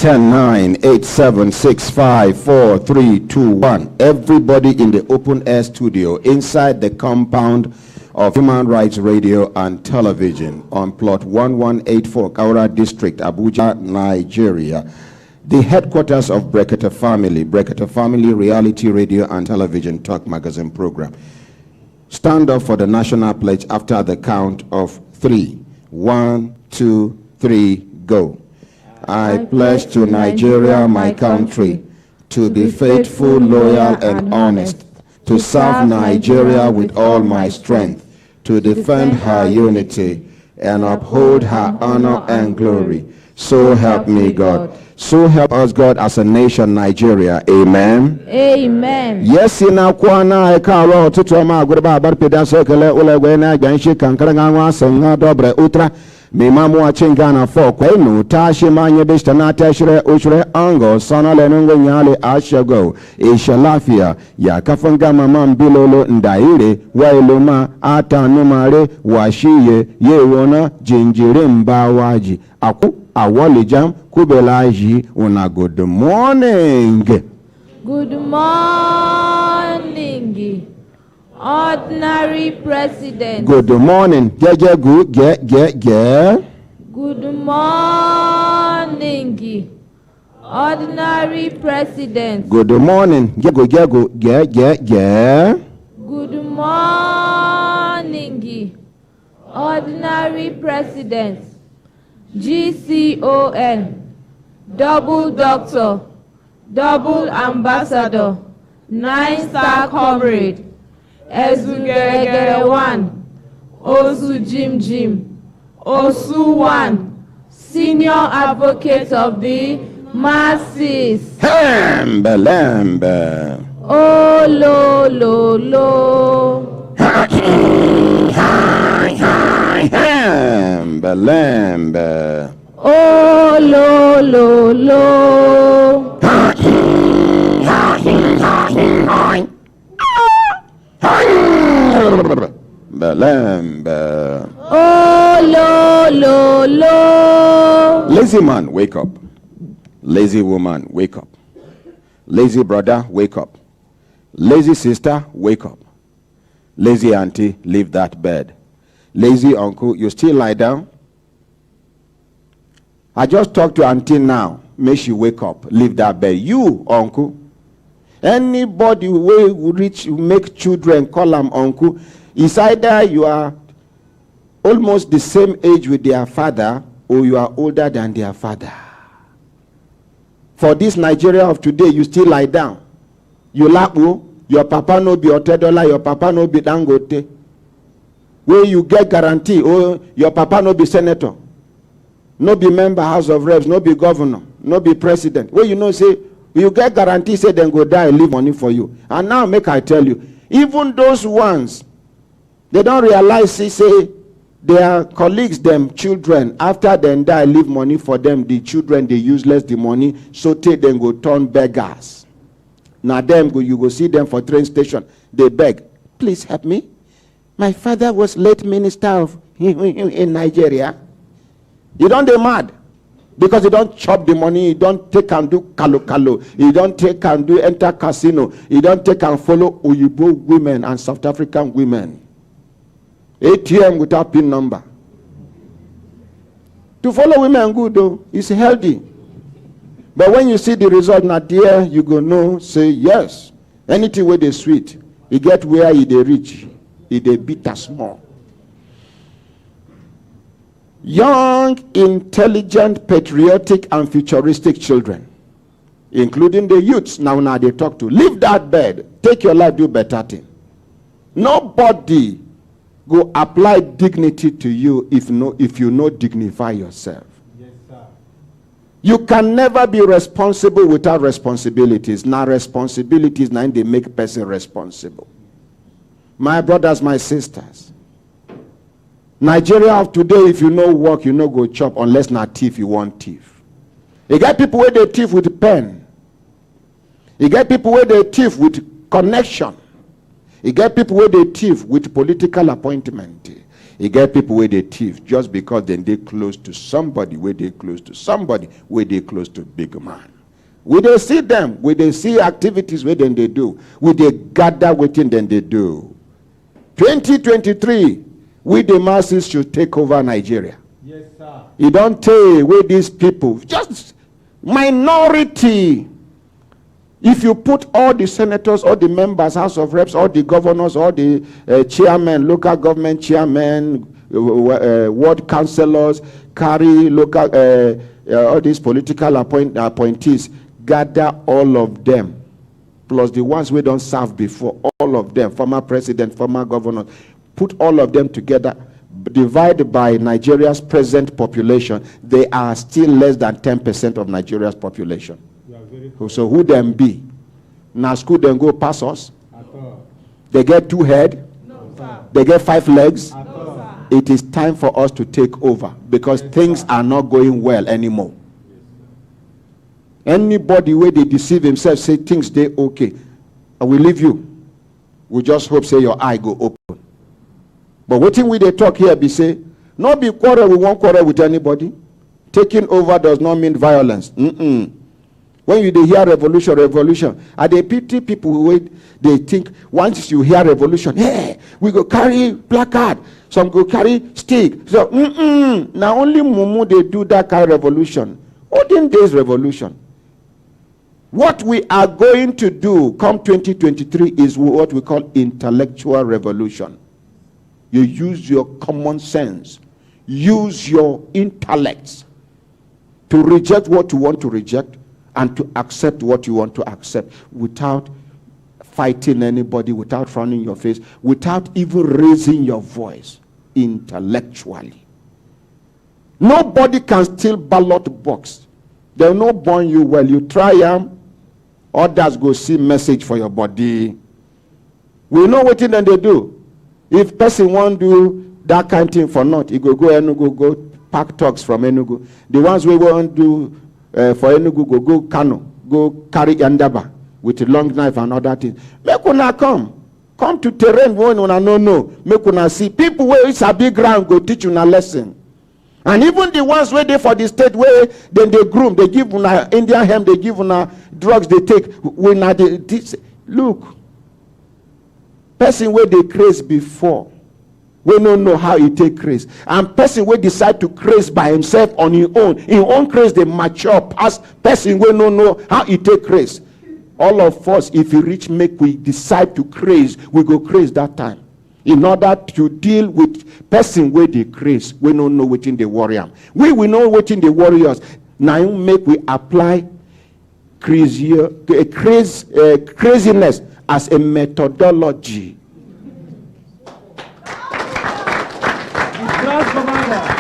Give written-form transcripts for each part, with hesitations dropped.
(10-9-8-7-6-5-4-3-2-1). Everybody in the open air studio inside the compound of Human Rights Radio and Television on plot 1184 Kaura District, Abuja, Nigeria. The headquarters of Brekete Family Reality Radio and Television Talk Magazine Program. Stand up for the national pledge after the count of 3. 1, 2, 3, go. I pledge to Nigeria, my country, to be faithful, loyal, and honest, to serve Nigeria with all my strength, to defend her unity, and uphold her honor and glory. So help me God. So help us God as a nation, Nigeria. Amen. Amen. Yes, ina kwana ekaro tutu ma gurba bar peda sokele ulegwe na gbanshi kankara ngwa senga dobre utra mimamu achingana fo kwenu tashi manye bista na tashire ushre ango sana lenungo nyale ashago ishalafia ya kafanga mama mbilolo ndaire wailuma ata numare washiye yewona jinjire mbawaji aku awalijam kubelaji una good morning. Good morning, ordinary president. Good morning. Good. Good morning, ordinary president. Good morning. Good morning, ordinary president. GCON, double doctor, double ambassador, 9-star comrade, Ezugere 1, Osu Jim, Osu 1, senior advocate of the masses. Lambe. Oh, lo. Lambe. Oh, lo. Lambe. Oh, lo. Lazy man, wake up. Lazy woman, wake up. Lazy brother, wake up. Lazy sister, wake up. Lazy auntie, leave that bed. Lazy uncle, you still lie down? I just talked to auntie now. Make she wake up, leave that bed. You, uncle. Anybody who make children call them uncle, is either you are almost the same age with their father or you are older than their father. For this Nigeria of today, you still lie down. You laugh, Your papa no be Otedola, your papa no be Dangote. Where you get guarantee, oh, your papa no be senator, no be member House of Reps, no be governor, no be president. Where you know say, you get guarantee, say then go die and leave money for you. And now make I tell you, even those ones, they don't realize, say, their colleagues, them children, after they die, leave money for them. The children, they useless the money, so take them go turn beggars. Now them, you go see them for train station, they beg, please help me. My father was late minister of in Nigeria. You don't they mad? Because you don't chop the money, you don't take and do kalo, you don't take and do enter casino, you don't take and follow Oyibo women and South African women. ATM without PIN number. To follow women good though, it's healthy. But when you see the result not there, you go no, say yes. Anything where they sweet, you get where they reach, they bitter small. Young, intelligent, patriotic, and futuristic children, including the youths now they talk to, leave that bed, take your life, do better thing. Nobody go apply dignity to you if you no dignify yourself. Yes, sir. You can never be responsible without responsibilities. Now responsibilities, now they make person responsible. My brothers, my sisters, Nigeria of today, if you no work, you no go chop unless not thief, you want thief. You get people where they thief with pen. You get people where they thief with connection. You get people where they thief with political appointment. You get people where they thief just because then they close to somebody, where they close to somebody, where they close to big man. We they see them, we they see activities where then they do, we they gather within then they do. 2023, we the masses should take over Nigeria. Yes, sir. You don't tell where these people, just minority. If you put all the senators, all the members, House of Reps, all the governors, all the chairmen, local government chairmen, ward councillors, carry local, all these political appointees, gather all of them, plus the ones we don't serve before, all of them, former president, former governors, put all of them together, divide by Nigeria's present population, they are still less than 10% of Nigeria's population. So who them be? Now school them go pass us? They get 2 heads? No, they get 5 legs? No, it is time for us to take over because things are not going well anymore. Anybody where they deceive himself, say things they okay, I will leave you. We just hope say your eye go open. But what thing we they talk here be say, not be quarrel, we won't quarrel with anybody. Taking over does not mean violence. When you hear revolution, are they pity people who they think once you hear revolution, hey, we go carry placard, some go carry stick. So now only Mumu they do that kind of revolution. Olden days revolution. What we are going to do come 2023 is what we call intellectual revolution. You use your common sense, use your intellect to reject what you want to reject and to accept what you want to accept without fighting anybody, without frowning your face, without even raising your voice intellectually. Nobody can steal ballot box. They'll not burn you well. You try them, others go see message for your body. We know what then they do. If person want do that kind of thing for not, he go Enugu, go pack talks from Enugu. The ones we want do for Enugu, go Kano, go carry Yandaba with a long knife and other things. Make una come to terrain when una no. Make una see people where it's a big ground go teach una lesson. And even the ones where they for the state where then they groom, they give una Indian hemp, they give una drugs they take. When they look. Person where they craze before, we don't know how he take craze. And person where decide to craze by himself on his own craze they mature past person we don't know how he take craze. All of us, if we reach make we decide to craze, we go craze that time. In order to deal with person where they craze, we don't know what in the warrior. We know what in the warriors. Now make we apply craziness as a methodology. Class commander.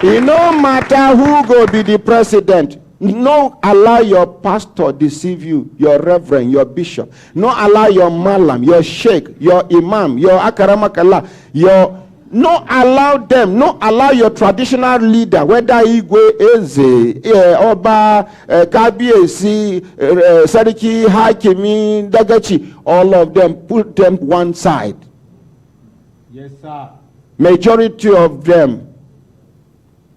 It no matter who go be the president, no allow your pastor deceive you, your reverend, your bishop. No allow your malam, your sheikh, your imam, your akaramakala, no allow them, no allow your traditional leader, whether Igwe, Eze, Oba, Kabiesi, Sadiki, Hakimi, Dagachi, all of them, put them one side. Yes, sir. Majority of them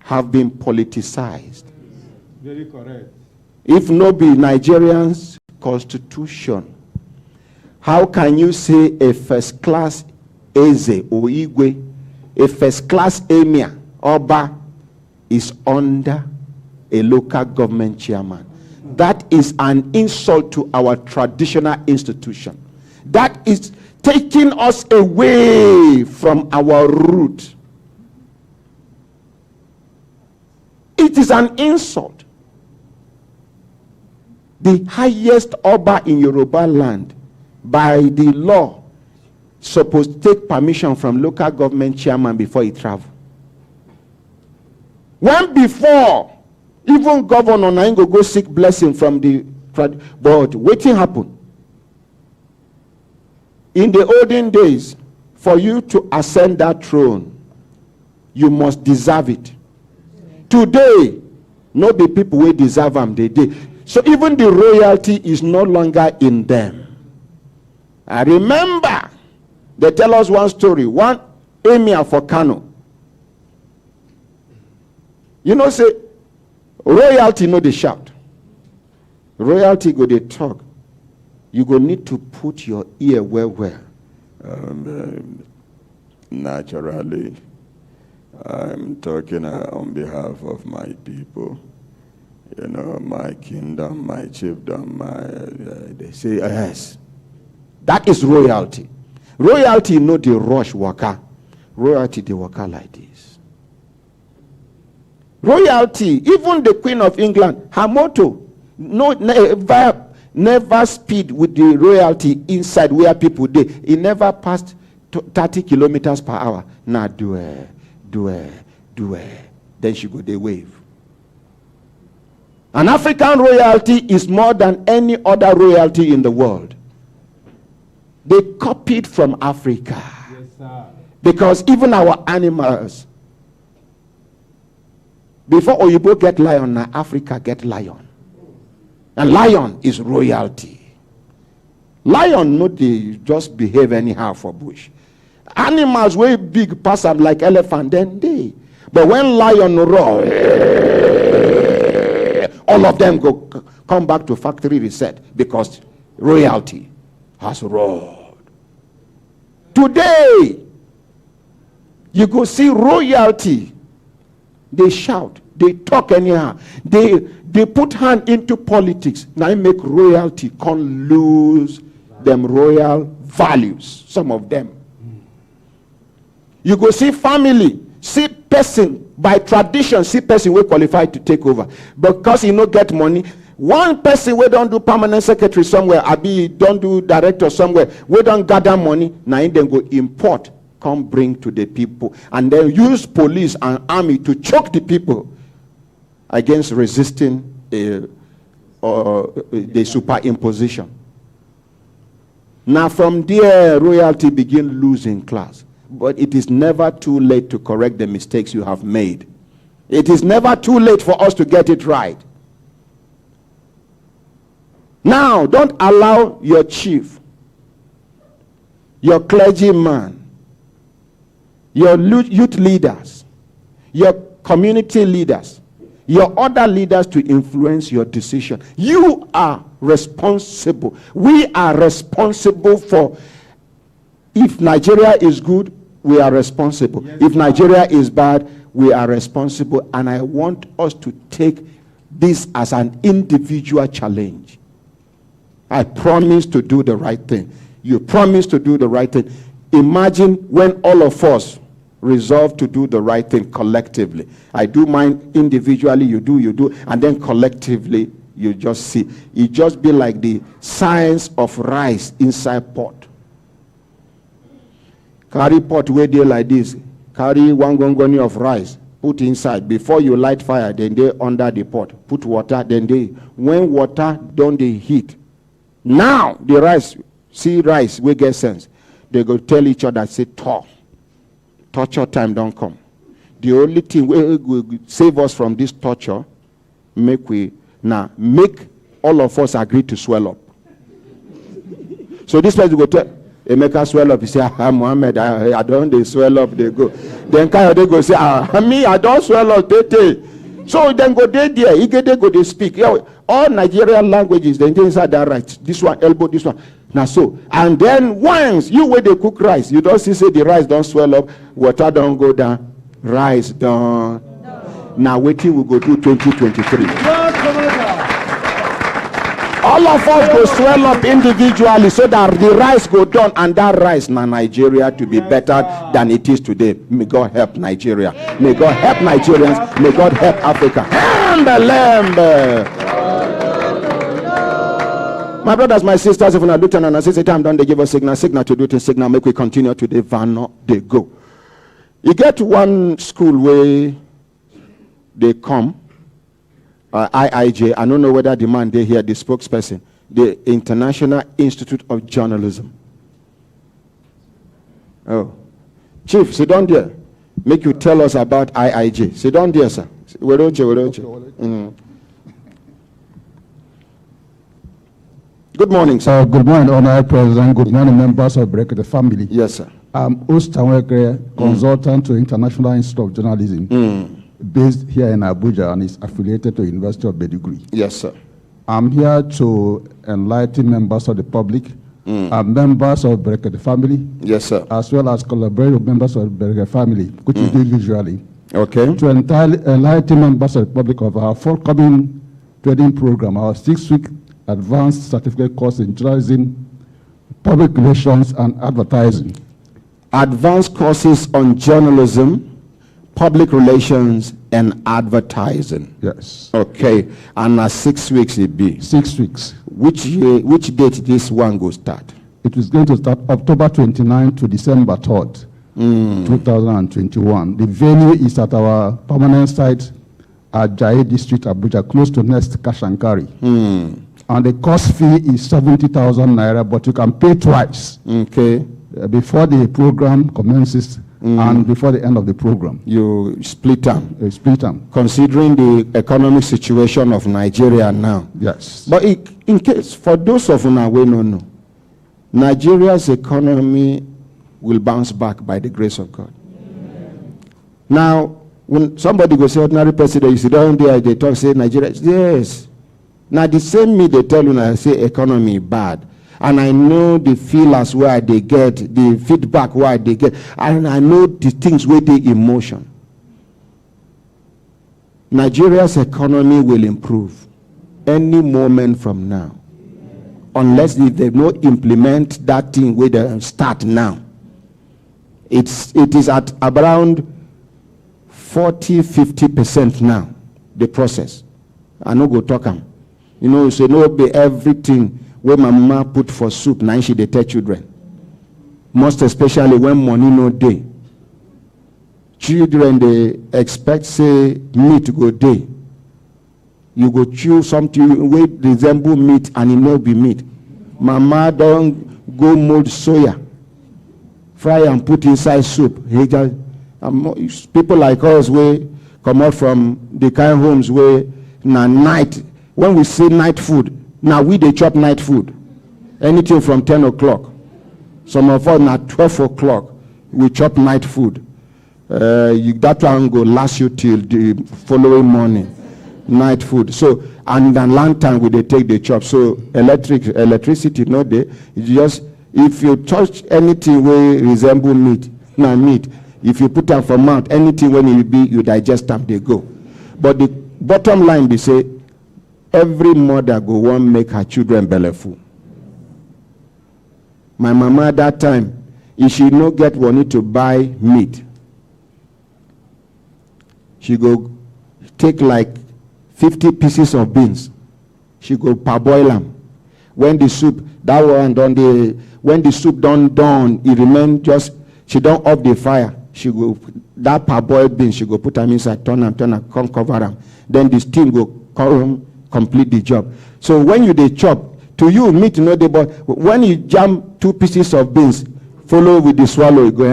have been politicized. Very correct. If no be Nigerian's constitution, how can you say a first class Eze or Igwe, a first class Emir, Oba, is under a local government chairman? That is an insult to our traditional institution. That is taking us away from our root. It is an insult. The highest Oba in Yoruba land, by the law, supposed to take permission from local government chairman before he travel. When before, even governor Naingo go seek blessing from the but waiting happen. In the olden days, for you to ascend that throne, you must deserve it. Today, no be people will deserve them, they did. So even the royalty is no longer in them. I remember, they tell us one story, one emir for Kano. You know, say, royalty no they shout. Royalty go they talk. You go need to put your ear where. Naturally, I'm talking on behalf of my people. You know, my kingdom, my chiefdom, they say yes. That is royalty. Royalty no the rush waka. Royalty the waka like this. Royalty, even the Queen of England, her motto, never speed with the royalty inside where people dey. It never passed 30 kilometers per hour. Now do it. Then she go dey wave. An African royalty is more than any other royalty in the world. They copied from Africa. Yes, sir. Because even our animals, before Oyibo get lion, now Africa get lion. And lion is royalty. Lion no they just behave anyhow for bush. Animals way big pass them like elephant, then they. But when lion roar, all of them go come back to factory reset because royalty has roared. Today, you go see royalty. They shout, they talk anyhow. They put hand into politics. Now it make royalty can lose them royal values. Some of them. You go see family, see person by tradition, see person we qualified to take over. Because he no get money. One person we don't do permanent secretary somewhere, Abi don't do director somewhere, we don't gather money, now then go import, come bring to the people, and then use police and army to choke the people against resisting the superimposition. Now from there, royalty begin losing class. But it is never too late to correct the mistakes you have made. It is never too late for us to get it right. Now, don't allow your chief, your clergyman, your youth leaders, your community leaders, your other leaders to influence your decision. You are responsible. We are responsible for, if Nigeria is good, we are responsible. Yes, if Nigeria is bad, we are responsible. And I want us to take this as an individual challenge. I promise to do the right thing. You promise to do the right thing. Imagine when all of us resolve to do the right thing collectively. I do mine individually, you do, and then collectively You just see. It just be like the science of rice inside pot. Carry pot where they like this. Carry 1 gongoni of rice. Put inside. Before you light fire, then they under the pot. Put water, then they. When water don't they heat. Now the rice, see rice, we get sense. They go tell each other, say, torture time don't come. The only thing will save us from this torture, make all of us agree to swell up. So this person go tell, make us swell up. He say, Muhammad, I don't they swell up, they go. Then they go say, me, I don't swell up, they. So then go there, they go, they speak. All Nigerian languages, then they inside that right. This one, elbow, this one. Now so, and then once you where they cook rice, you don't see say the rice don't swell up, water don't go down, rice don't. No. Now waiting we go do 2023. All of us go swell up individually so that the rice go down, and that rice na Nigeria to be better than it is today. May God help Nigeria. May God help Nigerians. May God help Africa. My brothers, my sisters, if we are looking and I say time done, they give us signal to do the signal, make we continue to the van, they go. You get one school where they come, IIJ, I don't know whether the man they hear the spokesperson, the International Institute of Journalism. Oh, Chief, sit down there. Make you tell us about IIJ. Sit down there, sir. Where don't you? Good morning, sir. Good morning, Honorable President. Good morning, members of Brekete family. Yes, sir. I'm Ostanweke, consultant to International Institute of Journalism, based here in Abuja and is affiliated to University of Maiduguri. Yes, sir. I'm here to enlighten members of the public and members of Brekete family. Yes, sir. As well as collaborate with members of Brekete family, which we do usually. Okay. To enlighten members of the public of our forthcoming training program, our 6-week advanced certificate course in journalism, public relations, and advertising. Advanced courses on journalism, public relations, and advertising. Yes. Okay. And 6 weeks it be. 6 weeks. Which date this one go start? It is going to start October 29 to December 3rd, 2021. The venue is at our permanent site at Jai District, Abuja, close to Nest Kashankari. And the cost fee is 70,000 naira, but you can pay twice. Okay. Before the program commences and before the end of the program. You split them. Split them. Considering the economic situation of Nigeria now. Yes. But in case, for those of you we don't know, Nigeria's economy will bounce back by the grace of God. Now, when somebody goes, say, ordinary president, you sit down there, they talk, say, Nigeria, yes. Now, the same me, they tell you, I say, economy bad. And I know the feelers where they get, the feedback where they get, and I know the things where they emotion. Nigeria's economy will improve any moment from now. Unless they don't implement that thing where they start now. It is at around 40-50% now, the process. I no go talk am. You know, so no be everything where my mama put for soup, now she dey tell children. Most especially when money no day. Children, they expect, say, meat go day. You go chew something wey resemble meat and it no be meat. Mama don't go mold soya, fry and put inside soup. He just, people like us, we come out from the kind homes where na night, when we say night food, now we they chop night food. Anything from 10 o'clock. Some of us at 12 o'clock, we chop night food. That one go last you till the following morning. Night food. So, and then lantern we they take the chop. So electricity no day. It's just, if you touch anything where resemble meat, not meat. If you put them for mouth, anything when it be, you digest them, they go. But the bottom line be say, every mother go want make her children belleful. My mama at that time, if she no get money to buy meat, she go take like 50 pieces of beans, she go parboil them. When the soup, that one done when the soup done, it remain just, she don't off the fire. She go, that parboiled beans, she go put them inside, turn them, come cover them. Then the steam go come complete the job. So when you they chop, to you, meat no dey, but when you jam 2 pieces of beans, follow with the swallow, you go,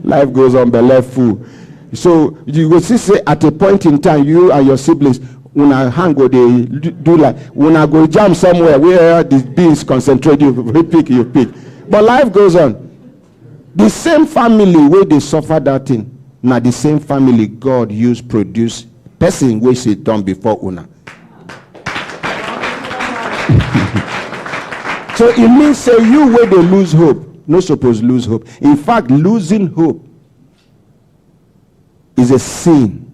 life goes on, belly full. So you will see, say, at a point in time, you and your siblings, when I hang go, they do like, when I go jam somewhere where the beans concentrate, you pick. But life goes on. The same family where they suffer that thing, now the same family God used produce person which is done before una. So it means say you where they lose hope, no suppose lose hope. In fact, losing hope is a sin.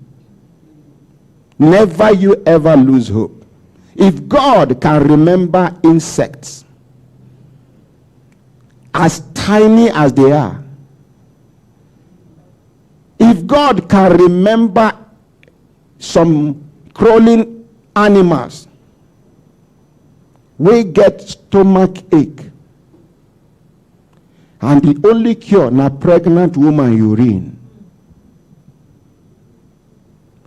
Never you ever lose hope. If God can remember insects as tiny as they are, if God can remember some crawling animals, we get stomach ache, and the only cure na pregnant woman urine.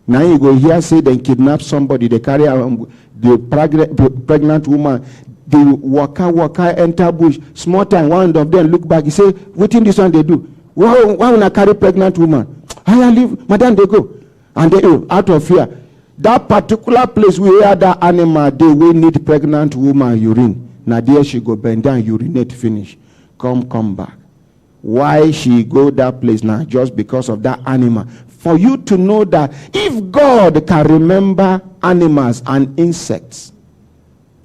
Now you go here say they kidnap somebody, they carry the pregnant woman, they waka enter bush. Small time, one of them look back, he say, what in this one they do? Why when I carry pregnant woman? I leave, madam, they go. And they out of fear. That particular place where that animal, they will need pregnant woman urine. Now there she go bend down, urinate, finish. Come back. Why she go that place now? Just because of that animal. For you to know that if God can remember animals and insects,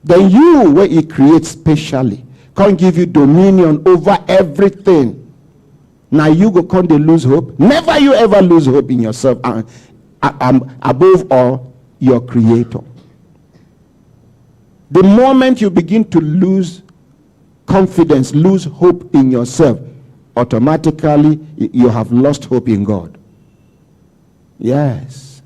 then you, where he creates specially, can give you dominion over everything. Now you go come to lose hope. Never you ever lose hope in yourself and above all your creator. The moment you begin to lose confidence, lose hope in yourself, automatically you have lost hope in God. Yes.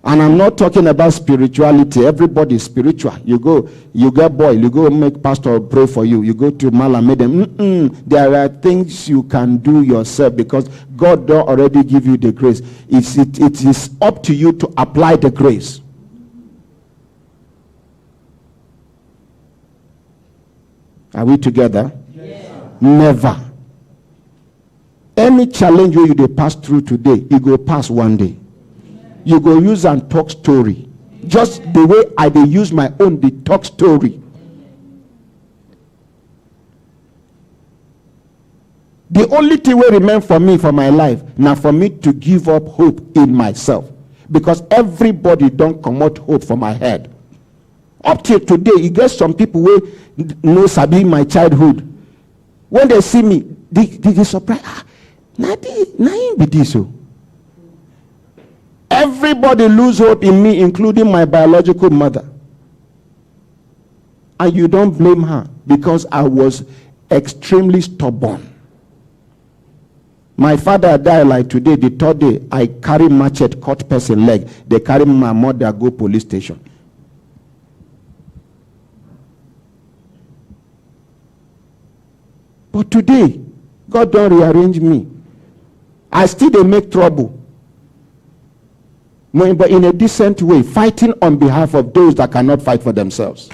And I'm not talking about spirituality. Everybody is spiritual. You go, you get boil, you go make pastor pray for you. You go to Mala, make them. There are things you can do yourself because God don't already give you the grace. It is up to you to apply the grace. Are we together? Yes. Never. Any challenge where you dey pass through today, you go pass one day. You go use and talk story. Just the way I dey use my own, the talk story. The only thing will remain for me for my life, now for me to give up hope in myself. Because everybody don't come out hope for my head. Up till today, you get some people who know sabi my childhood. When they see me, they surprise. Now be this so. Everybody lose hope in me, including my biological mother. And you don't blame her because I was extremely stubborn. My father died like today, the third day, I carry machete, cut person leg. They carry my mother, go police station. But today, God don't rearrange me. I still they make trouble. But in a decent way, fighting on behalf of those that cannot fight for themselves.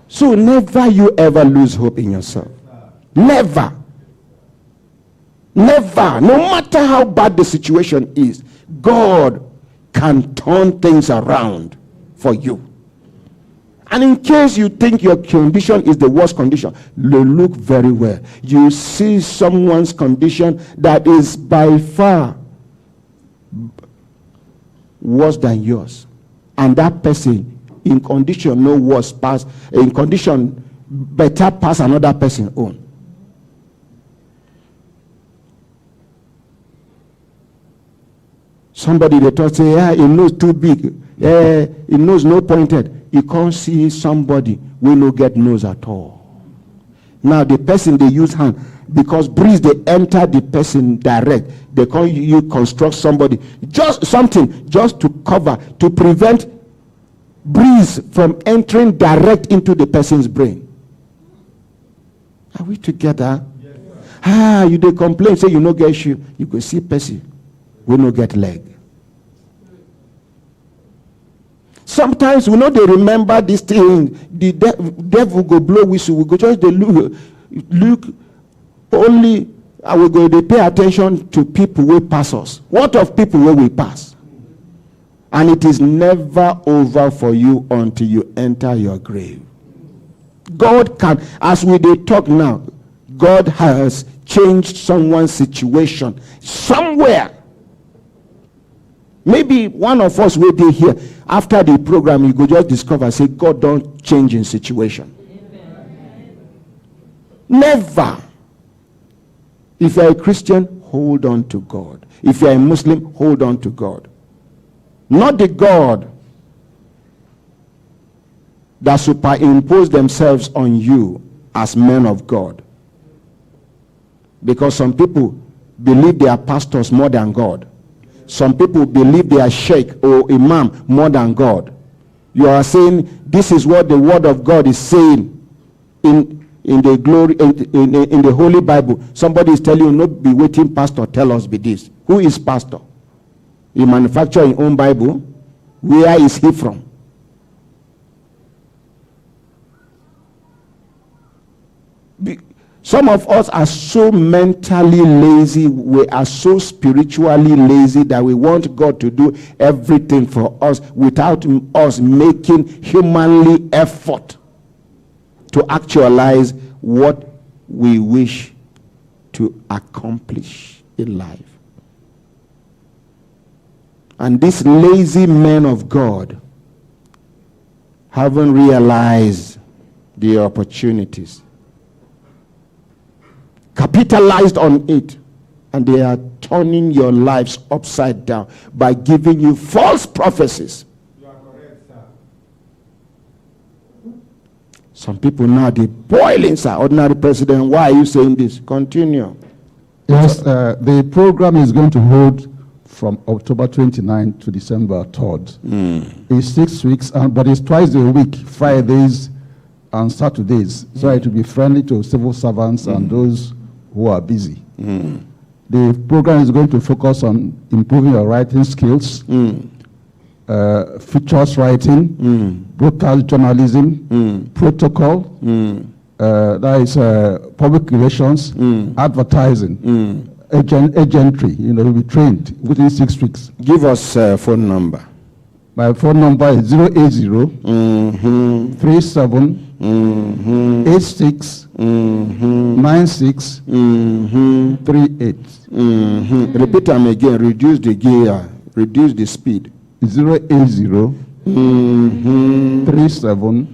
So never you ever lose hope in yourself. Never. Never. No matter how bad the situation is, God can turn things around for you. And in case you think your condition is the worst condition, look very well. You see someone's condition that is by far worse than yours. And that person in condition no worse pass, in condition better pass another person own. Somebody they thought say, yeah, his nose too big, his nose no pointed. You can't see somebody will not get nose at all. Now the person they use hand, because breeze they enter the person direct. They call you construct somebody, just something just to cover, to prevent breeze from entering direct into the person's brain. Are we together? Yes. You dey complain say you no get shoe, you go see person we no get leg. Sometimes we know they remember this thing. The devil go blow whistle. We go just they look only. We go they pay attention to people who pass us. What of people where we pass? And it is never over for you until you enter your grave. God can, as we dey talk now, God has changed someone's situation somewhere. Maybe one of us will be here. After the program, you go just discover, say, God don't change in situation. Amen. Never. If you're a Christian, hold on to God. If you're a Muslim, hold on to God. Not the God that superimpose themselves on you as men of God. Because some people believe they are pastors more than God. Some people believe they are sheikh or imam more than God. You are saying this is what the word of God is saying in the glory in the Holy Bible. Somebody is telling you, no, be waiting, pastor, tell us be this. Who is pastor? He manufacture his own Bible. Where is he from? Some of us are so mentally lazy, we are so spiritually lazy that we want God to do everything for us without us making humanly effort to actualize what we wish to accomplish in life. And these lazy men of God haven't realized the opportunities, capitalized on it, and they are turning your lives upside down by giving you false prophecies. You are correct, sir. Some people now, they boil inside. Ordinary president, why are you saying this? Continue. Yes, the program is going to hold from October 29 to December 3rd. It's 6 weeks, but it's twice a week, Fridays and Saturdays, so it will be friendly to civil servants and those who are busy. The program is going to focus on improving your writing skills, features writing, broadcast journalism, protocol, that is public relations, advertising, agentry. You'll be trained within 6 weeks. Give us a phone number. My phone number is 080 37 86 96 38. Repeat them again. Reduce the gear. Reduce the speed. 080 37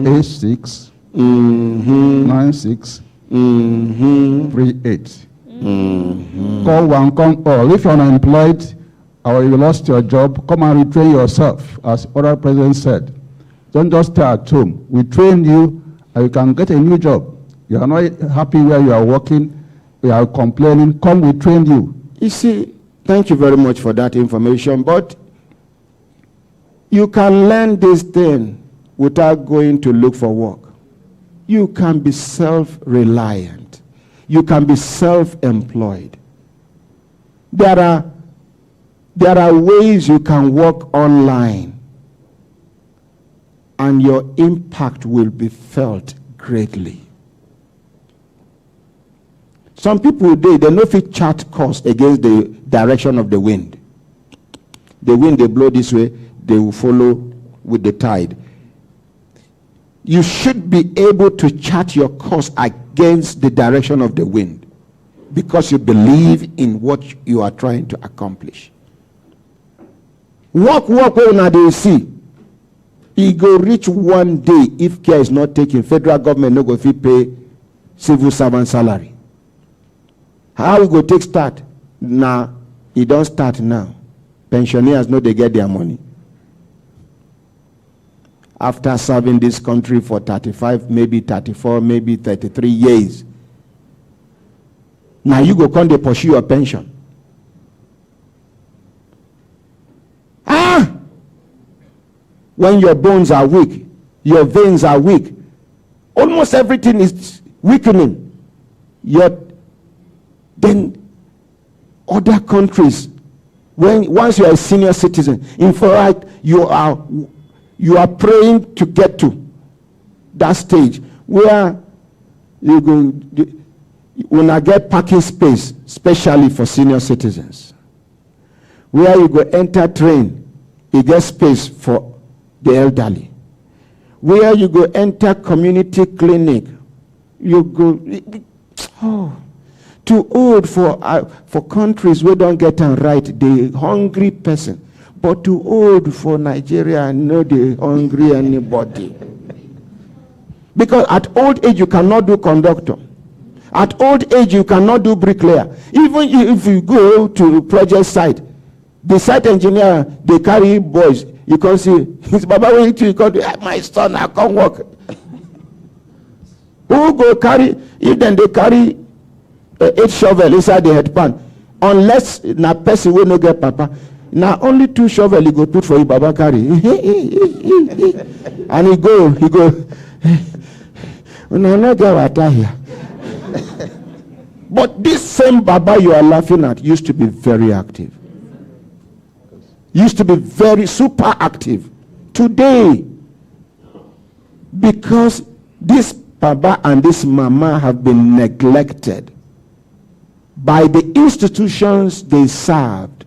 86 96 38. Call one, come all. If you're unemployed or you lost your job, come and retrain yourself, as other president said. Don't just stay at home. We train you and you can get a new job. You are not happy where you are working, you are complaining, come, we train you. You see, thank you very much for that information, but you can learn this thing without going to look for work. You can be self-reliant. You can be self-employed. There are ways you can work online, and your impact will be felt greatly. Some people, they know if it chart course against the direction of the wind. The wind, they blow this way, they will follow with the tide. You should be able to chart your course against the direction of the wind because you believe in what you are trying to accomplish. Walk where now they see. It go reach one day if care is not taken. Federal government no go fit pay civil servant salary. How we go take start? Now, it don't start now. Pensioners know they get their money. After serving this country for 35, maybe 34, maybe 33 years, Now you go come to pursue your pension. When your bones are weak, your veins are weak, almost everything is weakening. Yet, then other countries, once you are a senior citizen, in fact, you are praying to get to that stage where you will get parking space, especially for senior citizens. Where you go enter train, you get space for the elderly. Where you go enter community clinic, you go too old for countries where don't get them right, the hungry person. But too old for Nigeria, no the hungry anybody. Because at old age you cannot do conductor. At old age you cannot do bricklayer. Even if you go to project site, the site engineer, they carry boys. You can see his Baba waiting to call my son, I can't work. Who go carry, if then they carry 8 shovel inside the headpan, unless na person will no get papa, now only 2 shovel he go put for you Baba carry. And he go, no, no get water here. But this same Baba you are laughing at used to be very active. Used to be very super active. Today, because this Baba and this Mama have been neglected by the institutions they served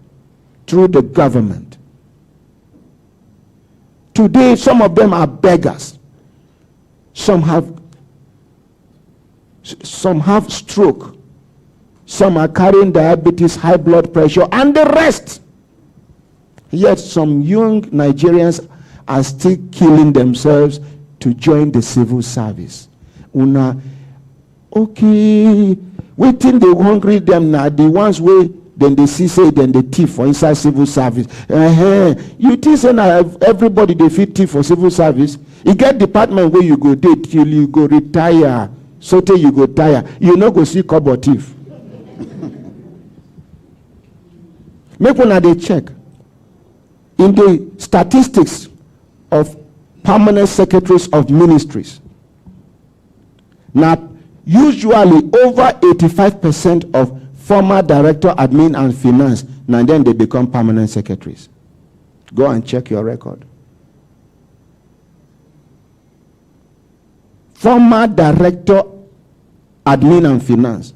through the government. Today, some of them are beggars. Some have stroke. Some are carrying diabetes, high blood pressure, and the rest. Yet some young Nigerians are still killing themselves to join the civil service. Okay, waiting the hungry them now, the ones where then they see say then they thief for inside civil service. You think say everybody they fit thief for civil service? You get department where you go date till you go retire, so till you go tire. You no go see cover thief. Make one they check. In the statistics of permanent secretaries of ministries, now usually over 85% of former director admin and finance, now then they become permanent secretaries. Go and check your record. Former director admin and finance.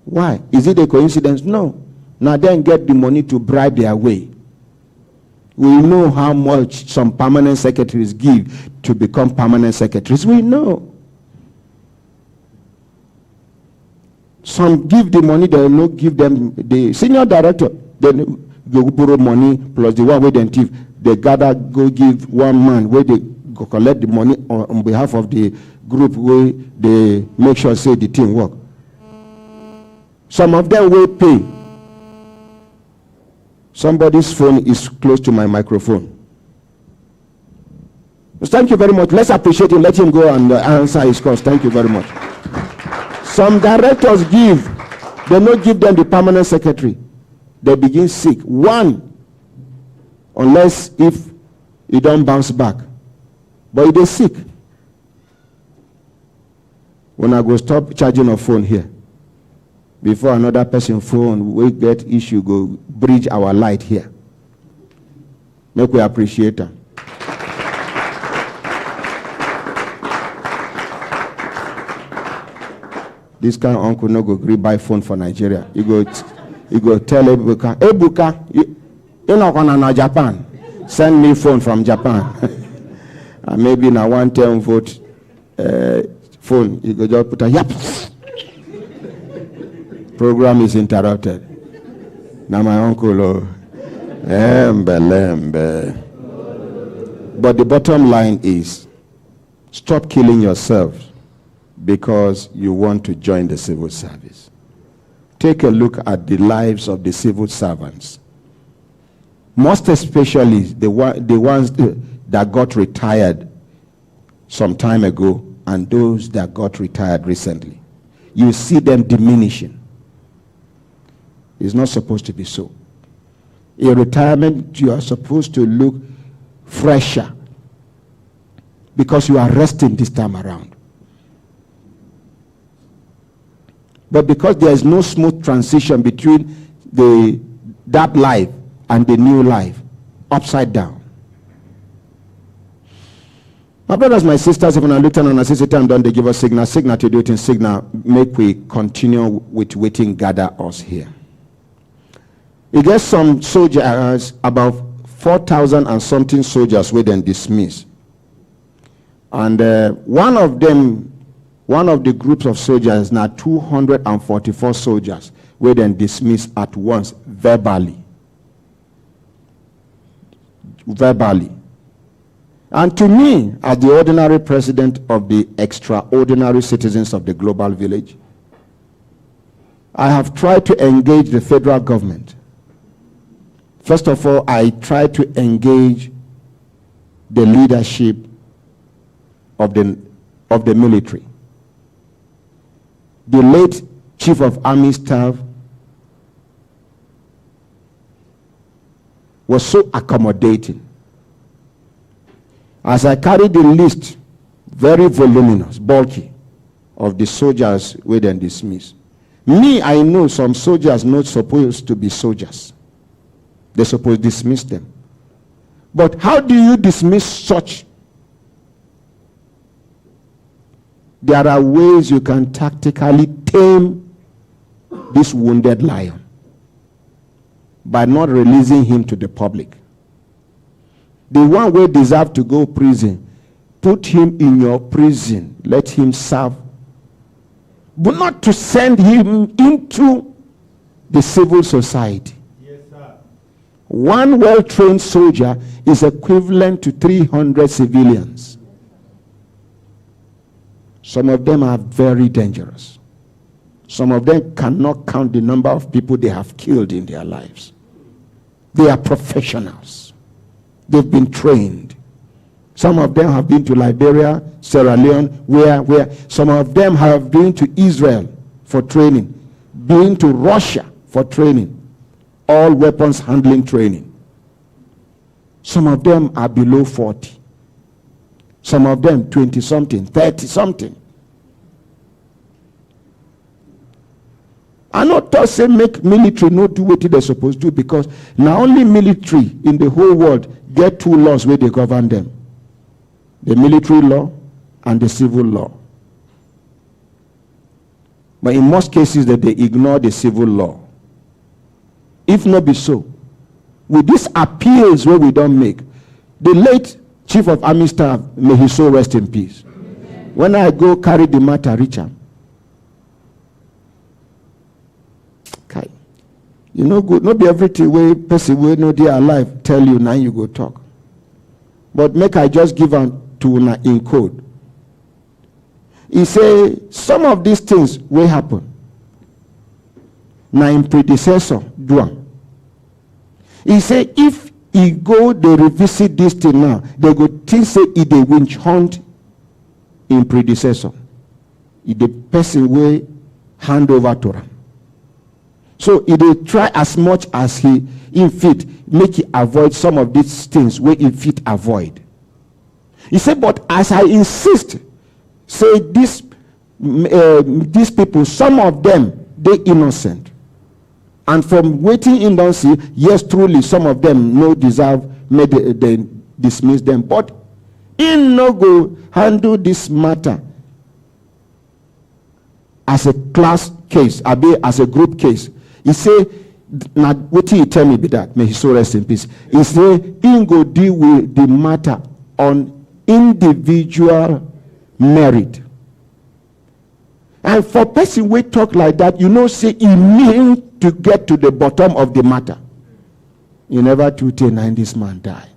Why? Is it a coincidence? No. Now then get the money to bribe their way. We know how much some permanent secretaries give to become permanent secretaries. We know. Some give the money, they will not give them. The senior director, then go borrow money plus the one where they thief. They gather, go give one man where they go collect the money on behalf of the group where they make sure say the team work. Some of them will pay. Somebody's phone is close to my microphone. Thank you very much. Let's appreciate him. Let him go and answer his calls. Thank you very much. Some directors give. They don't give them the permanent secretary. They begin sick. One, unless if you don't bounce back. But if they sick, when I go stop charging a phone here, before another person phone we get issue go bridge our light here. Make we appreciate them. This kind of uncle no go agree buy phone for Nigeria. You go tell Ebuka, Ebuka, you not gonna Japan. Send me phone from Japan. And maybe now 110 vote phone. You go just put a yap. Program is interrupted. Now my uncle, but the bottom line is, stop killing yourself because you want to join the civil service. Take a look at the lives of the civil servants. Most especially the ones that got retired some time ago and those that got retired recently. You see them diminishing. It's not supposed to be so. In retirement, you are supposed to look fresher because you are resting this time around. But because there is no smooth transition between that life and the new life, upside down. My brothers, my sisters, if I look at and I say, time done, they give us signal to do it in signal, make we continue with waiting, gather us here. We get some soldiers, about 4,000 and something soldiers were then dismissed. And one of the groups of soldiers, now 244 soldiers, were then dismissed at once, verbally. And to me, as the ordinary president of the extraordinary citizens of the global village, I have tried to engage the federal government. First of all, I tried to engage the leadership of the military. The late Chief of Army Staff was so accommodating. As I carried the list, very voluminous, bulky, of the soldiers were then dismissed. Me, I know some soldiers not supposed to be soldiers. They're supposed to dismiss them. But how do you dismiss such? There are ways you can tactically tame this wounded lion by not releasing him to the public. The one who deserves to go prison, put him in your prison, let him serve, but not to send him into the civil society. Yes, sir. One well-trained soldier is equivalent to 300 civilians. Some of them are very dangerous. Some of them cannot count the number of people they have killed in their lives. They are professionals. They've been trained. Some of them have been to Liberia, Sierra Leone, where some of them have been to Israel for training, been to Russia for training, all weapons handling training. Some of them are below 40. Some of them 20-something, 30-something. I not to say make military not do what they're supposed to do, because now only military in the whole world get two laws where they govern them. The military law and the civil law. But in most cases that they ignore the civil law. If not be so, with these appeals where we don't make, the late Chief of Army Staff, may his soul rest in peace. Amen. When I go carry the matter, Richard, you know, good. Not be everything way person will know they are alive tell you now you go talk. But make I just give on to una in code. He say some of these things will happen. Now in predecessor do am. He say if he go they revisit this thing now, they go think say he they winch hunt in predecessor. If the person will hand over to him. So he will try as much as he in fit, make it avoid some of these things where he fit avoid. He said, but as I insist, say these people, some of them, they innocent. And from waiting in don't see, yes, truly, some of them no deserve, may they dismiss them. But in no go handle this matter as a class case, as a group case. He say, now what he tell me be that, may his soul rest in peace. He say, he go deal with the matter on individual merit. And for person we talk like that, you know, say he mean to get to the bottom of the matter. You never 210 this man die.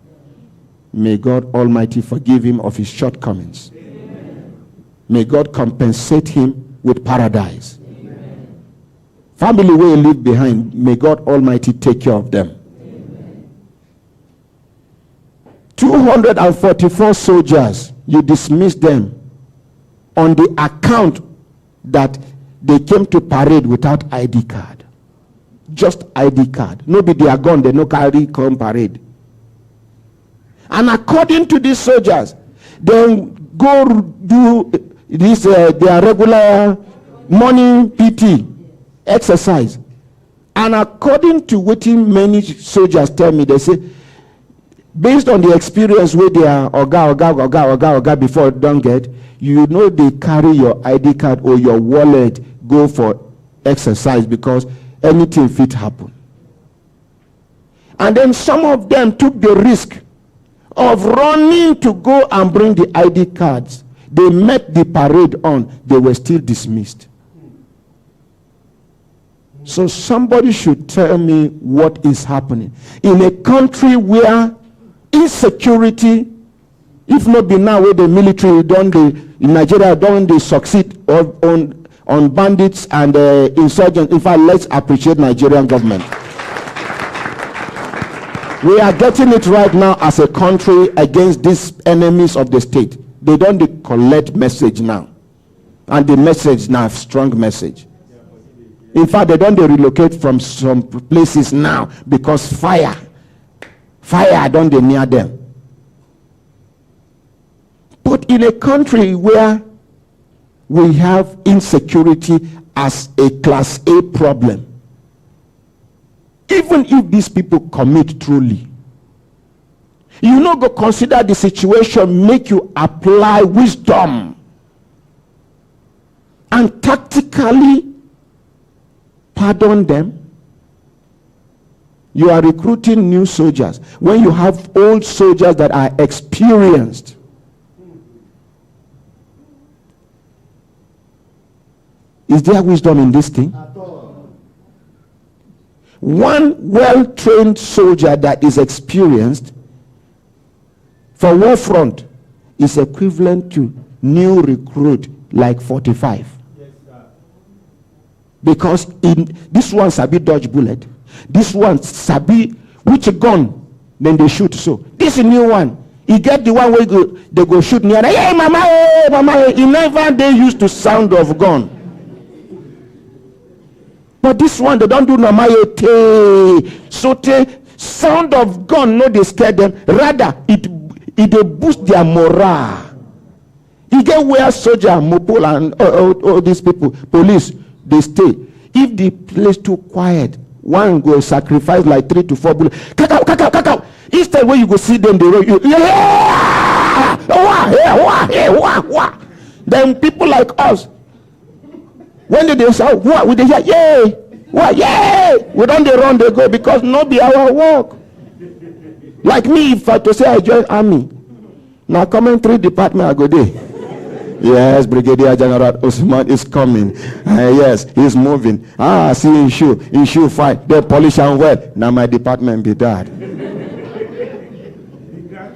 May God Almighty forgive him of his shortcomings. Amen. May God compensate him with paradise. Family will leave behind, may God Almighty take care of them. Amen. 244 soldiers, you dismiss them on the account that they came to parade without ID card. Just ID card. No be their gun, they no carry come parade. And according to these soldiers, they go do this their regular morning PT exercise. And according to what many soldiers tell me, they say, based on the experience with their oga before don't get, you know they carry your ID card or your wallet, go for exercise because anything fit happen. And then some of them took the risk of running to go and bring the ID cards. They met the parade on, they were still dismissed. So somebody should tell me what is happening. In a country where insecurity, if not be now where the military in Nigeria don't they succeed on bandits and insurgents. In fact, let's appreciate Nigerian government. We are getting it right now as a country against these enemies of the state. They don't collect message now. And the message now, strong message. In fact, they don't relocate from some places now because fire don't they near them. But in a country where we have insecurity as a class A problem, even if these people commit truly, you know, go consider the situation, make you apply wisdom and tactically pardon them. You are recruiting new soldiers when you have old soldiers that are experienced. Is there wisdom in this thing? One well-trained soldier that is experienced for war front is equivalent to new recruit like 45. Yes, sir. Because in this one sabi dodge bullet, this one sabi which gun then they shoot. So this is new one. He get the one where they go shoot near. Hey mama, hey mama. He never they used to sound of gun. But this one they don't do namaye te. So te sound of gun no they scare them. Rather it they boost their morale. You get where soldier, mopol and all these people, police, they stay. If the place too quiet, one go sacrifice like 3 to 4 bullets. Kakao. Instead when you go see them, they roll you. Yeah! Then people like us, when they shout, what? We they hear, yay! What? Yay! We don't they run, they go because no be our work. Like me, if I to say I join army, now commentary department I go there. Yes, Brigadier General Osman is coming. Yes, he's moving. See in shoe fight. They polish and well. Now my department be that.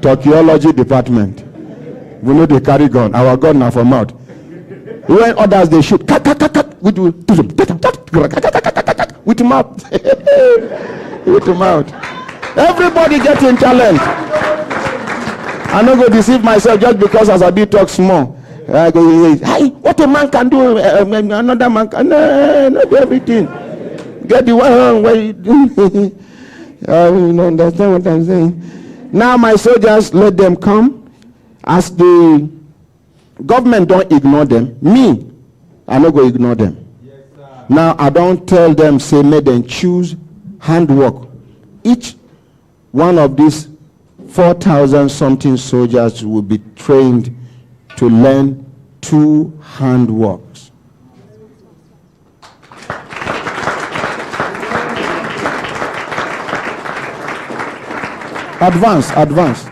Toxiology department. We know they carry gun. Our gun now for mouth. When others they shoot, with mouth. With mouth. Everybody getting talent. I not go deceive myself just because as I be talk small. I go, hey, what a man can do, another man can. No, not everything. Get the one where you do. You understand what I'm saying? Now my soldiers, let them come. As the government don't ignore them, me, I not go ignore them. Yes, sir. Now I don't tell them, say, make them choose handwork. Each one of these 4,000 something soldiers will be trained to learn 2 handworks. Advance.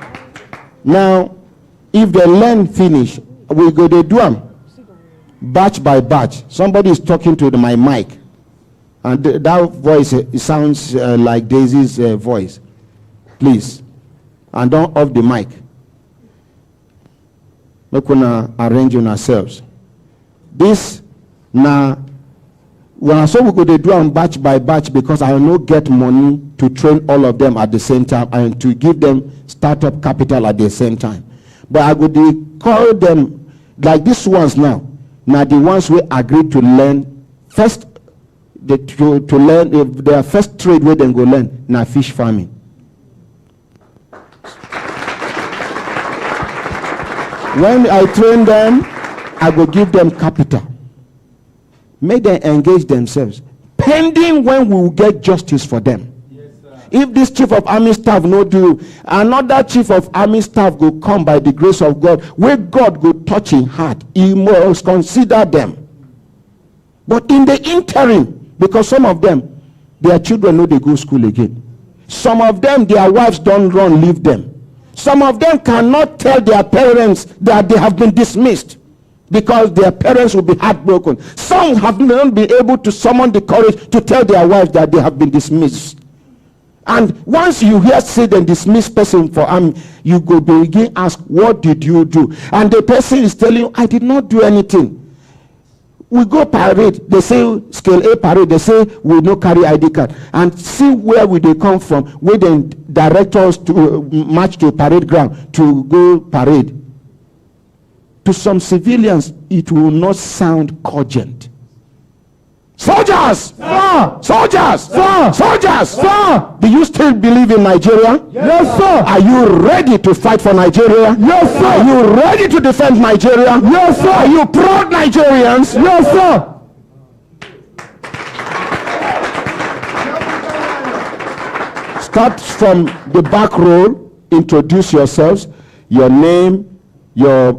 Now, if they learn finish, we go to do them batch by batch. Somebody is talking to my mic, and that voice it sounds like Daisy's voice. Please, and don't off the mic. We're gonna arrange on ourselves. This now, when I saw we go to do them batch by batch because I no get money to train all of them at the same time and to give them startup capital at the same time. But I go to call them like these ones now. Now the ones we agreed to learn first to learn, if their first trade where they go learn, na fish farming. When I train them, I will give them capital. Make them engage themselves. Pending when we will get justice for them. Yes, sir. If this chief of army staff no do, another chief of army staff go come by the grace of God, where God go touch in heart, he must consider them. But in the interim, because some of them, their children know they go school again. Some of them, their wives don't run, leave them. Some of them cannot tell their parents that they have been dismissed because their parents will be heartbroken. Some have not been able to summon the courage to tell their wives that they have been dismissed. And once you hear say the dismissed person for army, you go begin ask, what did you do? And the person is telling you, I did not do anything. We go parade, they say scale A parade, they say we no carry ID card, and see where will they come from, where they direct us to march to parade ground to go parade. To some civilians, it will not sound cogent. Soldiers! Sir! Soldiers! Sir! Soldiers! Sir! Do you still believe in Nigeria? Yes, sir. Are you ready to fight for Nigeria? Yes, sir. Are you ready to defend Nigeria? Yes, sir. Are you proud Nigerians? Yes, sir. Start from the back row. Introduce yourselves. Your name, your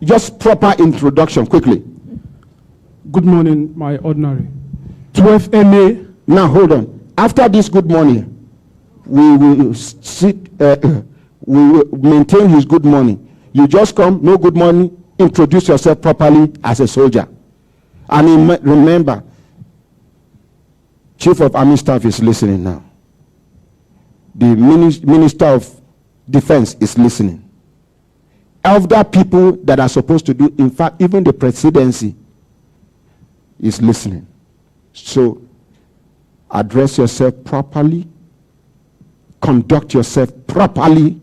just proper introduction quickly. Good morning, my ordinary. 12 MA. Now hold on. After this good morning, we will sit. We will maintain his good morning. You just come, no good morning. Introduce yourself properly as a soldier. And remember, Chief of Army Staff is listening now. The Minister of Defense is listening. Elder people that are supposed to do, in fact, even the presidency is listening. So, address yourself properly. Conduct yourself properly.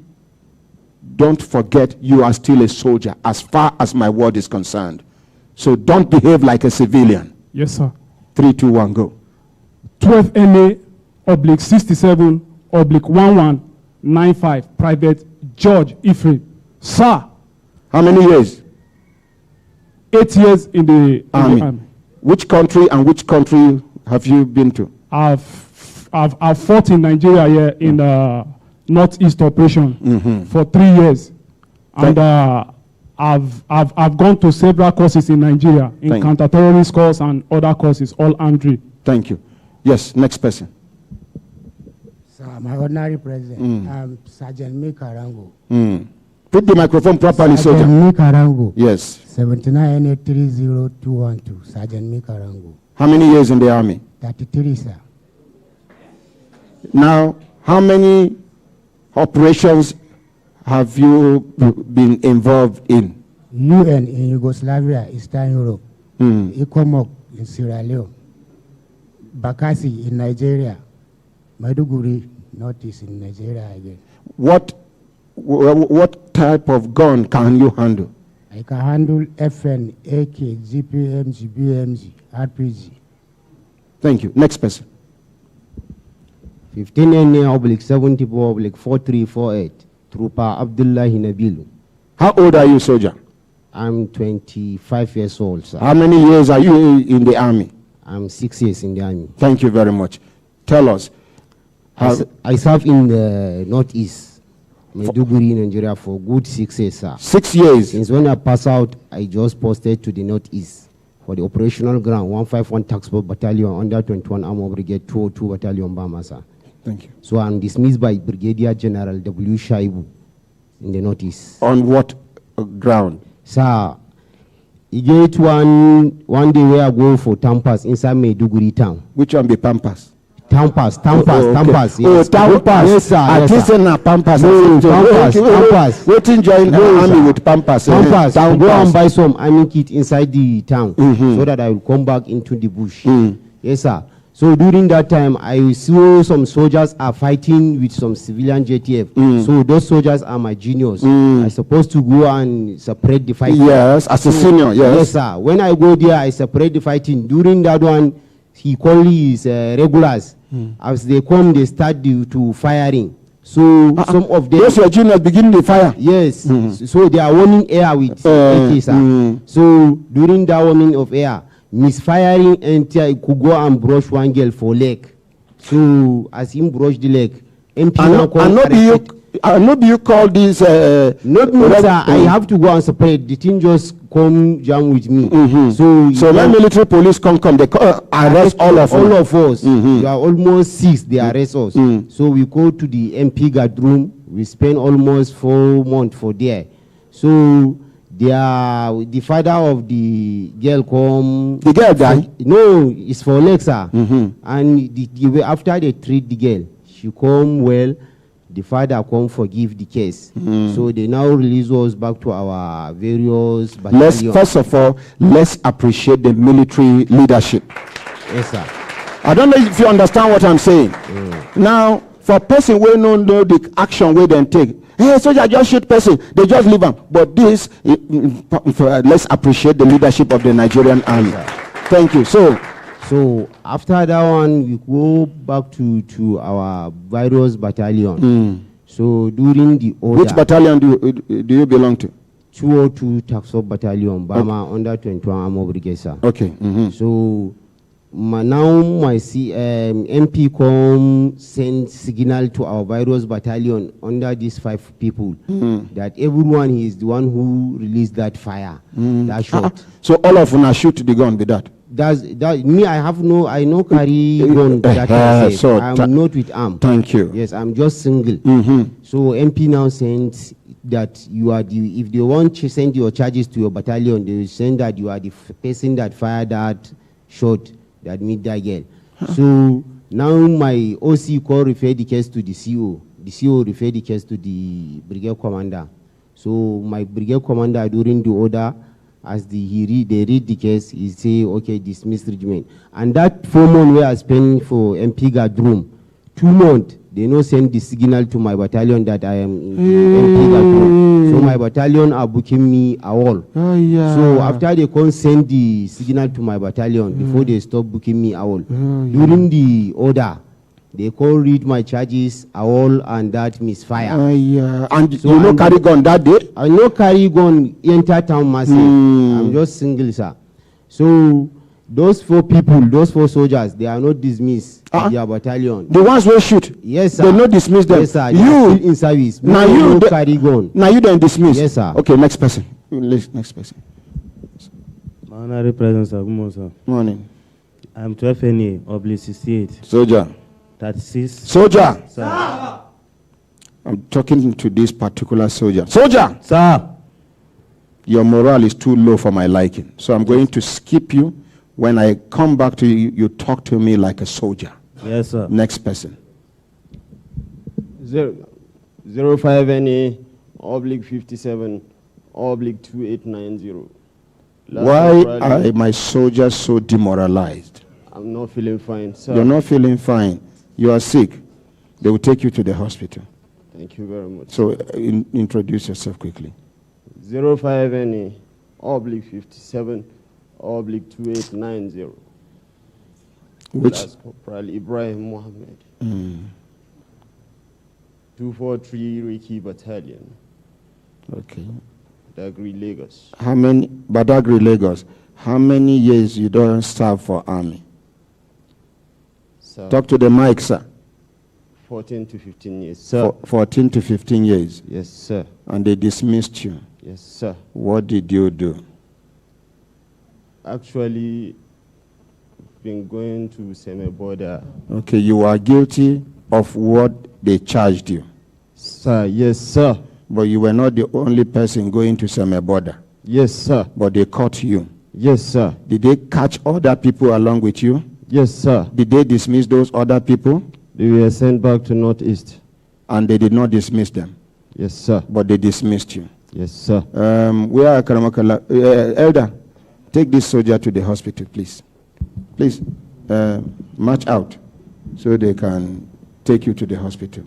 Don't forget you are still a soldier as far as my word is concerned. So don't behave like a civilian. Yes, sir. 3, 2, 1, go. 12 MA oblique 67 oblique 1195 Private George Ephraim. Sir. How many years? 8 years in the Army. Which country and which country have you been to? I've fought in Nigeria here in the Northeast operation for 3 years. And I've gone to several courses in Nigeria, in counter-terrorist course and other courses, all Andre. Thank you. Yes, next person. Sir, my ordinary president, I'm Sergeant Mika Rango. Put the microphone properly, soldier. Sergeant Mika Rango. Yes. 79 NA 30212. Sergeant Mika Rango. How many years in the Army? 33, sir. Now, how many operations have you been involved in? UN in Yugoslavia, Eastern Europe. Ikomok in Sierra Leone. Bakassi in Nigeria. Maiduguri, Northeast in Nigeria again. What type of gun can you handle? I can handle FN, AK, GPMG, BMG, RPG. Thank you. Next person. 15 NA oblique 74 oblique 4348. Trooper Abdullahi Nabilu. How old are you, soldier? I'm 25 years old, sir. How many years are you in the Army? I'm 6 years in the Army. Thank you very much. Tell us. I serve in the Northeast, Maiduguri, Nigeria for good 6 years, sir. 6 years? Since when I passed out, I just posted to the Northeast for the operational ground, 151 Taxport Battalion, under 21 Armor Brigade, 202 Battalion, Bama, sir. Thank you. So I'm dismissed by Brigadier General W. Shaibu in the Northeast. On what ground? Sir, you get one day where I go for Tampas inside Maiduguri town. Which one be Pampas? Tampas. Yes. Yes. Tampas. Yes, sir. I think na Pampas. No, Tampas. Waiting join the army with Pampas. Tampas. Go and buy some army kit inside the town so that I will come back into the bush. Yes, sir. So during that time, I saw some soldiers are fighting with some civilian JTF. So those soldiers are my juniors. I'm supposed to go and separate the fighting. Yes, as a senior, yes. Yes, sir. When I go there, I separate the fighting. During that one, he called his regulars. As they come, they start to firing. So some of them... Those your juniors begin the fire? Yes. So they are warming air with AK, sir. So during that warming of air, misfiring enter, he could go and brush one girl for leg. So as him brush the leg, MP and not you call this not me, sir. I have to go and separate. The thing just come jam with me. So when military police come, they arrest all of us. We are almost 6. They arrest us. So we go to the MP guard room. We spend almost 4 months for there. So the father of the girl come. The girl died? No, it's for leg, sir. And after they treat the girl, she come well. The father come forgive the case. So they now release us back to our various battalions. First of all, let's appreciate the military leadership. Yes, sir. I don't know if you understand what I'm saying. Now, for person who don't know the action we then take, hey, soldier just shoot person, they just leave them. But this, let's appreciate the leadership of the Nigerian army. Thank you. So after that one, we go back to our various battalion. So during the order... Which battalion do you belong to? 202 Taxo Battalion, Bama, under 21 Armor Brigade, sir. Okay. So now my MP come send signal to our various battalion under these 5 people that everyone is the one who released that fire, that shot. So all of them shoot the gun with that? Me, I no carry gun that so I'm not with arm. Thank you. Yes, I'm just single. So MP now sends that you are if they want to send your charges to your battalion, they will send that you are the person that fired that shot that meet that girl. So now my OC call refer the case to the CO. The CO refer the case to the brigade commander. So my brigade commander during the order, as they read the case, he say, okay, dismiss regiment. And that 4 months where I spent for MP guard room, 2 months, they no send the signal to my battalion that I am in MP guard room. So my battalion are booking me a wall. So after they can't send the signal to my battalion, before they stop booking me a wall. During the order, they can't read my charges a wall and that misfire. And so you no carry gun that day? I no carry gun enter town massive. I'm just single, sir. So those 4 people, those 4 soldiers, they are not dismissed in their battalion. The ones who shoot? Yes, sir. They not dismiss them? Yes, sir. You in service. Now you no carry gun. Now you then dismiss? Yes, sir. Okay, next person. Next person. My honorary presence, sir. Good morning, sir. Morning. I'm 12 NA, oblique 68. Soldier. 36. Soldier. Sir. I'm talking to this particular soldier. Soldier! Sir. Your morale is too low for my liking. So I'm going to skip you. When I come back to you, you talk to me like a soldier. Yes, sir. Next person. 05 NA, oblique 57, oblique 2890. Why are my soldiers so demoralized? I'm not feeling fine, sir. You're not feeling fine. You are sick. They will take you to the hospital. Thank you very much. So introduce yourself quickly. 05 NA, oblique 57, oblique 2890. Which? That's Corporal Ibrahim Mohammed. 243 Riki Battalion. Okay. Badagry, Lagos. Badagry, Lagos. How many years you don't serve for army? Sir, Talk to the mic, sir. 14 to 15 years, sir. 14 to 15 years. Yes, sir. And they dismissed you. Yes, sir. What did you do? Actually, been going to semi-border. Okay, you are guilty of what they charged you. Sir, yes, sir. But you were not the only person going to semi-border. Yes, sir. But they caught you. Yes, sir. Did they catch other people along with you? Yes, sir. Did they dismiss those other people? They were sent back to Northeast. And they did not dismiss them? Yes, sir. But they dismissed you? Yes, sir. Where are Karamakala? Elder, take this soldier to the hospital, please. Please, march out so they can take you to the hospital.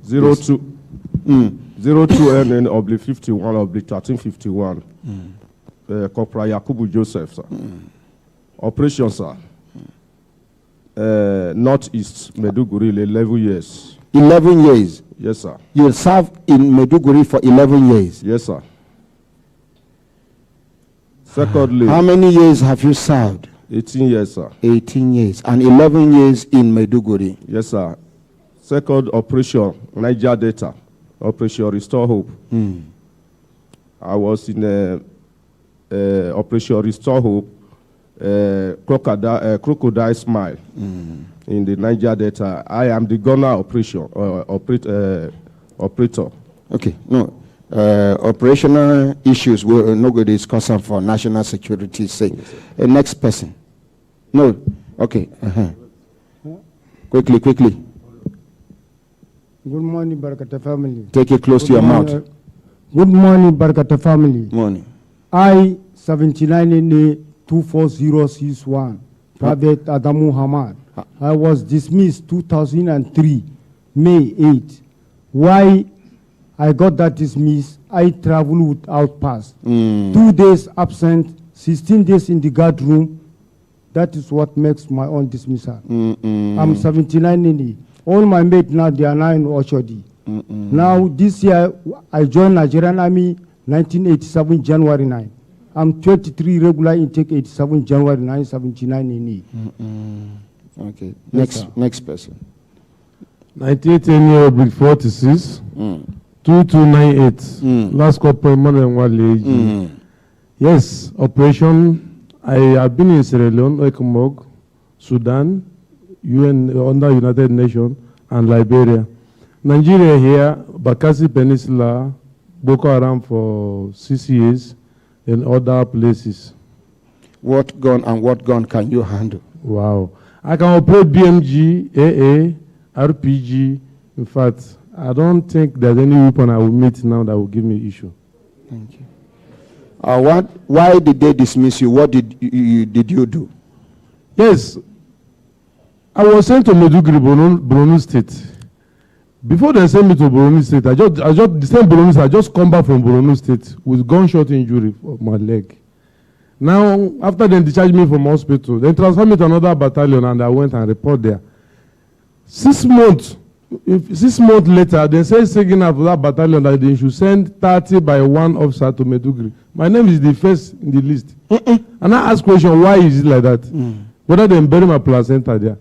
02 02NN oblique 51 oblique 1351. Corporal Yakubu Joseph, sir. Operation, sir. Northeast, Meduguri, 11 years. 11 years. Yes, sir. You served in Meduguri for 11 years. Yes, sir. Secondly, How many years have you served? 18 years, sir. 18 years. And 11 years in Meduguri. Yes, sir. Second operation, Niger Delta, Operation Restore Hope. I was in Operation Restore Hope, Crocodile Smile in the Niger Delta. I am the gunner operator. Okay, no. Operational issues we're not going to discuss them for national security's sake. Next person. No. Okay. Quickly. Good morning, Brekete family. Take it close to your mouth. Good morning, Brekete family. Morning. I, 79NA24061, Private Adamu Hamad. I was dismissed 2003, May 8. Why I got that dismissed? I traveled without pass. 2 days absent, 16 days in the guard room. That is what makes my own dismissal. I'm 79NA. All my mates now, they are now in Oshodi. Now, this year, I joined Nigerian Army 1987, January 9. I'm 23 regular intake, 87, January 9, 79NA. Okay. Yes, Next person. 98 oblique 46, 2298. Last couple months. Yes, operation. I have been in Sierra Leone, Ekomog, Sudan, UN under United Nations, and Liberia. Nigeria here, Bakassi Peninsula, Boko Haram for 6 years, and other places. What gun can you handle? Wow. I can operate BMG, AA, RPG. In fact, I don't think there's any weapon I will meet now that will give me issue. Thank you. Why did they dismiss you? What did you do? Yes, I was sent to Meduguri, Borno State. Before they sent me to Borno State, I just come back from Borno State with gunshot injury of my leg. Now, after they discharged me from hospital, they transferred me to another battalion and I went and reported there. 6 months later, they said second after that battalion that they should send 30 by 1 officer to Meduguri. My name is the first in the list. And I asked question, why is it like that? Whether they bury my placenta there.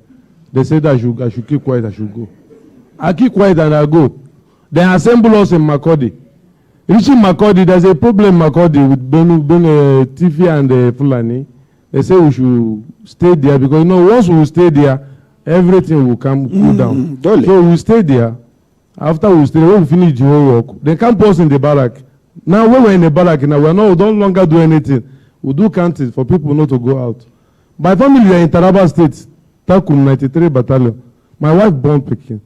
They said I should keep quiet, I should go. I keep quiet and I go. They assemble us in Makodi. Reaching Makodi, there's a problem in Makodi with Tifi and Fulani. They say we should stay there because, once we stay there, everything will come cool down. So we stay there. After we stay, when we finish the whole work, they can't put us in the barrack. Now, when we're in the barrack, now we don't longer do anything. We do counting for people not to go out. My family are in Taraba State, Takum 93 Battalion. My wife born Peking.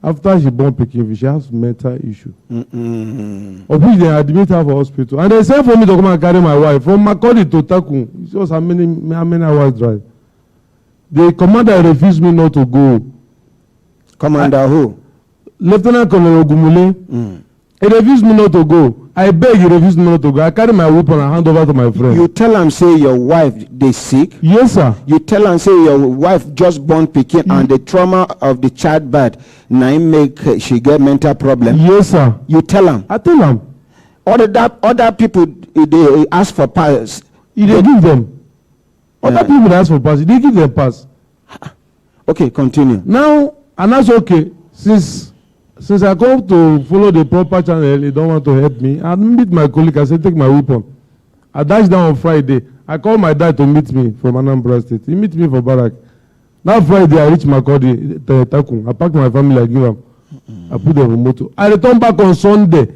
After she born Peking, she has mental issue. Of which they admit her for hospital. And they say for me to come and carry my wife from Makodi to Takum. It's just how many hours drive. The commander refused me not to go. Commander who? Lieutenant Colonel Ogumule. He refused me not to go. I beg, he refused me not to go. I carry my weapon and hand over to my friend. You tell him, say your wife, they sick? Yes, sir. You tell him, say your wife just born Peking and the trauma of the childbirth now make she get mental problem? Yes, sir. You tell him? I tell him. Other people, they ask for pass. They give them. Other people ask for pass. They give them pass. Okay, continue. Now, and that's okay. Since I go to follow the proper channel, they don't want to help me. I meet my colleague. I said, take my weapon. I dash down on Friday. I call my dad to meet me from Anambra State. He meet me for barrack. Now Friday, I reach Makodi, Takum. I pack my family, I give them. I put them on motor. I return back on Sunday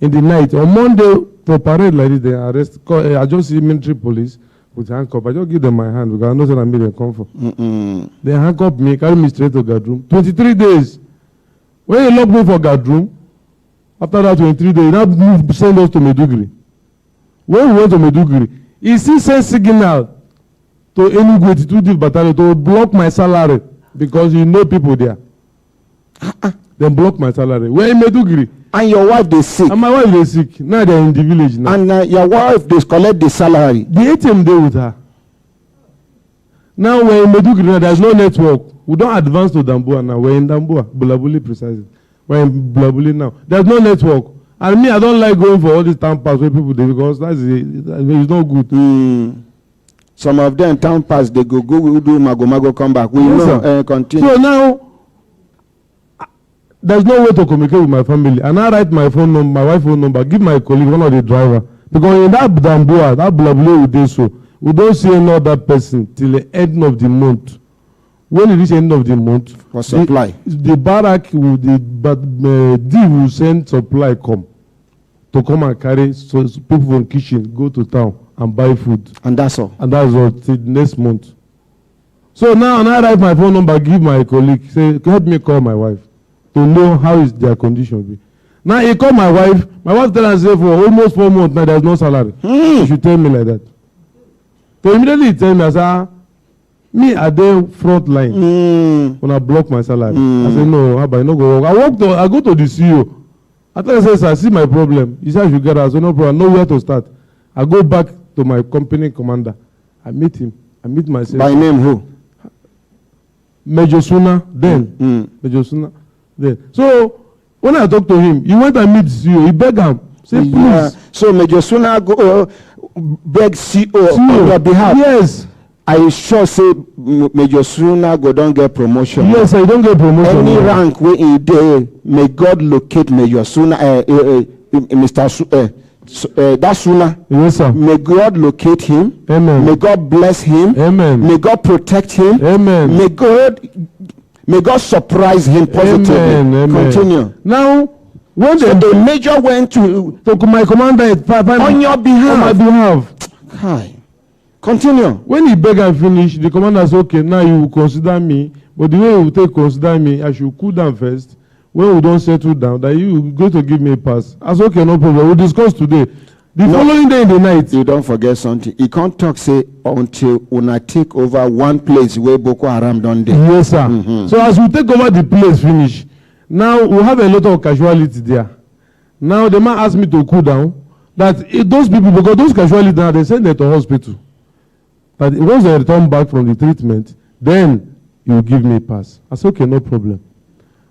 in the night. On Monday, for parade like this, they arrest. I just see military police with handcuff. I just give them my hand because I know that I made them comfort. They handcuff me, carry me straight to guard room. 23 days. When they lock me for guard room, after that 23 days, now send us to Meduguri. When we went to Meduguri, he still sent signal to Enugu 82th Battalion to block my salary because you know people there. Then block my salary. We're in Meduguri. And your wife they sick. And my wife they sick. Now they're in the village now. And your wife they collect the salary. The ATM there with her. Now we're in Meduguri now. There's no network. We don't advance to Dambua now. We're in Dambua, Bulabuli precisely. We're in Bulabuli now. There's no network. And me, I don't like going for all these town pass where people do because it's not good. Some of them town pass they go we do mago come back. We Yes, know continue. So now there's no way to communicate with my family. And I write my phone number, my wife's phone number, give my colleague one of the driver. Because in that Dambua, that Bulabuli we do so, we don't see another person till the end of the month. When it is end of the month, for supply. The barrack will D will send supply come and carry so people from kitchen go to town and buy food. And that's all. And that's all till next month. So now I write my phone number, give my colleague, say, help me call my wife to know how is their condition be. Now he call my wife tell her say for almost 4 months now there's no salary. She should tell me like that. So immediately he tell me, I say, me at the front line when I block my salary. I say no, I no go work. I go to the CEO. I tell him, sir, I see my problem. He said I should get out. I say no problem, know where to start. I go back to my company commander. I meet him. I meet myself. By name who? Major Suna then. Major Suna then. So when I talk to him, he went and meet CEO. He begged him. Say please. Yeah. So Major Suna go beg CEO on your behalf. Yes. I sure say Major Suna go don't get promotion. Yes, I don't get promotion. Any rank where he dey, may God locate Major Suna, Mr. That Suna. Yes, sir. May God locate him. Amen. May God bless him. Amen. May God protect him. Amen. May God surprise him positively. Amen. Continue. Now, when the major went to my commander on your behalf. On my behalf. Hi. Continue. When he beg and finish, the commander said, okay, now you will consider me, but the way you will take consider me, I should cool down first. When we don't settle down, that you will go to give me a pass. I said, okay, no problem. We'll discuss today. The following day in the night. You don't forget something. You can't talk, say, until una take over one place where Boko Haram done there. Yes, sir. So as we take over the place, finish. Now we have a lot of casualty there. Now the man asked me to cool down. That those people, because those casualties now, they send them to hospital. But once they return back from the treatment, then you will give me a pass. I said, okay, no problem.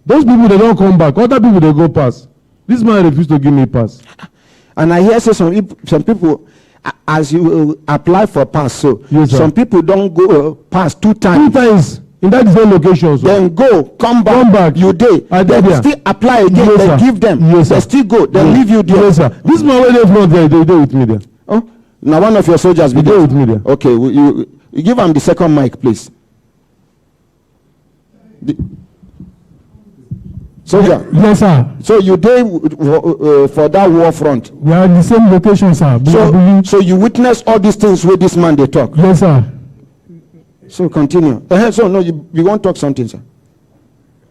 Those people, they don't come back. Other people, they go pass. This man refused to give me a pass. And I hear say some people, as you apply for pass, so yes, some people don't go pass 2 times. 2 times in that same location. So. Then go, come back. You dey. They still apply again. Yes, they sir. give them. Yes, they sir. still go. They leave you there. Yes, sir. This man where they from there, they with me there. Oh, now one of your soldiers be there with me there. Okay, you give him the second mic, please. Soldier. Yes, sir. So you dey for that war front. We are in the same location, sir. So you witness all these things where this man they talk. Yes, sir. So continue. So no, you want to talk something, sir?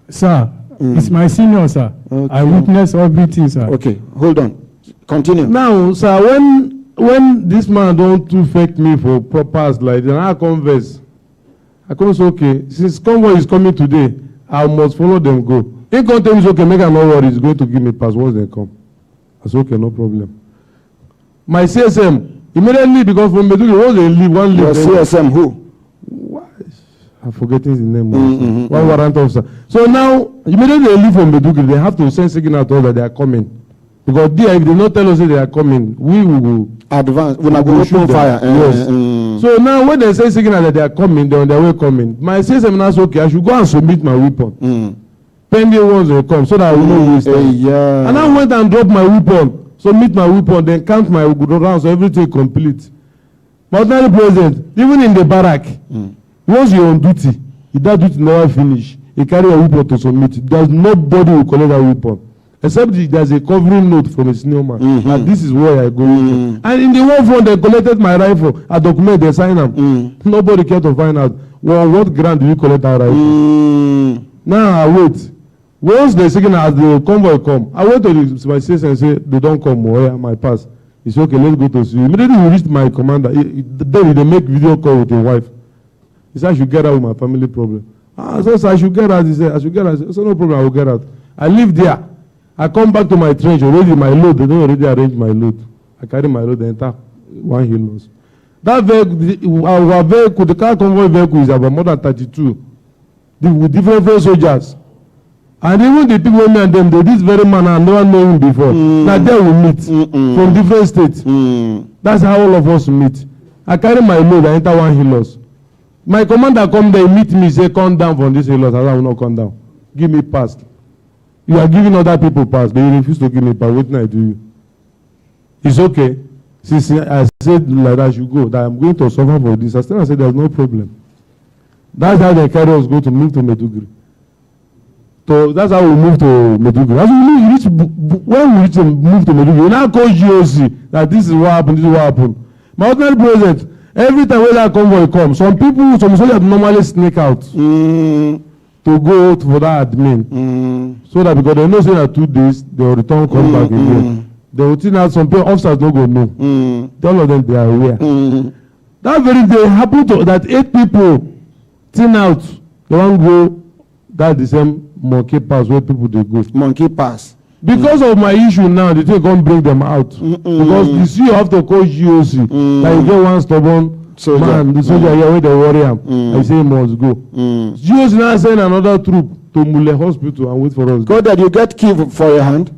Sir, it's my senior, sir. Okay. I witness everything, sir. Okay, hold on. Continue. Now, sir, when this man don't too fake me for pass like then I converse. I come say okay, since convoy is coming today, I must follow them go. He come tell me okay, make no worry, he's going to give me pass once they come. I say okay, no problem. My CSM immediately because from Meduguri, once they leave, one leave. Your CSM who? I'm forgetting his name. One warrant officer. So now immediately they leave from Meduguri, they have to send signal to us that they are coming. Because there, if they not tell us that they are coming, we will advance. We will open fire. Yes. So now when they say signal that they are coming, they're on their way coming. My CSM now okay, I should go and submit my weapon. Pending ones will come so that I will not waste time. Yeah. And I went and dropped my weapon, submit my weapon, then count my rounds, so everything complete. But ordinary president, even in the barrack, once you're on duty, if that duty never finish, you carry a weapon to submit. There's nobody who collect that weapon. Except there's a covering note from a senior man. And this is where I go. And in the war front, they collected my rifle. I document, they sign them. Nobody cared to find out. Well, what grant do you collect that rifle? Now I wait. Once they signal as the convoy come, I went to my station and say, they don't come. Oh, yeah, my pass. He said, okay, let's go to see you. Immediately we reached my commander. Then they make video call with your wife. He said, I should get out with my family problem. I said, so I should get out. He said, I should get out. I said, no problem, I will get out. I live there. I come back to my trench, already my load. They don't already arrange my load. I carry my load, the entire 1 hill loss. That vehicle, our vehicle, the car convoy vehicle is about more than 32. With different soldiers. And even the people me and them, they this very man and no one know him before. Now there we meet from different states. That's how all of us meet. I carry my load, I enter 1 hill loss. My commander come there, meet me, say, come down from this hill loss. I will not come down. Give me pass. You are giving other people pass, but you refuse to give me pass. What can I do you? It's okay. Since I said like that, you go, that I'm going to suffer for this. I said there's no problem. That's how the carry us go to move to Meduguri. So that's how we move to Meduguri. As we reach, when we reach move to Meduguri, we now call GOC that this is what happened, this is what happened. My ordinary president, every time when that convoy comes, some soldiers normally sneak out to go out for that admin. So that because they know say that 2 days, they will return, come back again. They will think that some officers don't go know. All of them, they are aware. That very day happened to that 8 people thin out. They won't go that the same monkey pass where people they go. Monkey pass. Because of my issue now, they think can't bring them out. Because the CEO have to call GOC. That you get one stubborn soldier. Man, the soldier here where they worry him. I say he must go. GOC now send another troop to Mule Hospital and wait for us. Go there, you get key for your hand.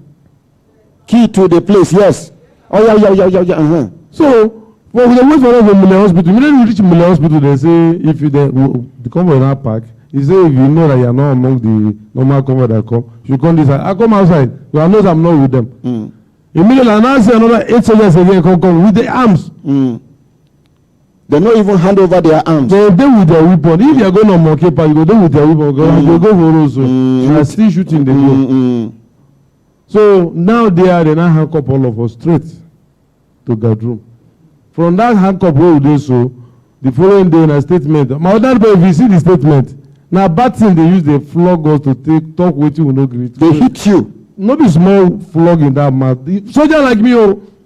Key to the place, yes. Oh yeah. So, well, they wait for us in Mule Hospital. When we reach Mule Hospital, they say if you the convoy not park, he say if you know that you are not among the normal convoy that come, you come this side. I come outside. So I know I'm not with them. Immediately, I now see another 8 soldiers again come with the arms. They don't even hand over their arms. They with their weapon. If you are going on monkey park, you go with their weapon. They go for also. They are still shooting the go. So now they now handcuff all of us straight to Gadroom. From that handcuff where we do so, the following day in a statement, my other boy, if you see the statement, now bad thing they use the flog us to talk with you, no greet. They hit you. Not be small flog in that mouth. Soldier like me,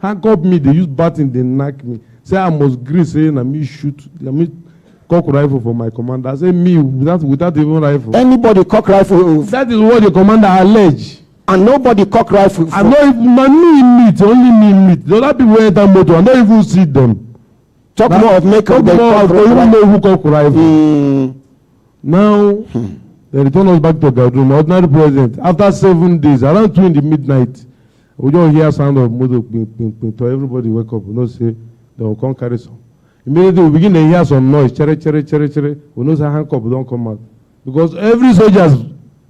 handcuff me, they use baton, they knock me. Say I must greet, say na me shoot, na me cock rifle for my commander. I say me without even rifle. Anybody cock rifle? That is what the commander allege. And nobody cock rifle. I know if me meet, only me meet. The other people enter motor, I don't even see them. Talk more of make up the cock rifle. Even know who cock rifle. Now, they return us back to Gadroom. Ordinary president. After 7 days, around 2 in the midnight, we don't hear sound of motor. So everybody wake up. We don't say they will come carry some. Immediately we begin to hear some noise. Cherry. We know say handcuff don't come out because every soldier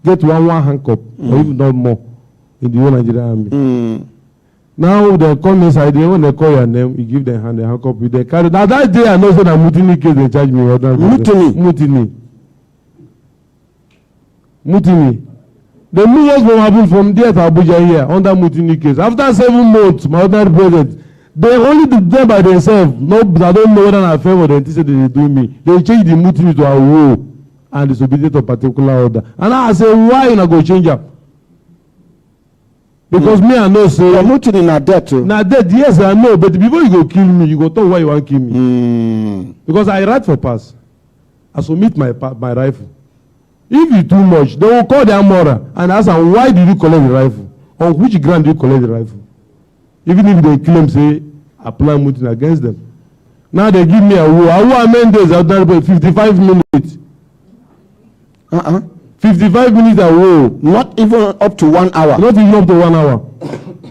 get one handcuff or even not more in the whole Nigerian army. Now they come inside there, when they call your name, you give them hand, they handcuff you, they carry. Now that day I know say that mutiny case they charge me. Mutiny. They move us from there to Abuja here under mutiny case. After 7 months, my ordinary president, they only did them by themselves. No, I don't know whether I favor them. They say they do me. They change the mutiny to a war and disobedient to a particular order. And I say, why you not go change up? Because me, I know say you're mutiny na dead too. Na dead, yes, I know. But before you go kill me, you go talk why you want to kill me. Because I write for pass. I submit my rifle. If you too much, they will call the Amora and ask them, why did you collect the rifle? On which ground did you collect the rifle? Even if they claim, say, apply mutiny against them. Now they give me a war. A war amendments are done by 55 minutes. 55 minutes a war. Not even up to 1 hour. Not even up to 1 hour.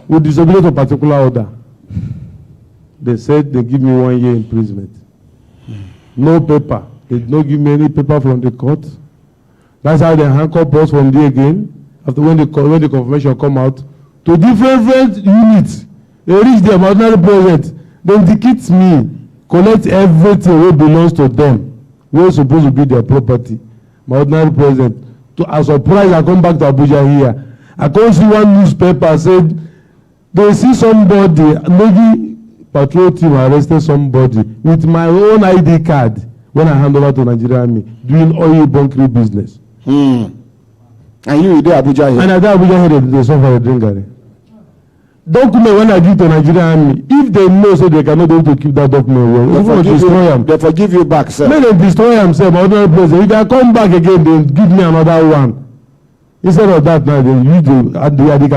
With disobedience of particular order. They said they give me 1 year imprisonment. No paper. They did not give me any paper from the court. That's how they handcuff us from there again. After when the confirmation come out, to different units. They reach their ordinary president. They indicate me, collect everything that belongs to them. We're supposed to be their property. My ordinary president. A surprise, I come back to Abuja here. I come see one newspaper said they see somebody, Navy patrol team arrested somebody with my own ID card when I hand over to Nigeria Army doing oil bunkering business. And you there Abuja here? And I there Abuja here they suffer a drink. document when I give to Nigerian army, if they know so they cannot be able to keep that document well, They even forgive destroy you, them. they forgive you back, sir. May they destroy themselves, ordinary president. If I come back again, they give me another one. Instead of that, now they use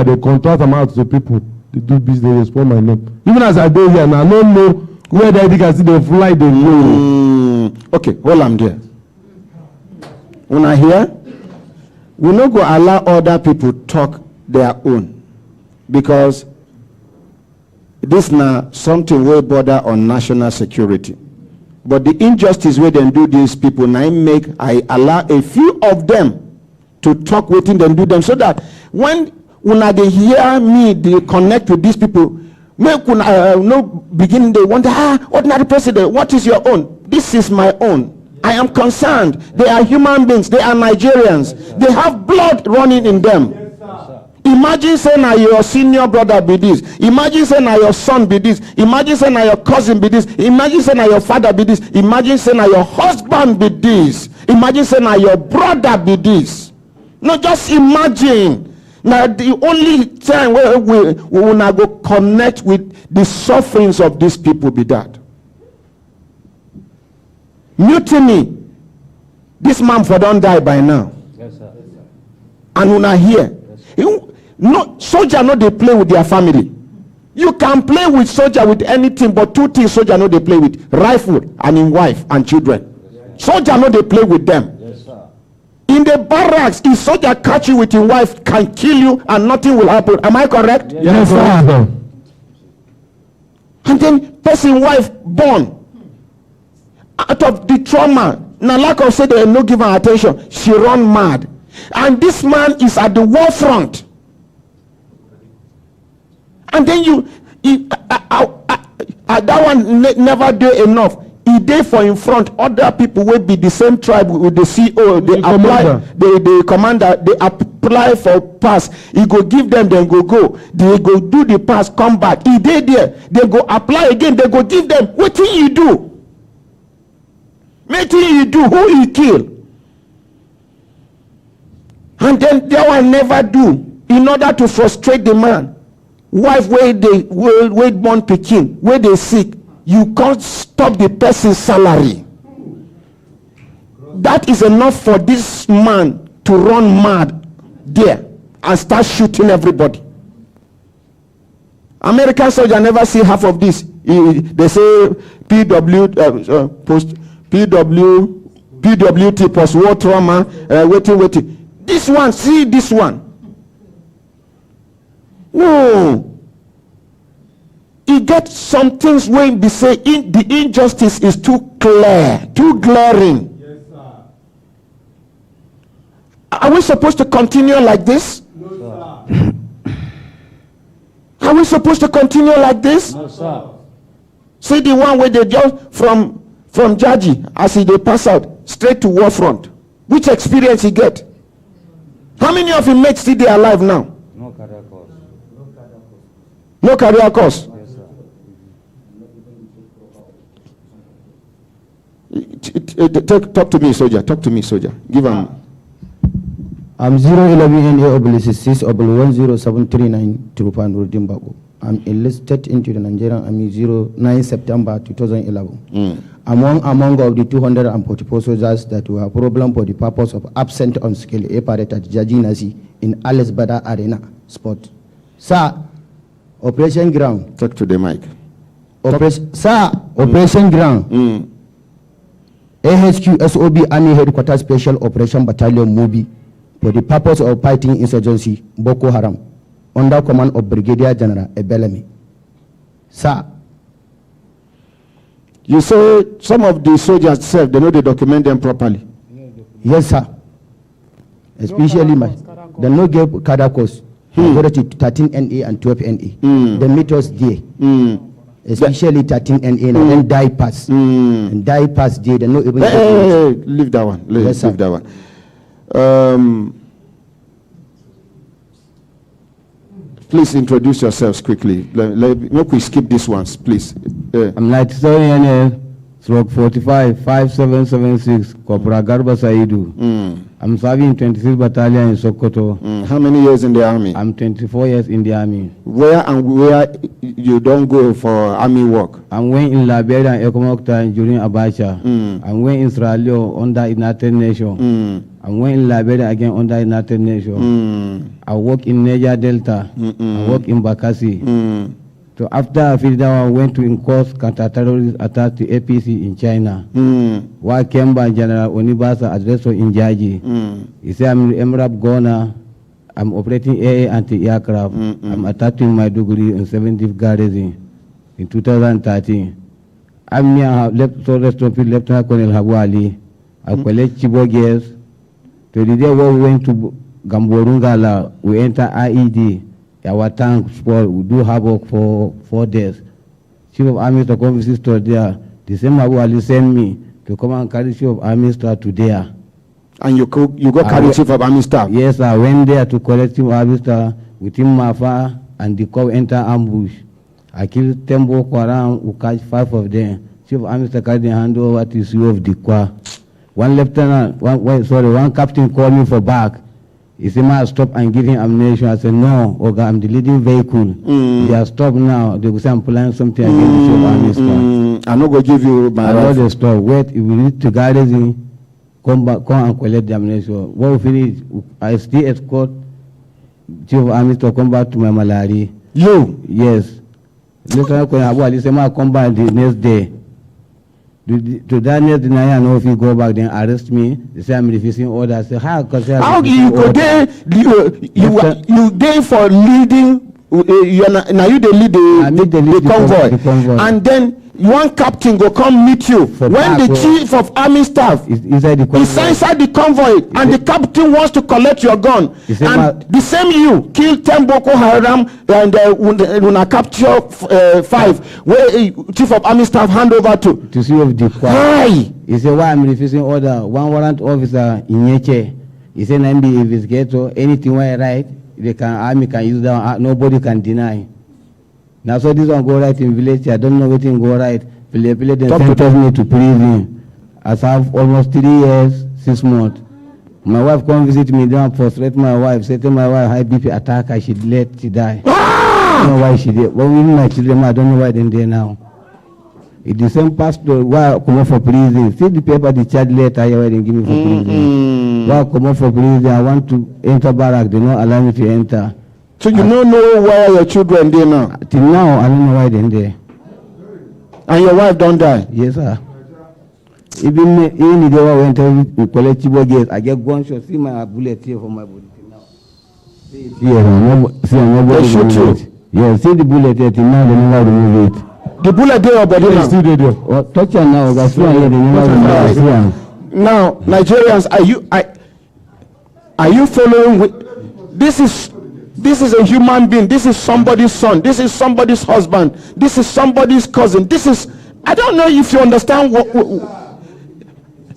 they contract them out to people. They do business, they respond my name. Even as I do here now, I don't know where the ID can see they fly, they go. Okay, hold on there. When I hear, we not go allow other people talk their own, because this now something will border on national security. But the injustice where they do these people, now I allow a few of them to talk within them, do them, so that when they hear me, they connect with these people, make no beginning they wonder, ordinary president, what is your own? This is my own. I am concerned. They are human beings. They are Nigerians. They have blood running in them. Imagine saying now your senior brother be this. Imagine saying now your son be this. Imagine saying now your cousin be this. Imagine saying now your father be this. Imagine saying now your husband be this. Imagine saying now your brother be this. No, just imagine. Now the only time where we will now go connect with the sufferings of these people be that. Mutiny. This man for don't die by now. Yes, sir. And when I hear, no soldier no they play with their family. You can play with soldier with anything, but two things soldier no they play with: rifle and in wife and children. Soldier no they play with them. Yes, sir. In the barracks, if soldier catch you with your wife, can kill you and nothing will happen. Am I correct? Yes, sir. And then person wife born out of the trauma, now lack of say they no give her attention, she run mad, and this man is at the war front. And then that one never do enough. He dey for in front, other people will be the same tribe with the CO, they apply, the commander, they apply for pass. He go give them, then go. They go do the pass, come back. He dey there, they go apply again, they go give them. What thing you do? What thing you do? Who you kill? And then that one never do, in order to frustrate the man. Wife where they wait born pikin, where they sick, you can't stop the person's salary. That is enough for this man to run mad there and start shooting everybody. American soldier never see half of this. They say PWT post war trauma, waiting. This one, see this one. No. He gets some things when they say the injustice is too clear, too glaring. Yes, sir. Are we supposed to continue like this? No, sir. Are we supposed to continue like this? No, sir. See the one where they just from Jaji, as they pass out, straight to war front. Which experience he get? How many of him mates still they alive now? No career course. No career course. Talk to me, soldier. Talk to me, soldier. Give him. I'm 011NA/66/10739 Trupan Rudimbago. I'm enlisted into the Nigerian Army 09 September 2011. Among of the 244 soldiers that were problem for the purpose of absent on skill a parade at Jajinasi in Alice Bada Arena Sport. Sir, Operation Ground. Talk to the mic. Operation Ground. AHQ SOB Army Headquarters Special Operation Battalion Mubi for the purpose of fighting insurgency Boko Haram under command of Brigadier General Ebelemi. Sir. You say some of the soldiers they know they document them properly. Yes, sir. Especially they no give Kadakos. Majority 13 NA and 12 NA. They meet us there. Especially 13 NA and then die pass. And die pass there, they no even leave that one. Yes, leave that one. Please introduce yourselves quickly. Make we skip these ones, please. I'm like historian 45-5776, Corporal Garba Saidu. I'm serving in 26th Battalion in Sokoto. How many years in the army? I'm 24 years in the army. Where you don't go for army work? I'm going in Liberia and Ekomokta during Abacha. I'm going in Sierra Leone under United Nations. I'm going in Liberia again under United Nations. I work in Niger Delta. I work in Bakassi. So after I finished that, I went to course counter-terrorist attack to APC in China. While Kemba General Onibasa addressed in Jaji. He said, I'm MRAP Gona. I'm operating AA anti-aircraft. I'm attacking my degree in 70th Garrison in 2013. I'm near Lieutenant Colonel Habu Ali. I collect Chibogiers. To the day when we went to Gamborungala, we enter IED. Our tank sport, we do havoc for 4 days. Chief of Army to come visit store there. The same Abu Ali sent me to come and carry Chief of Army staff to there. And you go carry Chief of Army staff? Yes, I went there to collect Chief of Army staff with him, Mafa, and the corps enter ambush. I killed 10 Boko Haram, who catch 5 of them. Chief of Army staff carried the hand over to CEO of the Kwa. One captain called me for back. He said, "Ma, stop and give him ammunition." I said, "No, Oga, I'm the leading vehicle. They are stopped now. They will say I'm planning something against the Chief of Army staff. I'm not going to give you my I know stop. Wait, if we need to garrison, come and collect the ammunition. When we finish, I still escort Chief of Army to come back to my Malari. You? Yes. Lieutenant Colonel Abu Ali said, "Ma, come back the next day." To that next day, I know if you go back, then arrest me. They say I'm refusing order. I say, how do you go there? You there for leading? Now you the lead the convoy, and then one captain go come meet you when the Chief of Army staff is inside the convoy, and the captain wants to collect your gun, and the same you kill 10 Boko Haram and when capture 5, where Chief of Army staff hand over to see of the why? He said, "Why I'm refusing order? One warrant officer in Yeche." He said, "I'm the investigator. Anything I write, army can use that. Nobody can deny." Now, so this one go right in village. I don't know what thing go right. They sentence me to prison. I serve almost 3 years, 6 months. My wife come visit me. Don't frustrate my wife. Say to my wife, high BP attack her. She die. I don't know why she did. But with my children, I don't know why they're there now. It's the same pastor why I come out for prison. See the paper, the charge letter here, they give me for prison. Why I come out for prison? I want to enter barrack. They don't allow me to enter. So you don't know why your children there now? Till now, I don't know why they're there. And your wife don't die? Yes, sir. Even the day I went to collect Chibogiers, I get gunshot. See my bullet here for my body now. See nobody shoot you. Yeah, see the bullet here till now, they never remove it. The bullet there, but it's still there. Touch it now, that's why they never remove it. Now, Nigerians, are you following with this is a human being. This is somebody's son. This is somebody's husband. This is somebody's cousin. This is, I don't know if you understand what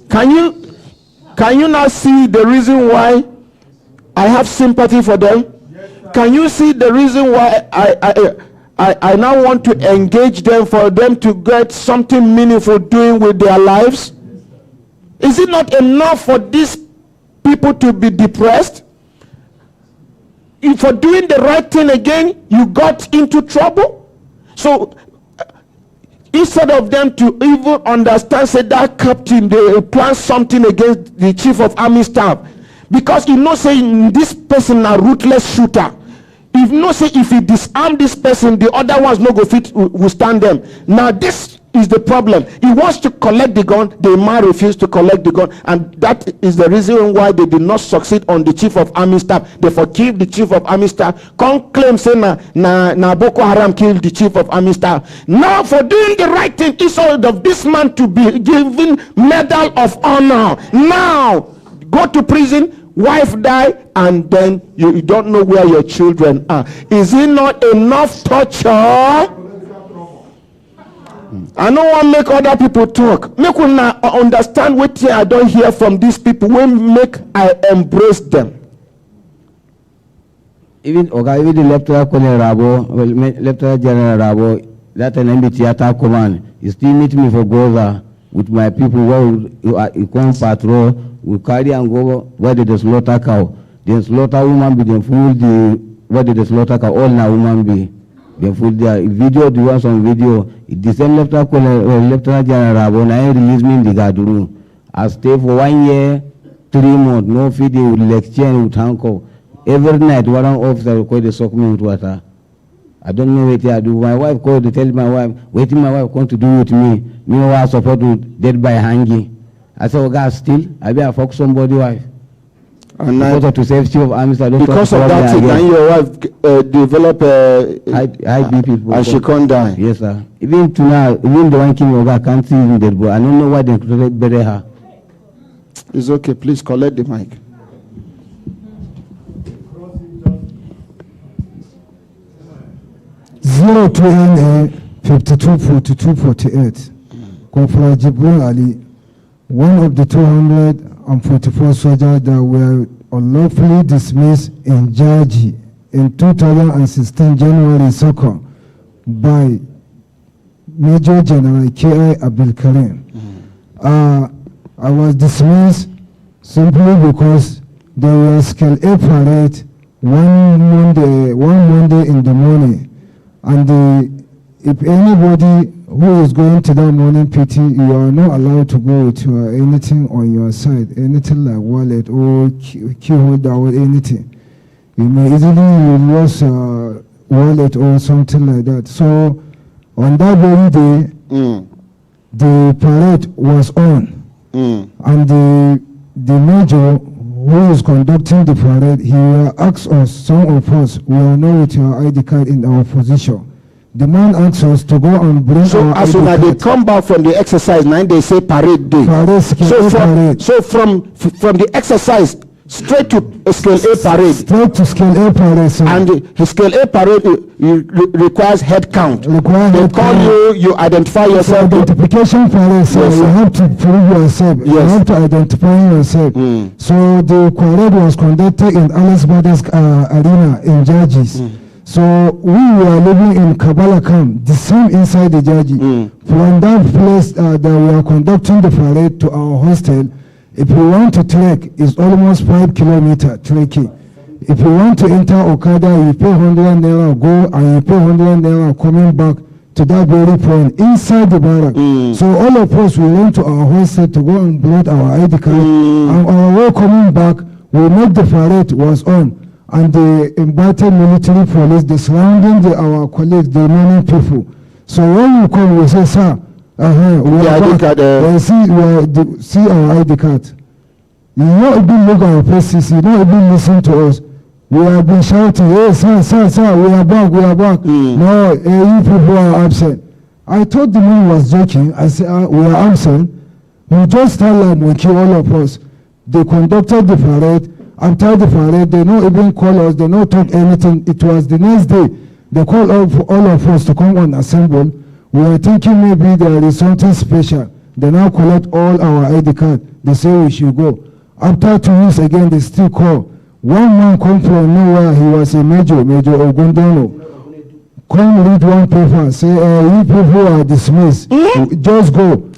can you now see the reason why I have sympathy for them? Can you see the reason why I now want to engage them, for them to get something meaningful doing with their lives? Is it not enough for these people to be depressed? If for doing the right thing again, you got into trouble? So instead of them to even understand, say that captain, they plan something against the Chief of Army staff, because you know, say this person a ruthless shooter. If no, say if he disarm this person, the other ones no go fit withstand them. Now this is the problem. He wants to collect the gun, they might refuse to collect the gun, and that is the reason why they did not succeed on the Chief of Army staff. They forgive the Chief of Army staff, come claim say na Boko Haram killed the Chief of Army staff. Now for doing the right thing, instead of this man to be given Medal of Honor, now go to prison, wife die, and then you don't know where your children are. Is it not enough torture? I don't want to make other people talk. Make una understand what I don't hear from these people. When make I embrace them. Even the Lieutenant Colonel Lieutenant General Rabo, that an MBT attack command, he still meet me for Goza. with my people where we come patrol, we carry and go where they slaughter cow. They slaughter woman be, they fool the where they slaughter cow, all now woman be. They fool their video, the ones on video. The same Lieutenant General Rabon, I release me in the guard room. I stay for 1 year, 3 months, no feed with lecture and with handcuff. Every night, one officer will call the soak me with water. I don't know what I do. My wife called to tell my wife, waiting my wife come to do with me. Me was supposed to dead by hanging. I said, oh God, still, I better fuck somebody wife. And because of the safety of armies, I don't because of that thing, and your wife develop high BP, and she can't die. Yes, sir. Even to now, even the one king of God can't see him dead, but I don't know why they bury her. It's okay. Please collect the mic. Zero 524248. Corporal Jibril Ali, one of the 244 soldiers that were unlawfully dismissed in Jaji in 2016 January 2nd by Major General K.I. Abdul Karim. I was dismissed simply because there was scale A parade one Monday in the morning, and if anybody who is going to that morning PT, you are not allowed to go with anything on your side, anything like wallet or key holder or anything. You may easily lose a wallet or something like that. So on that very day, the parade was on, and the major who is conducting the parade, he asked us, some of us, we are not with your ID card in our position. The man asked us to go and bring our as soon as they come back from the exercise, now they say parade day. So from the exercise straight to scale A parade. Straight to scale A parade, sir. And the scale A parade requires head count. They call you identify yourself. Identification parade, sir. Yes, you have to prove yourself. Yes. You have to identify yourself. So the parade was conducted in Alice Brothers Arena in Judges. So we were living in Kabbalah camp, the same inside the Jaji. From that place that we are conducting the parade to our hostel, if you want to trek, it's almost 5 kilometers trekking. If you want to enter Okada, you pay 100 naira go, and you pay 100 naira coming back to that very point inside the barrack. So all of us, we went to our hostel to go and blood our ID card, and on our way coming back, we met the parade was on, and they invited military police, they surrounding our colleagues, the remaining people. So when you come, we say, sir, we are ID card, see our ID card. You not even look at our faces, you not even listen to us. We have been shouting, hey, sir, we are back. No, you people are absent. I thought the man was joking. I said, we are absent. We just tell them we kill all of us. They conducted the parade. After the parade, they not even call us, they not talk anything. It was the next day. They called all of us to come and assemble. We were thinking maybe there is something special. They now collect all our ID card. They say we should go. After 2 weeks again, they still call. One man come from nowhere. He was a Major Ogundano. Come read one paper. Say, you people are dismissed. Just go.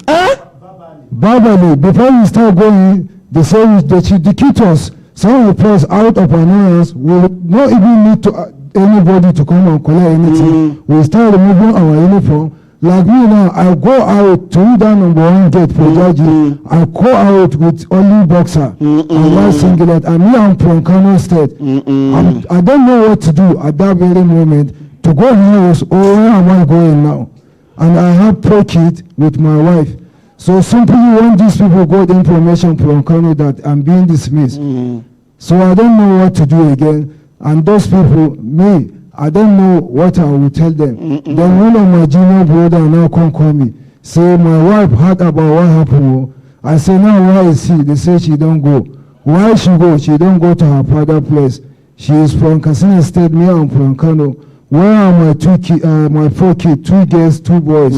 Verbally, before we start going, they say they should decute us. Some of us out of annoyance will not even need to anybody to come and collect anything. We start removing our uniform. Like me now, I go out to that number 1 gate for Jaji. I go out with only boxer and one singlet. And me, I'm from Kano State. I don't know what to do at that very moment. To go house, or where am I going now? And I have pro-kit with my wife. So simply when these people got information from Kano that I'm being dismissed. So I don't know what to do again. And those people, me, I don't know what I will tell them. Then one of my junior brother now come call me. Say, my wife heard about what happened. I say, now why is she? They say she don't go. Why she go? She don't go to her father's place. She is from Katsina State, me I'm from Kano. Where are my 4 kids, 2 girls, 2 boys?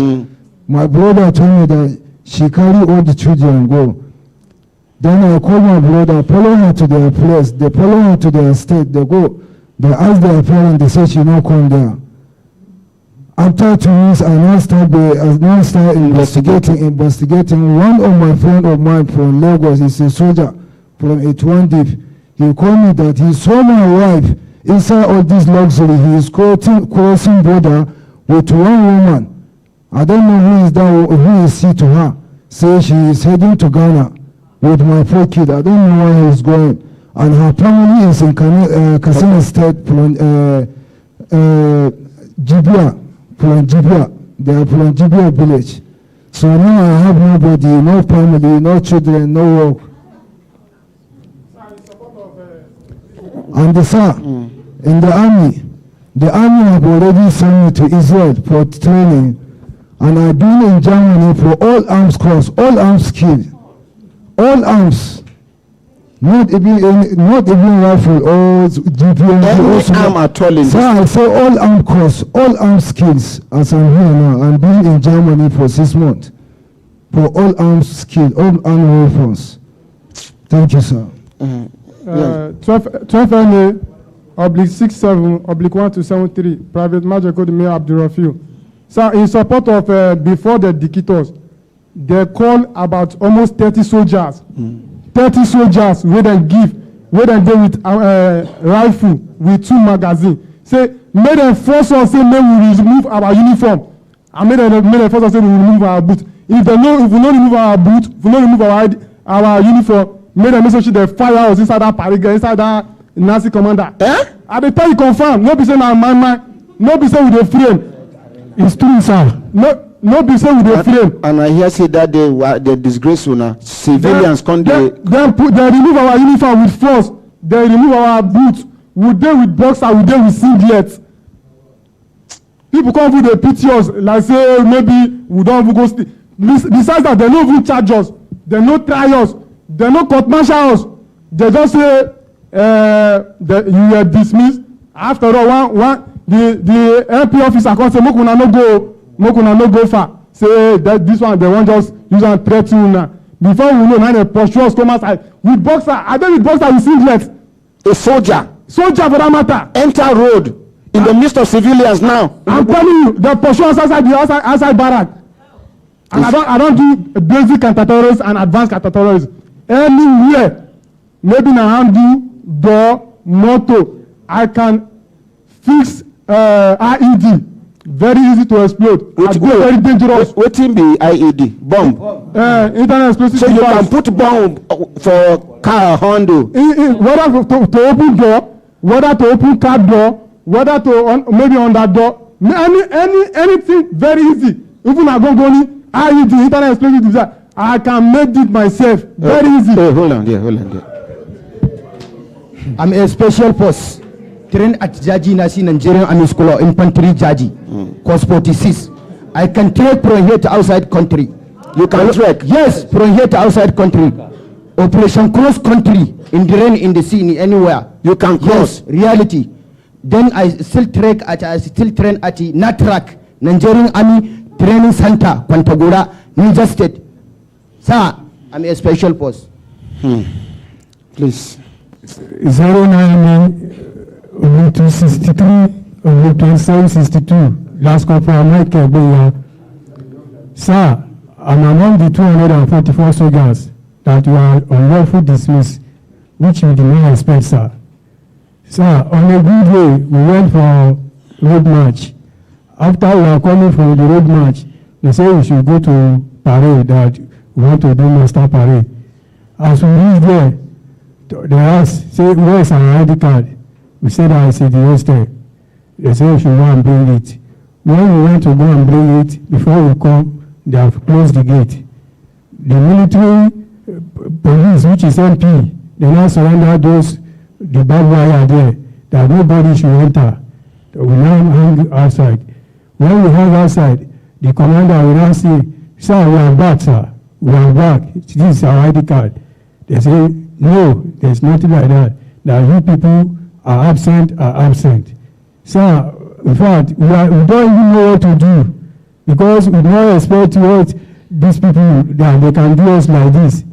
My brother told me that she carry all the children go. Then I call my brother, follow her to their place. They follow her to their state. They go. They ask their parents, they say she not come there. after 2 weeks, I now start investigating. One of my friend of mine from Lagos is a soldier from 81 Deep. He called me that he saw my wife inside all this luxury. He is crossing border with one woman. I don't know who is that, who is she to her. Say she is heading to Ghana with my 4 kids. I don't know where he is going. And her family is in Katsina State from Jibia. From Jibia. They are from Jibia village. So now I have nobody, no family, no children, no work. And in the army have already sent me to Israel for training. And I've been in Germany for all arms course, all arms skill, all arms. Not even rifle or GPM. Any arm at all in so I say all arm course, all arm skills. As I'm here now, I'm being in Germany for 6 months for all arms skill, all arm weapons. Thank you, sir. 12NA/67/1273, Private Major Code Mayor Abdurrafiu. So in support of before the dictators, they call about almost 30 soldiers. 30 soldiers where they give, where they go with rifle with 2 magazines. Say, may them force us say, may we remove our uniform. And may them force us say we remove our boot. If we don't remove our boot, if we don't remove our uniform, may them make sure they fire us inside that Pariga, inside that Nazi commander. At the time you confirm, no be say na man, no be say with the frame. It's true, sir. No be say with the frame. And I hear say that they disgrace una civilians come they remove our uniform with force. They remove our boots. We dey with boxer, we dey with singlet. People come with the pictures like say maybe we don't even go stay. Besides that, they no even charge us. They no try us. They no court martial us. They just say you are dismissed. After all, the MP officer come say make una no go far. Say that this one they want just use and threaten una. Before we know, now they pursue us come outside with boxer. I don't with boxer with singlet. A soldier for that matter enter road in the midst of civilians now. I'm telling you, they pursue us outside barrack. And I don't do basic counter-terrorism and advanced counter-terrorism. Anywhere, maybe na handle, door, motor, I can fix IED. Very easy to explode. Very dangerous. Wetin be IED? Bomb. Internet explosive. So you can put bomb for car handle. Whether to open door, whether to open car door, whether to maybe on that door, anything very easy. Even I go IED, internet explosive. I can make it myself. Very easy. Hold on there. I'm a special force trained at Jaji Nasi Nigerian Army School of Infantry Jaji, course 46. I can trek from here to outside country. You can trek? Yes, from here to outside country. Operation cross country, in the rain, in the sea, anywhere. You can cross? Yes, reality. Then I still train at the NATRAC, Nigerian Army Training Center, Kwantagora, Niger State. Sir, I'm a special force. Please. 099/263/2762. Last Corporal Michael Boya. Sir, I'm among the 244 soldiers that were unlawfully dismissed, which we did not expect, sir. Sir, on a good day, we went for road march. After we were coming from the road march, they said we should go to parade, that we want to do master parade. As we reached there, they asked, say, where is our ID card? We said, I see the hostel. They said we should go and bring it. When we went to go and bring it, before we come, they have closed the gate. The military police, which is MP, they now surrender the barbed wire there, that nobody should enter. We now hang outside. When we hang outside, the commander will now say, sir, we are back, sir. We are back. This is our ID card. They say, no, there's nothing like that. That you people are absent. Sir, in fact, we don't even know what to do, because we don't expect what these people, that they can do us like this.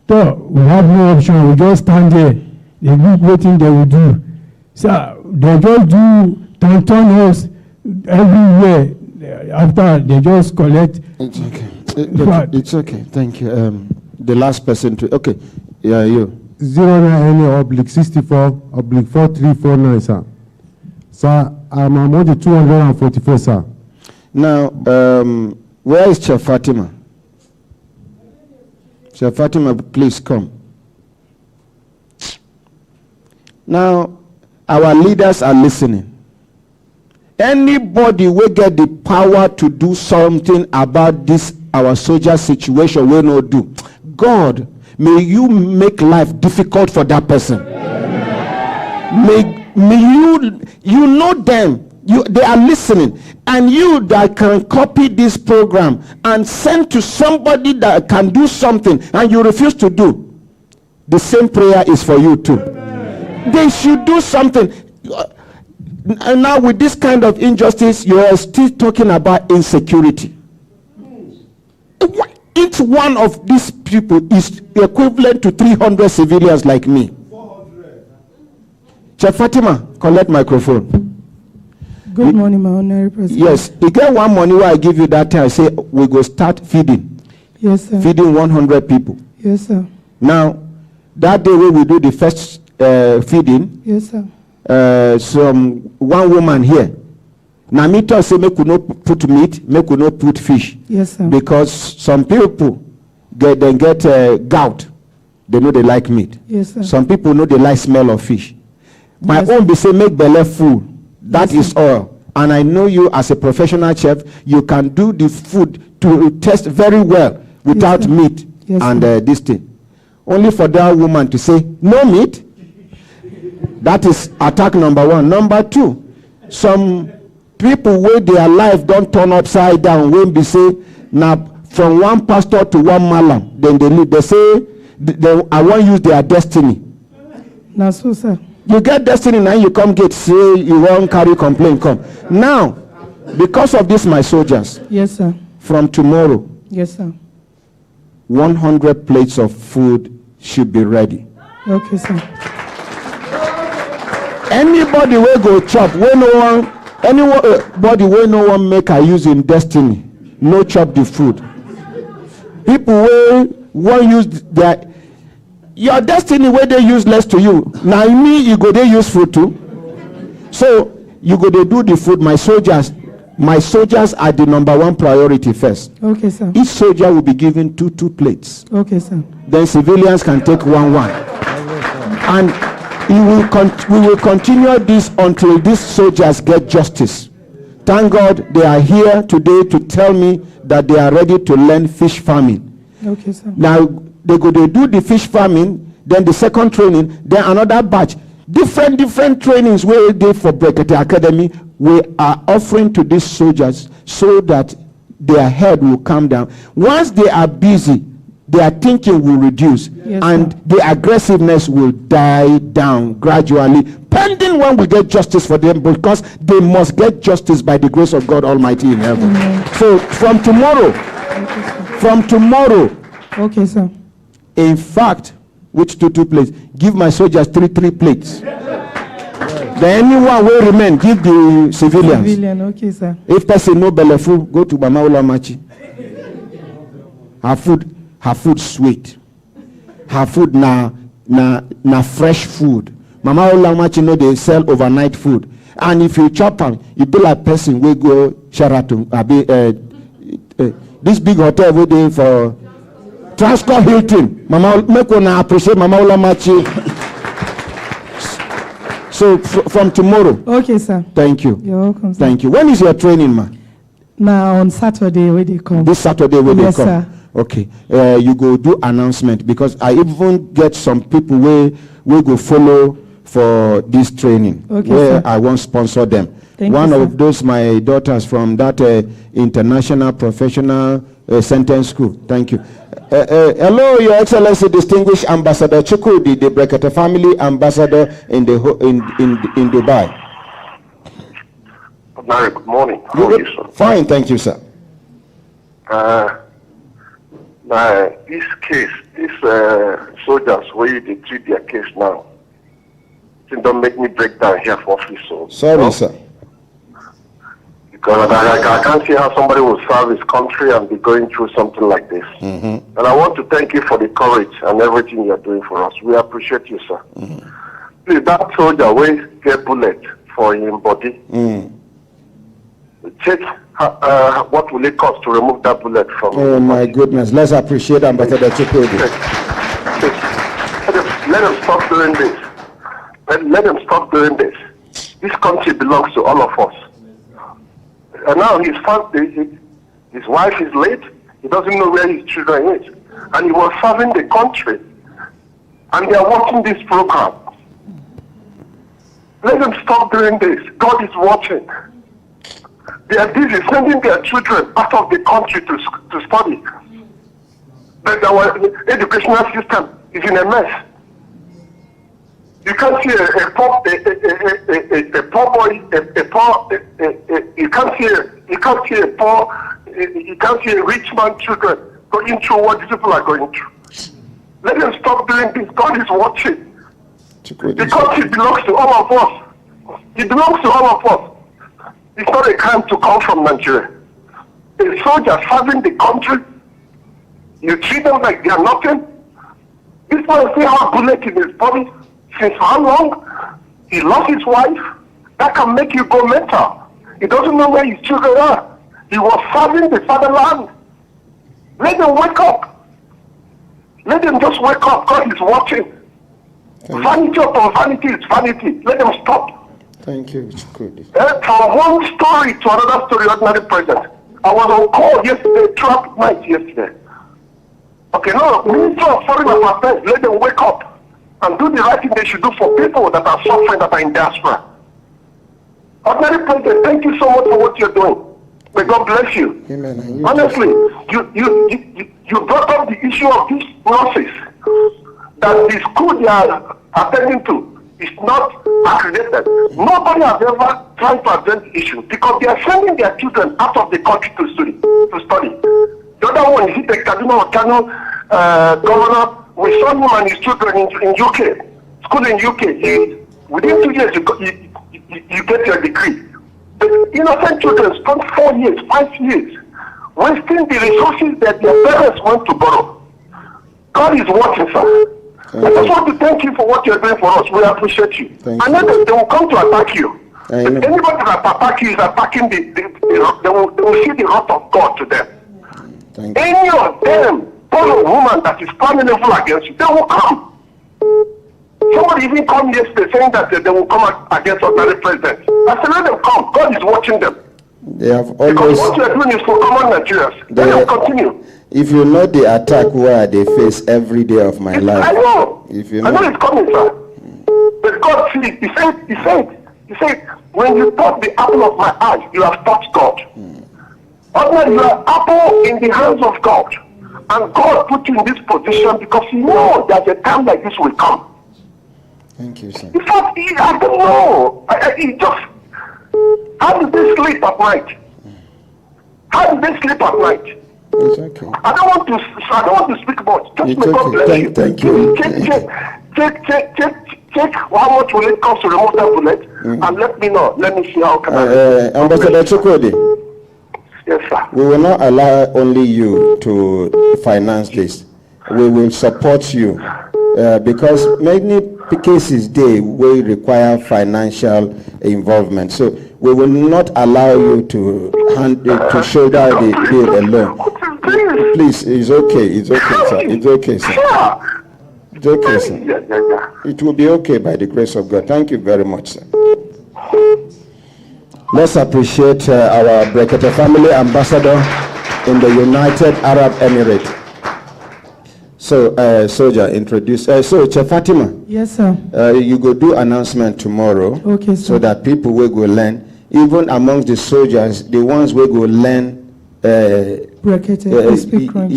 So we have no option. We just stand there. They look what thing they will do. Sir, they just do turn us everywhere. after they just collect. It's okay. It's okay. Thank you. The last person to. Okay. Yeah, you. 09/64/4349, sir. Sir, I'm among the 244, sir. Now, where is Chef Fatima? Chef Fatima, please come. Now, our leaders are listening. Anybody will get the power to do something about this, our soldier situation, will not do. God, may you make life difficult for that person. May you know them. They are listening, and you that can copy this program and send to somebody that can do something, and you refuse to do, the same prayer is for you too. They should do something. And now with this kind of injustice, you are still talking about insecurity. Each one of these people is equivalent to 300 civilians like me. Chef Fatima, collect microphone. Good morning, my honorary president. Yes, you get one money where I give you that time. I say we go start feeding. Yes, sir. Feeding 100 people. Yes, sir. Now, that day when we do the first feeding, yes, sir. One woman here. Now me tell say make we no put meat, make we no put fish. Yes, sir. Because some people get gout. They know they like meat. Yes, sir. Some people know they like smell of fish. My Yes, own be say make belly full. That Yes, is all. And I know you as a professional chef, you can do the food to taste very well without meat and this thing. Only for that woman to say no meat. That is attack number one. Number two, some people where their life don't turn upside down when they say now from one pastor to one malam, then they leave. They say I want to use their destiny. Now, so sir. You get destiny now, you come get say you won't carry complaint come. Now, because of this, my soldiers. Yes, sir. From tomorrow. Yes, sir. 100 plates of food should be ready. Okay, sir. Anybody will go chop, will no one, anybody will no one make a use in destiny, no chop the food. People will won't use your destiny where they useless to you. Now me, you go they use food too. So you go they do the food. My soldiers are the number one priority first. Okay, sir. Each soldier will be given two plates. Okay, sir. Then civilians can take one. And we will continue this until these soldiers get justice. Thank God they are here today to tell me that they are ready to learn fish farming. Okay, sir. Now they do the fish farming, then the second training, then another batch. Different trainings we did for Brekete Academy, we are offering to these soldiers so that their head will calm down. Once they are busy, their thinking will reduce, and the aggressiveness will die down gradually, pending when we get justice for them, because they must get justice by the grace of God Almighty in heaven. So from tomorrow, okay, sir. In fact, which two plates? Give my soldiers three plates. Then anyone will remain, give the civilians. Okay, sir. If person no belly full, go to Bamaula Machi. Her food sweet. Her food na fresh food. Mama Olamachi know they sell overnight food. And if you chop them, you be like person we go Sheraton. This big hotel we do for Transcorp Hilton. Mama make una appreciate Mama Olamachi. So from tomorrow. Okay, sir. Thank you. You're welcome, sir. Thank you. When is your training, ma? Now on Saturday when they come. This Saturday when they come. Sir. Okay. You go do announcement, because I even get some people will go follow for this training. Okay, where sir. I won't sponsor them. One you, of those my daughters from that international professional sentence school. Thank you. Hello, Your Excellency, distinguished Ambassador Chukudi, the Brekete family ambassador in Dubai. Good morning. How are you, sir? Fine, thank you, sir. This case, these soldiers, where they treat their case now, it don't make me break down here for office. So, sorry, sir. The Because I can't see how somebody will serve his country and be going through something like this. And I want to thank you for the courage and everything you're doing for us. We appreciate you, sir. Please, that soldier will get bullet for his body. Check what will it cost to remove that bullet from Oh my goodness. Let's appreciate Ambassador Chukwudi. Let him stop doing this. Let him stop doing this. This country belongs to all of us. And now his wife is late. He doesn't know where his children is. And he was serving the country. And they are watching this program. Let them stop doing this. God is watching. They are busy sending their children out of the country to study. But our educational system is in a mess. You can't see a poor boy, you can't see a rich man children going through what these people are going through. Let them stop doing this. God is watching. The country belongs to all of us. It belongs to all of us. It's not a crime to come from Nigeria. A soldier serving the country, you treat them like they are nothing. This man still has a bullet in his body. Since how long? He lost his wife. That can make you go mental. He doesn't know where his children are. He was serving the fatherland. Let them wake up. Let them just wake up. God is watching. Vanity upon vanity is vanity. Let them stop. Thank you. From one story to another story, ordinary president. I was on call yesterday, 12 night yesterday. Okay, no, Minister of Foreign Affairs, let them wake up and do the right thing they should do for people that are suffering, that are in diaspora. Ordinary president, thank you so much for what you're doing. May God bless you. Amen. Honestly, you brought up the issue of these nurses, that the school they are attending to is not accredited. Nobody has ever tried to address the issue because they are sending their children out of the country to study. The other one is the Kaduna Kano governor. We saw him and his children in UK, school in UK. Within 2 years, you get your degree. The innocent children spent 4 years, 5 years, wasting the resources that their parents want to borrow. God is watching, sir. I just want to thank you for what you're doing for us. We appreciate you. I know that they will come to attack you. But anybody that attack you is attacking they will see the wrath of God to them. Any of them, a woman that is planning evil against you, they will come. Somebody even come yesterday saying that they will come against ordinary president. I said, let them come. God is watching them. They have Because always. what you are doing is for common Nigerians. Let them continue. If you know the attack where they face every day of my life. I know. If you I know. know it's coming, sir. But God see, he said, when you touch the apple of my eye, you have touched God. Ordinarily, you are apple in the hands of God. And God put you in this position because he knows that a time like this will come. Thank you, sir. In fact, I don't know. How did they sleep at night? How did they sleep at night? It's okay. I don't want to speak much. Just It's may God okay. bless you. Thank you. Check how much will it cost to remove that bullet and let me know. Let me see how can Ambassador Chukwudi. Yes, sir. We will not allow only you to finance this. We will support you because many cases they will require financial involvement. So we will not allow you to shoulder the bill alone. Please, it's okay. It's okay, sir. It's okay, sir. It's okay, sir. It will be okay by the grace of God. Thank you very much, sir. Let's appreciate our Brekete family ambassador in the United Arab Emirates. So, soldier, introduce. So, Che Fatima. Yes, sir. You go do announcement tomorrow. Okay, sir. So that people will go learn. Even amongst the soldiers, the ones will go learn. Brekete, crispy crunch.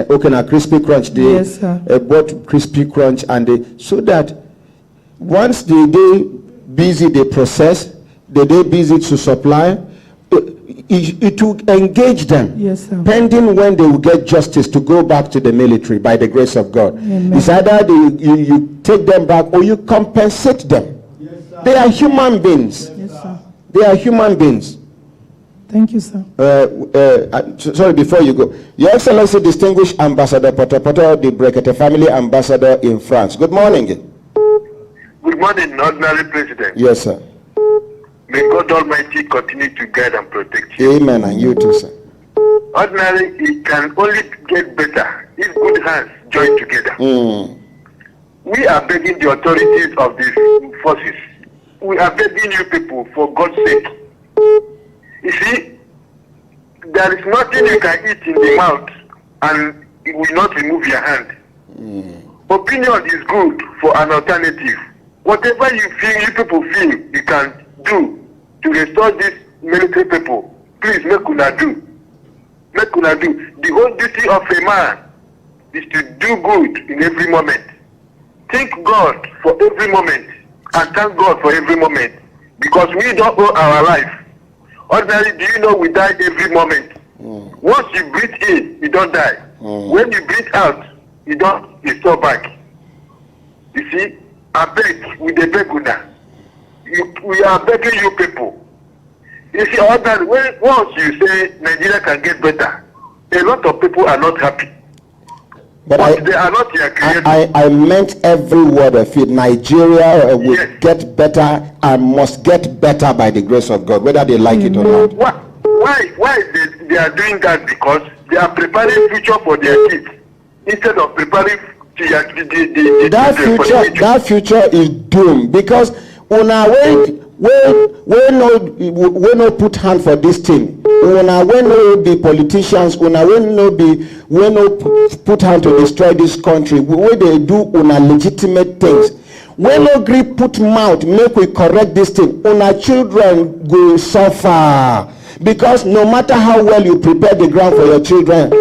Okay, now crispy crunch. They Yes, sir. bought crispy crunch, and so that once they busy, they process. They busy to supply. It will engage them. Yes, sir. Pending when they will get justice to go back to the military by the grace of God. Amen. It's either you take them back or you compensate them. They are human beings. Yes, sir. They are human beings. Thank you, sir. Sorry, before you go. Your Excellency, Distinguished Ambassador Potopoto, the Brekete family ambassador in France. Good morning. Good morning, Ordinary President. Yes, sir. May God Almighty continue to guide and protect you. Amen, and you too, sir. Ordinary, it can only get better if good hands join together. We are begging the authorities of these forces. We are begging you people, for God's sake. You see, there is nothing you can eat in the mouth and it will not remove your hand. Opinion is good for an alternative. Whatever you feel, you people feel you can do to restore these military people, please make una do. Make una do. The whole duty of a man is to do good in every moment. Thank God for every moment and thank God for every moment, because we don't owe our life. Ordinarily, do you know we die every moment? Once you breathe in, you don't die. When you breathe out, you don't restore back. You see, I beg with the beguna. We are begging you people. You see, ordinarily, once you say Nigeria can get better, a lot of people are not happy. But they are not here created. I meant every word of it. Nigeria will get better and must get better by the grace of God, whether they like it or not. Why they are doing that? Because they are preparing future for their kids instead of preparing that future is doomed, because una we no put hand for this thing. Una we no be politicians. Una we no put hand to destroy this country. We they do una legitimate things. We no agree put mouth make we correct this thing. Una children go suffer, because no matter how well you prepare the ground for your children,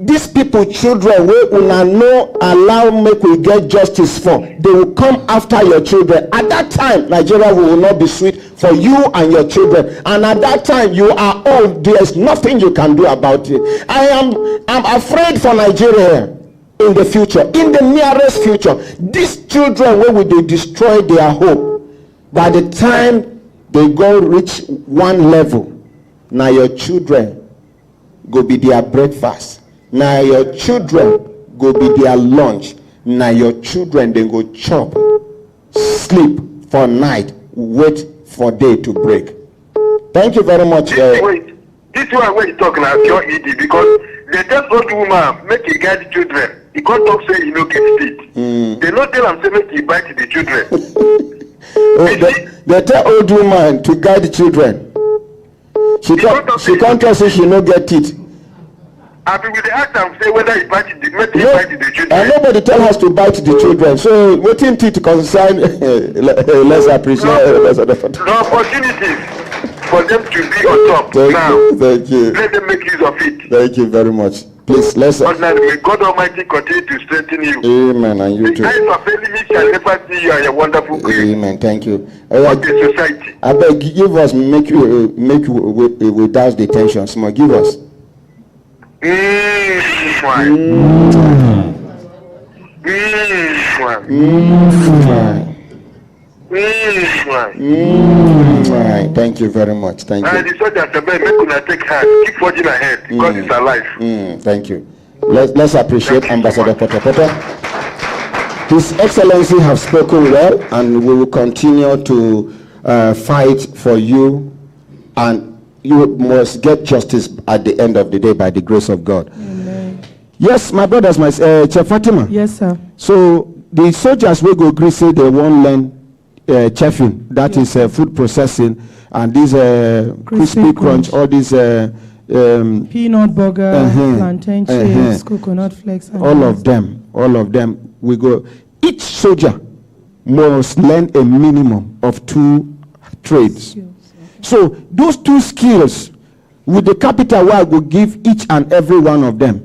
these people children wey una no allow make we get justice for, they will come after your children. At that time, Nigeria will not be sweet for you and your children, and at that time you are old. There is nothing you can do about it. I'm afraid for Nigeria in the future, in the nearest future. These children wey will destroy their hope. By the time they go reach one level, now your children go be their breakfast. Now your children go be their lunch. Now your children then go chop, sleep for night, wait for day to break. Thank you very much. This one when you talk now pure ED, because they tell old woman make you guide the children. He can't talk say you no get teeth. They not tell him say make you bite the children. They tell old woman to guide the children. She can't tell say she no get teeth. I mean, with the act and say whether he bite the children. And nobody tell us to bite the children. So waiting teeth concern. Let's appreciate the opportunities for them to be on top. Thank you. Let them make use of it. Thank you very much. Please, let's. May God Almighty continue to strengthen you. Amen, and you too. The eyes of enemy shall never see you and your wonderful grace. Amen. Thank you. What the society. I beg, give us, make you without the tension. Small, give us. Thank you very much. Thank you. And the soldiers make una take hand, keep forging ahead, because it's alive. Thank you. Let's appreciate Ambassador Potopoto. His Excellency have spoken well, and we will continue to fight for you, and you must get justice at the end of the day by the grace of God. Amen. Yes, my brothers, my Chef Fatima. Yes, sir. So the soldiers will go agree say they won't learn chefing, that is food processing, and these crispy crunch, all these peanut burger, plantain chips, coconut flakes, and all of them we go. Each soldier must learn a minimum of 2 trades. So those 2 skills, with the capital I will give each and every one of them.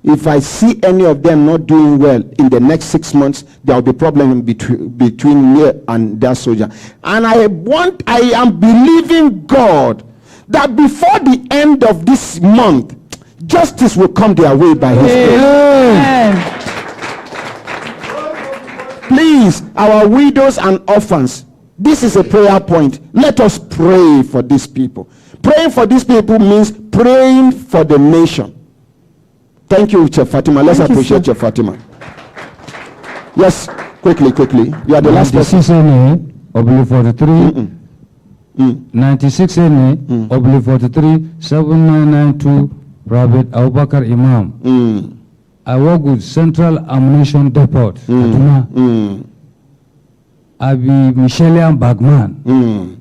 If I see any of them not doing well in the next 6 months, there will be problem between me and that soldier. And I am believing God that before the end of this month, justice will come their way by His grace. Please, our widows and orphans, this is a prayer point. Let us pray for these people. Praying for these people means praying for the nation. Thank you, Chef Fatima. Let's appreciate Chef Fatima. Yes, quickly. You are the last person. 43. 96 NA, oblique 43, 7992, Private Abubakar Imam. I work with Central Ammunition Depot, Kaduna. I be Michelian Bagman.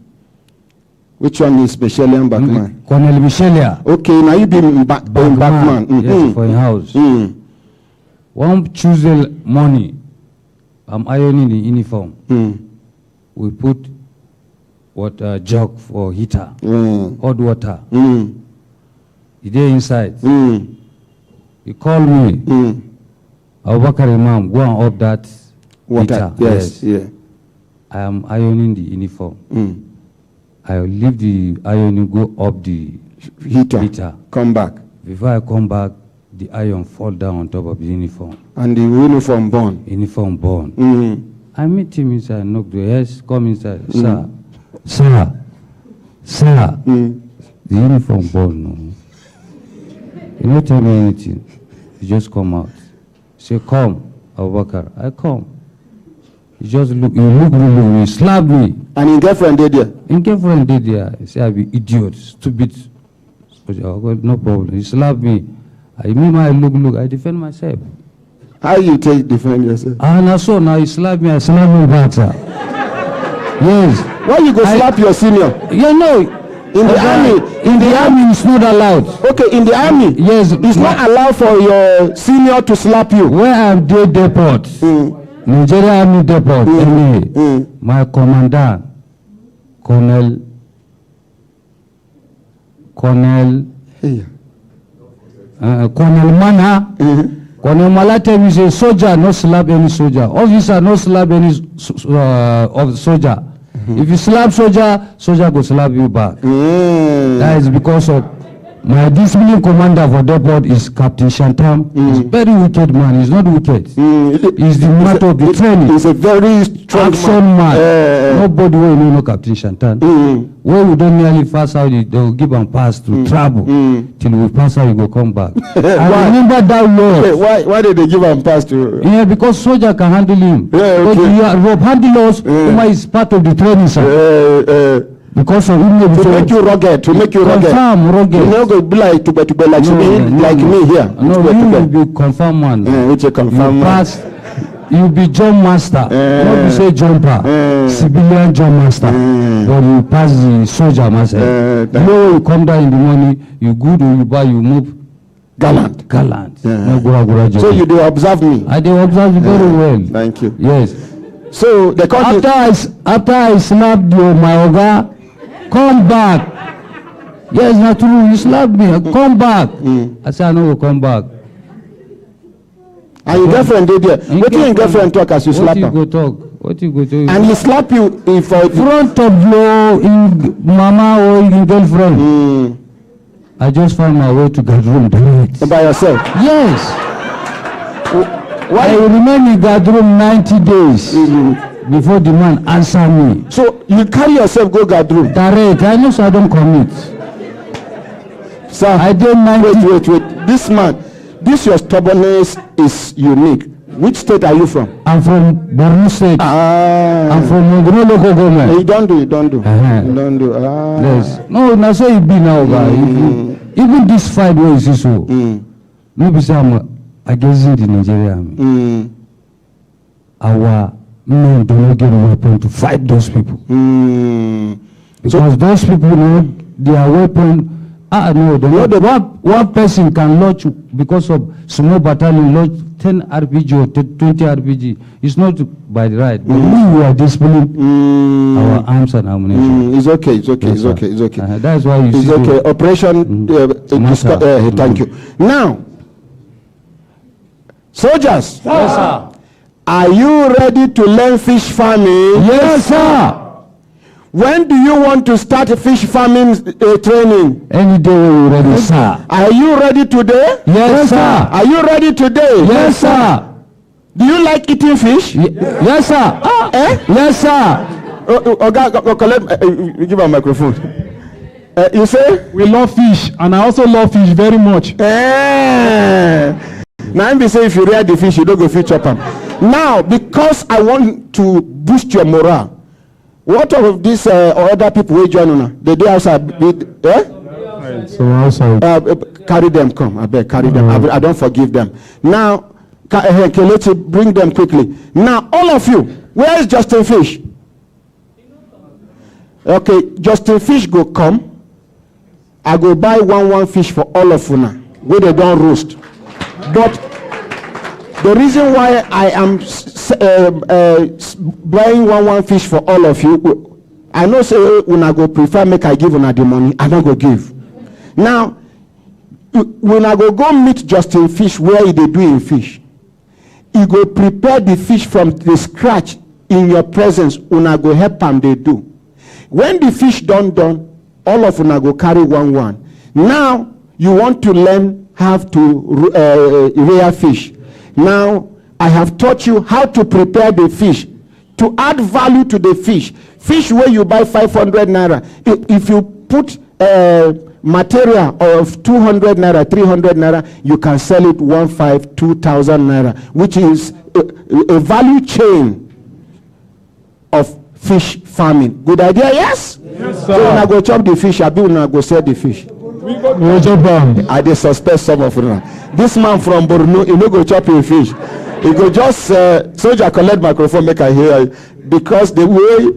Which one is Michelian Bagman? Colonel Michelia. Okay, now you be Bagman. Yes, for your house. One Tuesday morning, I'm ironing the uniform. We put jug for heater, hot water. He there inside. He called me. Abubakar Imam, go and up that water. Heater. Yes. Yeah. I am ironing the uniform. I will leave the ironing, go up the heater. Come back. Before I come back, the iron fall down on top of the uniform. And the uniform burn. Uniform burn. I meet him inside, knock the door. Yes, come inside. Sir. The uniform burn. No. You don't tell me anything. You just come out. Say, come, Abubakar. I come. He just look, he slap me. And his girlfriend did there? His girlfriend did there. He said, I be idiot, stupid. No problem. He slapped me. I look, I defend myself. How you defend yourself? Now he slapped me, I slapped him back, sir. Yes. Why you go slap your senior? You know, in the army. In the army, it's not allowed. Okay, in the army. Yes. It's not allowed for your senior to slap you. Where I'm deport. Nigeria Army Depot, my commander, Colonel Mana, Colonel Malate is a soldier, not slap any soldier. Officer, not slap any of soldier. If you slap soldier, soldier will slap you back. That is because of my discipline commander for depot is Captain Shantam. He's a very wicked man. He's not wicked. He's the matter of the training. He's a very strong man. Nobody will know Captain Shantam. When we don't nearly pass out, they will give and pass to travel. Till we pass out, we will come back. I remember that word. Why did they give and pass to? Yeah, because soldier can handle him. But rope handlers, is part of the training, sir. Because of him, to make you rugged, rugged. You know, go be like like me here. No, you will be confirm one. Which a confirm one. You be jump master. Not be say jumper. Civilian jump master. But you pass the soldier master. You come down in the morning, you good or you buy, you move. Gallant. No, so you do observe me. I do observe you very well. Thank you. Yes. So the after I slapped you, my oga, come back. Yes, not true. You slapped me. Come back. I said, I know you come back. And your girlfriend did there. What your girlfriend talk as you slap her? What you go talk? What you go talk? And he slap you in front of your mama or your girlfriend. I just found my way to bedroom direct. By yourself? Yes. Why? I remain in that room 90 days before the man answer me. So you carry yourself go guard room? Direct. I know, so I don't commit. Sir, I did 90. Wait. This man, your stubbornness is unique. Which state are you from? I'm from Borno State. I'm from Mogoro local government. You don't do. You don't do. Yes. No, that's how it be now, guys. Even this fight where is so. Maybe some against the Nigeria army. Our men do not get a weapon to fight those people. Because those people know their weapon. No, one person can launch because of small battalion launch 10 RPG or 20 RPG. It's not by the right. But we are disciplining our arms and ammunition. It's okay. That's why you see. It's okay. Operation. Thank you. Now, soldiers. Yes, sir. Are you ready to learn fish farming? Yes, sir. When do you want to start fish farming training? Any day we're ready, sir. Are you ready today? Yes, sir. Are you ready today? Yes, sir. Do you like eating fish? Yes, sir. Yes, sir. Give a microphone. You say? We love fish, and I also love fish very much. Now, I'm say if you rear the fish, you don't go fish chop them. Now, because I want to boost your morale, what of these or other people who join on? They do outside. So outside. Carry them, come. I beg, carry them. I don't forgive them. Now, let's bring them quickly. Now, all of you, where is Justin Fish? Okay, Justin Fish go come. I go buy one fish for all of you now, where they don't roast. But the reason why I am buying one fish for all of you, I know say when I go prefer make I give una the money, I don't go give. Now, when I go meet Justin Fish where they do in fish, he go prepare the fish from the scratch in your presence. Una go help him they do. When the fish done, all of una go carry one. Now you want to learn how to rear fish. Now I have taught you how to prepare the fish to add value to the fish. Fish where you buy 500 naira. If you put material of 200 naira, 300 naira, you can sell it 1,500, 2,000 naira, which is a value chain of fish farming. Good idea, yes? Yes, sir. So when I go chop the fish, I be when I go sell the fish. I dey suspect some of them. This man from Borno, he no go chop a fish. He go just soldier collect microphone make I hear you. Because the way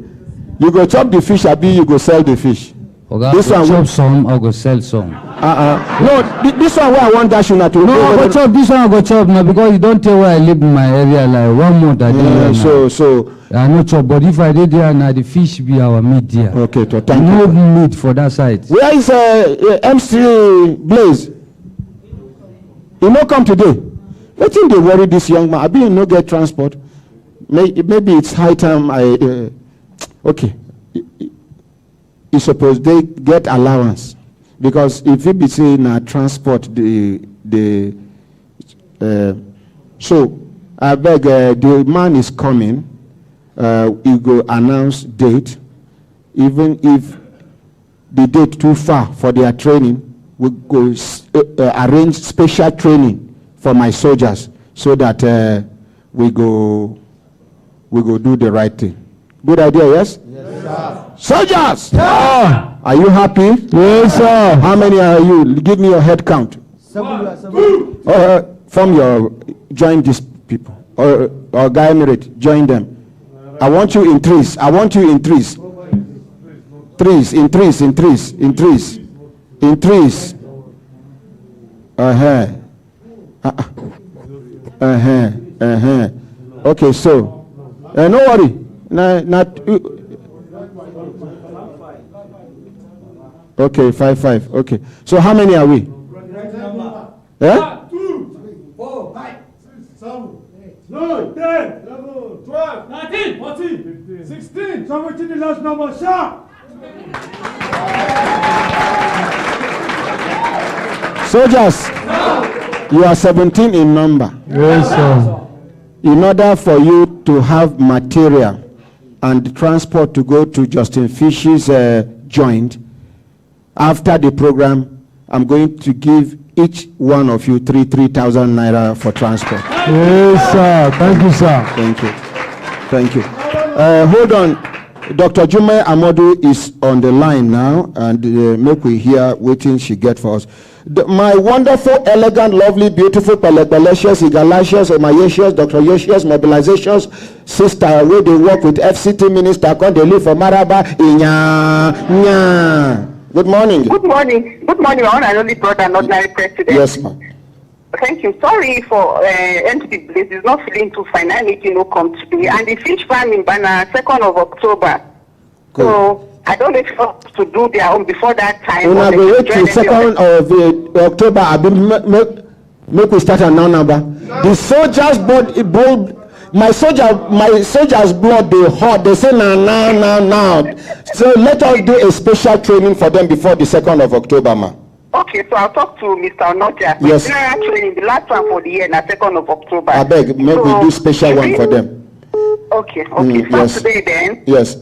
you go chop the fish, I be you go sell the fish. Okay, this one chop some, I go sell some. No, this one where I want dash you not to. No, I go chop. This one I go chop now because you don't tell where I live in my area. Like 1 month I did. So I no chop. But if I did there now, the fish be our meat there. Okay, to thank no you. meat for that side. Where is MC Blaze? He no come today. What thing they worry this young man? I be no get transport. Maybe it's high time. Okay. You suppose they get allowance because if it be saying transport so I beg the man is coming. He go announce date. Even if the date too far for their training, we go arrange special training for my soldiers so that we go do the right thing. Good idea, yes? Yes, sir. Soldiers! Yeah. Are you happy? Yes, sir. How many are you? Give me your head count. 7. From your, join these people. Or Guy Emirate, join them. I want you in threes. I want you in threes. In threes. Okay, so, no worry. Okay, 5. Okay. So how many are we? 1, 2, 4, 5, 6, 7, 8, 9, 10, 11, 12, 19, 14, 15, 16, 17, the last number, sharp. Soldiers, you are 17 in number. Yes, sir. In order for you to have material and transport to go to Justin Fish's joint, after the program, I'm going to give each one of you 3,000 naira for transport. Yes, sir. Thank you, sir. Thank you. Hold on. Dr. Jume Amodu is on the line now, and make we hear what she get for us. My wonderful, elegant, lovely, beautiful, Pellepelecious, Igalicious, Omayecious, Dr. Yocious, Mobilizations sister, where they work with FCT minister, they live for Maraba, Good morning. Good morning. Good morning, my own and only brother, not my president. Yes, ma'am. Thank you. Sorry for entity Blaze is not feeling too fine. I need come today. And the fish farming banner 2nd of October. Good. So I don't know if you have to do their own before that time. When I go wait till 2nd of October, I be make we start a number. The soldiers bold. My soldiers' blood they hot. They say now. So let us do a special training for them before the 2nd of October, ma. Okay, so I'll talk to Mr. Onoja. Yes. Training, the last one for the year, na 2nd of October. I beg, make we do special one for them. Okay. Yes. Today then. Yes.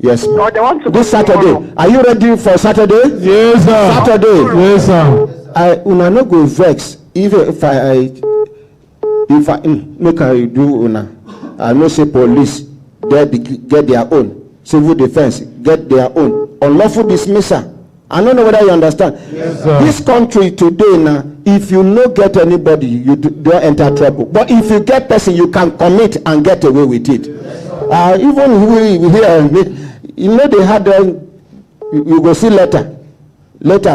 Yes. Or they want to This go Saturday. tomorrow. Are you ready for Saturday? Yes, sir. Saturday. Yes, sir. Una no go vex if I make I do una. I know say police get their own, civil defense get their own, unlawful dismissal. I don't know whether you understand. Yes, sir. This country today now, if you no get anybody, you don't enter trouble. But if you get person, you can commit and get away with it. Even we here, you know, they had you go see letter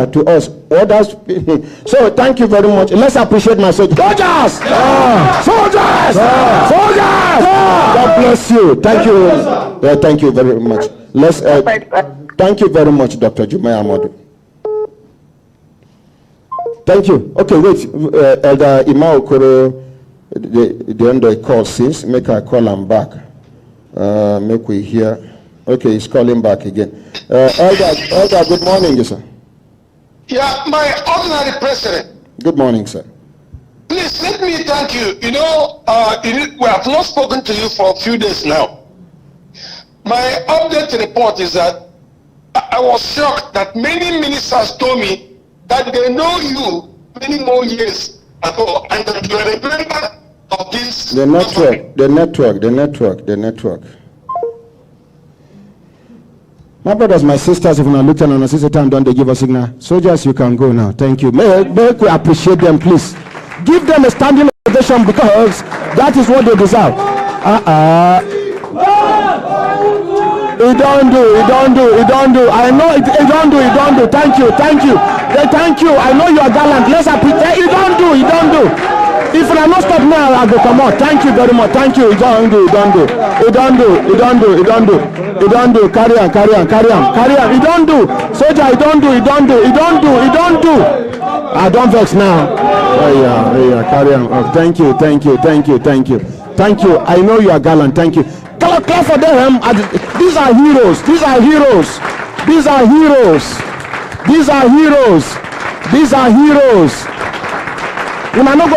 to us. Others. So thank you very much. Let's appreciate my soldiers. Soldiers! Soldiers! Soldiers! God bless you. Thank you. Thank you very much. Let's. Thank you very much, Dr. Jumai Amadou. Thank you. Okay, wait. Elder Ima Okoro, the end of the call since. Make I call him back. Make we hear. Okay, he's calling back again. Elder, good morning, sir. Yeah, my ordinary president. Good morning, sir. Please let me thank you. You know, we have not spoken to you for a few days now. My update report is that I was shocked that many ministers told me that they know you many more years ago and that you are a member of this. The network. My brothers, my sisters, if you're not looking on a sister time, don't they give a signal? Soldiers, you can go now. Thank you. May we appreciate them, please. Give them a standing ovation because that is what they deserve. He don't do. I know it don't do. Thank you. Thank you. I know you are gallant. Let's appreciate. He don't do. If I not stop now, I go come out. Thank you very much. Thank you. He don't do. Carry on. He don't do. Soldier, he don't do. I don't vex now. Yeah. Carry on. Oh, thank you. I know you are gallant. Thank you. Clap for them. These are heroes. You might not go.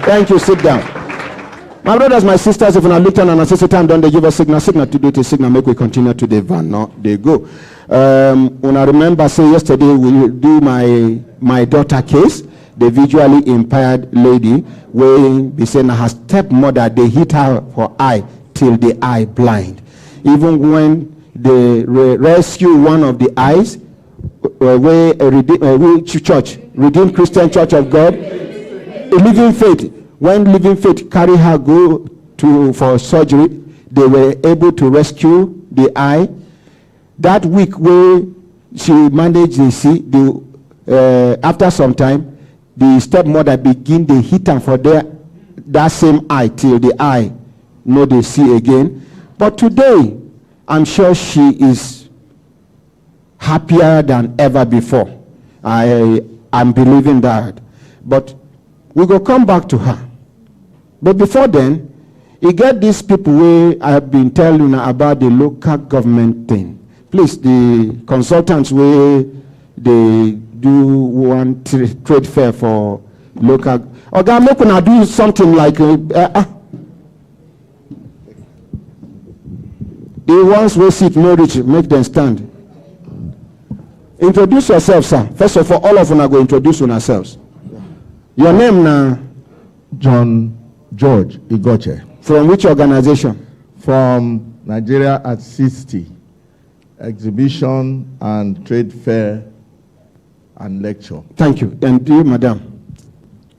Thank you. Sit down. My brothers, my sisters, if you are looking on a sister time, don't they give a signal to do it, a signal, make we continue to the van. No, they go. When I remember, say yesterday, we do my daughter case, the visually impaired lady, where they say her stepmother, they hit her for eye till the eye blind. Even when they rescue one of the eyes, where Redeemed Christian Church of God, Living Faith, when Living Faith carry her go for surgery, they were able to rescue the eye. That week where she managed to see, after some time, the stepmother begin to hit her for that same eye till the eye no they see again. But today, I'm sure she is happier than ever before. I'm believing that. But we will come back to her. But before then, you get these people where I have been telling you about the local government thing. Please, the consultants where they do one trade fair for local. Okay, make una do something like the ones who sit no reach, make them stand. Introduce yourself, sir. First of all of you are going to introduce yourselves. Your name now? John George Igoche. From which organization? From Nigeria at 60. Exhibition and trade fair and lecture. Thank you. And you, madam?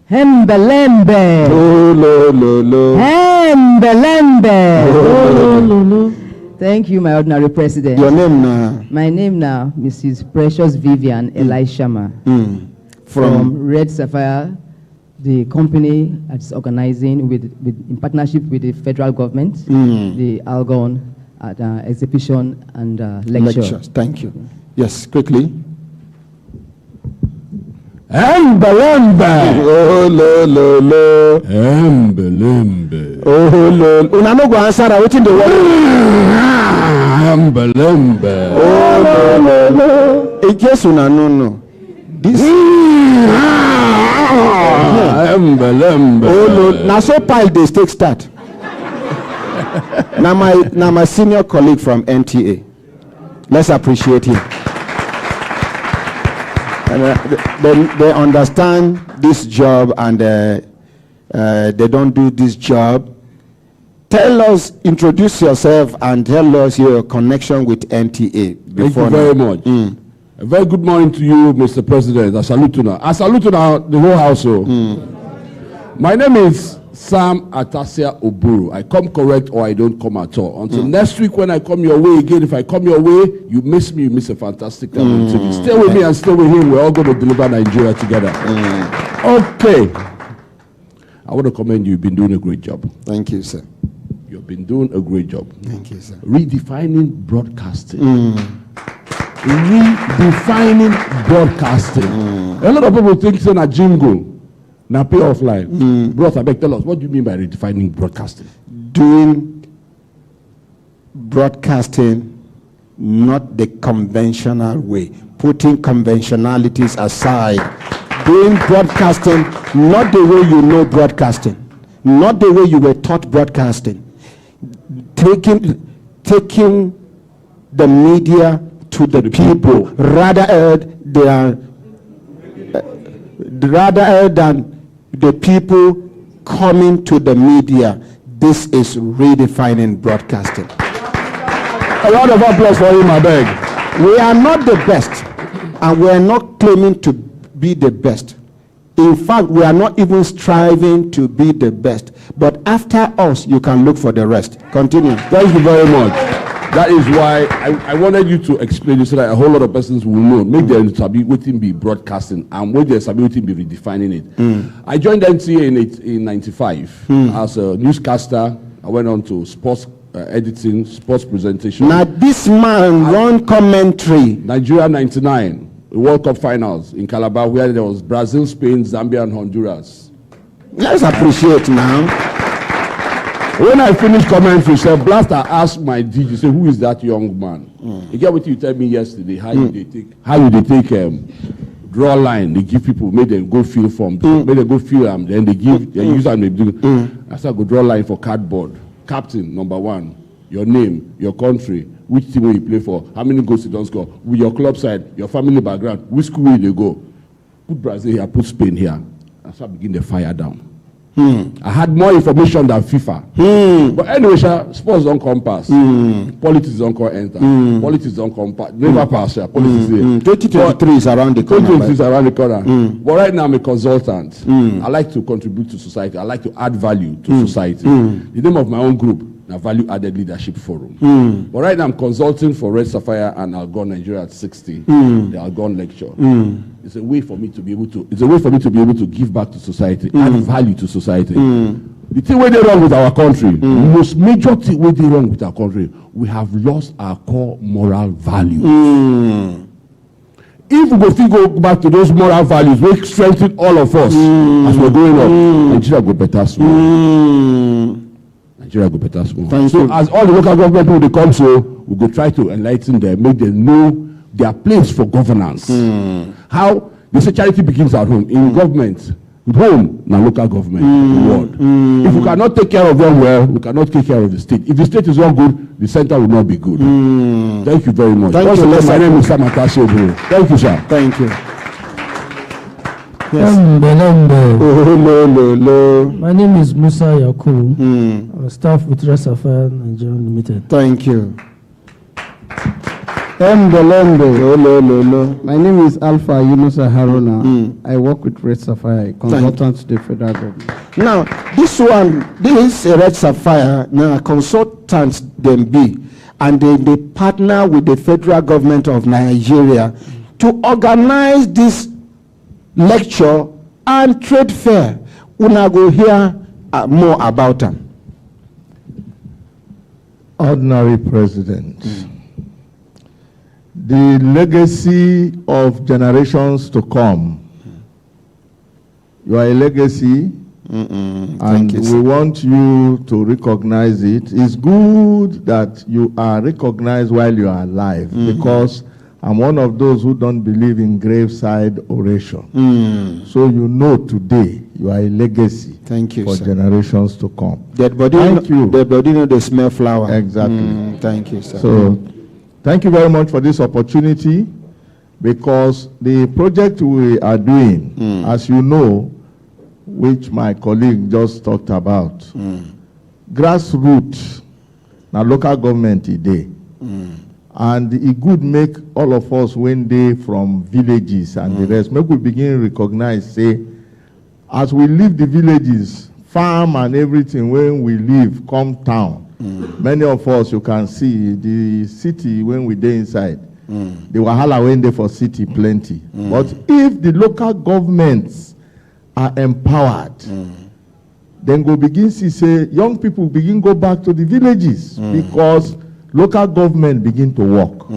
Hembelembe. Lo. Hembelembe. Lo. Thank you, my ordinary president. Your name now? My name now, Mrs. Precious Vivian Elishama. From Red Sapphire, the company that's organizing in partnership with the federal government, the Algon exhibition and lectures. Thank you. Yes, quickly. Embelembe. Oh, lo. Embelembe. Oh, lo. Una no go answer wetin dey worry. Embelembe. Oh, lo. In case una no know, this. Oh no, now so pile they take start. Now my senior colleague from NTA. Let's appreciate him. And, they understand this job and they don't do this job. Tell us, introduce yourself and tell us your connection with NTA. Thank you very much. A very good morning to you, Mr. President. I salute you now. I salute you now, the whole household. My name is Sam Atasia Oburu. I come correct or I don't come at all. Until next week when I come your way again, if I come your way, you miss me, you miss a fantastic time. Stay with me and stay with him. We're all going to deliver Nigeria together. Okay. I want to commend you. You've been doing a great job. Thank you, sir. You've been doing a great job. Thank you, sir. Redefining broadcasting. Redefining broadcasting. A lot of people think it's a jingle. Now pay offline. Bros, I beg, tell us, what do you mean by redefining broadcasting? Doing broadcasting not the conventional way. Putting conventionalities aside. Doing broadcasting not the way you know broadcasting. Not the way you were taught broadcasting. Taking the media to the people rather than the people coming to the media. This is redefining broadcasting. A round of applause for him, I beg. We are not the best, and we are not claiming to be the best. In fact, we are not even striving to be the best. But after us, you can look for the rest. Continue. Thank you very much. That is why I wanted you to explain it so that a whole lot of persons will know. Make them sabi wetin be broadcasting and when they sabi wetin be redefining it. I joined NTA in 95 as a newscaster. I went on to sports editing, sports presentation. Now this man run commentary. Nigeria 99. World Cup finals in Calabar where there was Brazil, Spain, Zambia and Honduras. Let's appreciate now. When I finished commentary, said Blaster asked my DJ, say, who is that young man? You get what you tell me yesterday, how you they take draw line, they give people, make them go fill form, make them go fill them, then they give, they use them, they do. I said, go draw line for cardboard. Captain, number 1, your name, your country, which team will you play for, how many goals you don't score, with your club side, your family background, which school will you go? Put Brazil here, put Spain here. That's how I begin the fire down. I had more information than FIFA. But anyway, sports don't come pass. Politics don't come enter. Politics don't come pass. Never pass. Politics 2023 is around the corner. 2023 is around the corner. But right now I'm a consultant. I like to contribute to society. I like to add value to society. The name of my own group, the Value Added Leadership Forum. But right now I'm consulting for Red Sapphire and Algon Nigeria at 60. The Algon lecture. It's a way for me to be able to. It's a way for me to be able to give back to society, add value to society. The thing where they wrong with our country, the most major thing where they wrong with our country, we have lost our core moral values. If we go back to those moral values, we strengthen all of us as we're growing up. Nigeria go better soon. Nigeria go better soon. So as all the local government people they come, so we go try to enlighten them, make them know their place for governance. How they say charity begins at home. In government, home, now local government, the world. If we cannot take care of them well, we cannot take care of the state. If the state is not good, the center will not be good. Thank you very much. Thank you. My name is Sam Atasia Oburu. Thank you, sir. Thank you. Yes. My name is Musa Yakubu. I'm a staff with Red Sapphire Nigeria Limited. Thank you. My name is Alpha Yunusa Haruna. I work with Red Sapphire, consultant to the federal government. Now, this is a Red Sapphire. Now, consultants them be, and they partner with the federal government of Nigeria to organize this lecture and trade fair. Una go hear more about them. Ordinary President. The legacy of generations to come. You are a legacy, and we want you to recognize it. It's good that you are recognized while you are alive, because I'm one of those who don't believe in graveside oration. So you know today you are a legacy. Thank you, for sir. generations to come. Dead body, Thank you. Dead body know they smell flower. Exactly. Thank you, sir. So thank you very much for this opportunity, because the project we are doing, as you know, which my colleague just talked about, grassroots, now local government today. And it could make all of us when they from villages and the rest, make we begin recognize, say, as we leave the villages, farm and everything, when we leave, come town, many of us, you can see the city when we dey inside, the wahala when they for city plenty. But if the local governments are empowered, then go begin see, say, young people begin go back to the villages, because local government begin to work.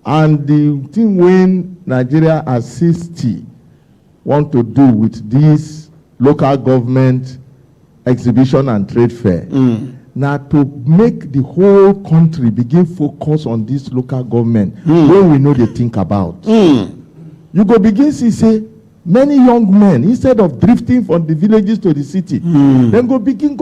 And the thing when Nigeria as 60 want to do with this local government exhibition and trade fair, now to make the whole country begin focus on this local government, when we know they think about. You go begin see, say, many young men, instead of drifting from the villages to the city, then go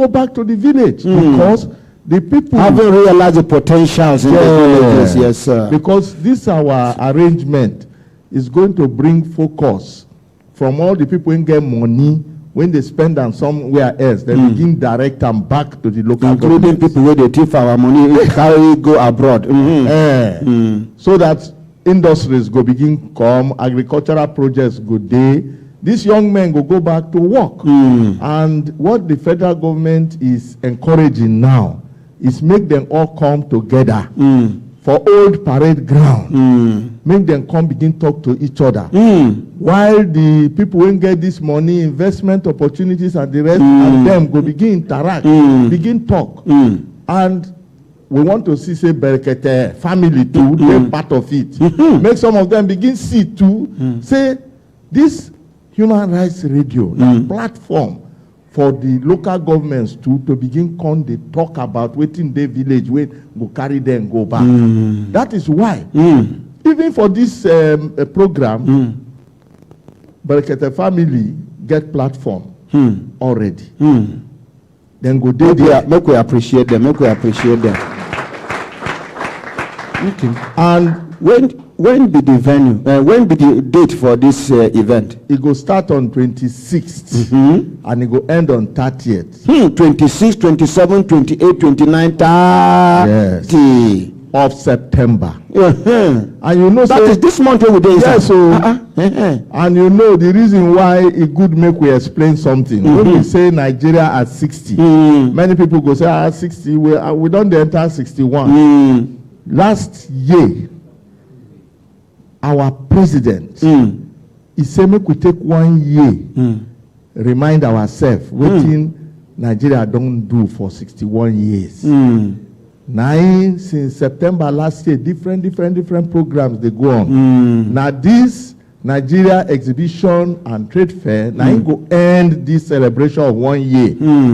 back to the village, because the people haven't realized the potentials in the villages. Yes, sir. Because this our arrangement is going to bring focus from all the people who get money when they spend on somewhere else, they begin direct them back to the local including government. People where they thief our money, carry go abroad. So that industries go begin come, agricultural projects go day. These young men go back to work. And what the federal government is encouraging now is make them all come together for old parade ground. Make them come begin talk to each other. While the people won't get this money, investment opportunities and the rest, and them go begin interact, begin talk. And we want to see, say, Brekete family too, take part of it. Make some of them begin see too, say, this human rights radio, the platform for the local governments to begin come, they talk about waiting their village, when go carry them, go back. That is why, even for this program, Brekete family get platform already. Then go there. Make we appreciate them. Make we appreciate them. Okay. And when be the venue? When be the date for this event? It go start on 26th and it go end on 30th. 26, 27, 28, 29, 30 of September. And you know that is this month we dey. Yes, so and you know the reason why it good make we explain something. When we say Nigeria at 60, many people go say 60. We don't enter 61. Last year, our president, he said make we take 1 year, remind ourselves wetin Nigeria don't do for 61 years. Now, since September last year, different programs they go on. Now this Nigeria exhibition and trade fair, now go end this celebration of 1 year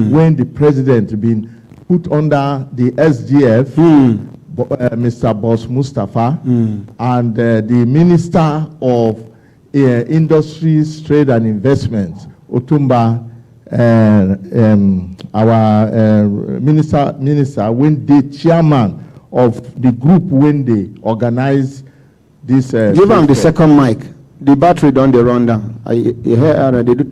when the president been put under the SGF. Mr. Boss Mustafa and the Minister of Industries, Trade and Investments, Otumba, our minister, when the chairman of the group, when they organize this. Give him the second mic. The battery don't they run down. I hear already do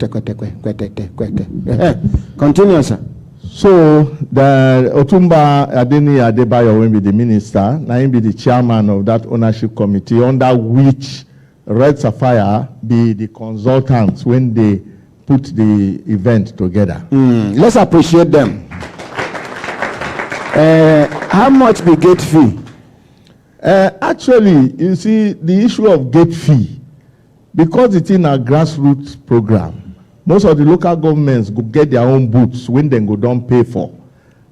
continue, sir. So the Otumba Adeni Adebayo will be the minister, now he be the chairman of that ownership committee, under which Red Sapphire be the consultants when they put the event together. Let's appreciate them. How much be gate fee? Actually, you see, the issue of gate fee, because it's in a grassroots program, most of the local governments go get their own booths when they go don't pay for,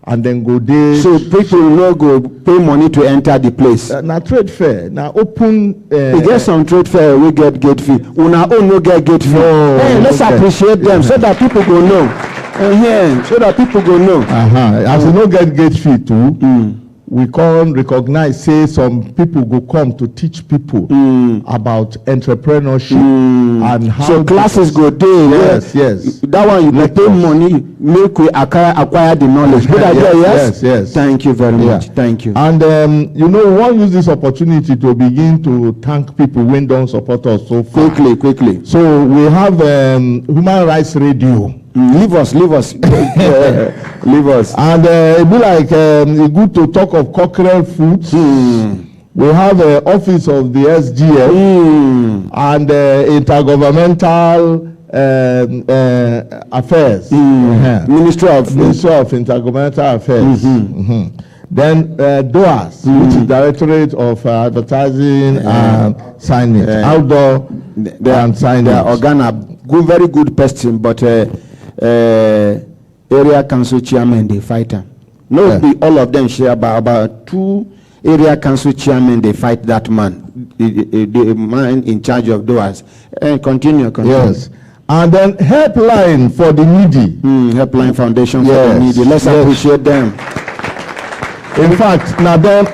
and then go there. So people no go pay money to enter the place. Now trade fair, now open. We get some trade fair, we get gate fee. Una own no get gate fee. Hey, let's appreciate them so that people go know. So that people go know. As you no get gate fee too, we can't recognize, say some people go come to teach people about entrepreneurship and how. So classes go there. Yes, yes. That one you go pay money, make we acquire the knowledge. Good idea, yes? Yes. Thank you very much. Thank you. And we want to use this opportunity to begin to thank people when don't support us so far. Quickly. So we have Human Rights Radio. Leave us. Leave us. And it be like it's good to talk of Cockerel Foods. We have Office of the SGF and Intergovernmental Affairs. Ministry of Intergovernmental Affairs. Then DOAS, which is Directorate of Advertising and Signage, Outdoor and Signage. They are very good person, but area council chairman they fight them. All of them share about 2 area council chairman they fight that man, the man in charge of doors. And continue. Yes. And then helpline for the needy. Helpline foundation for the needy. Let's appreciate them. In fact, now them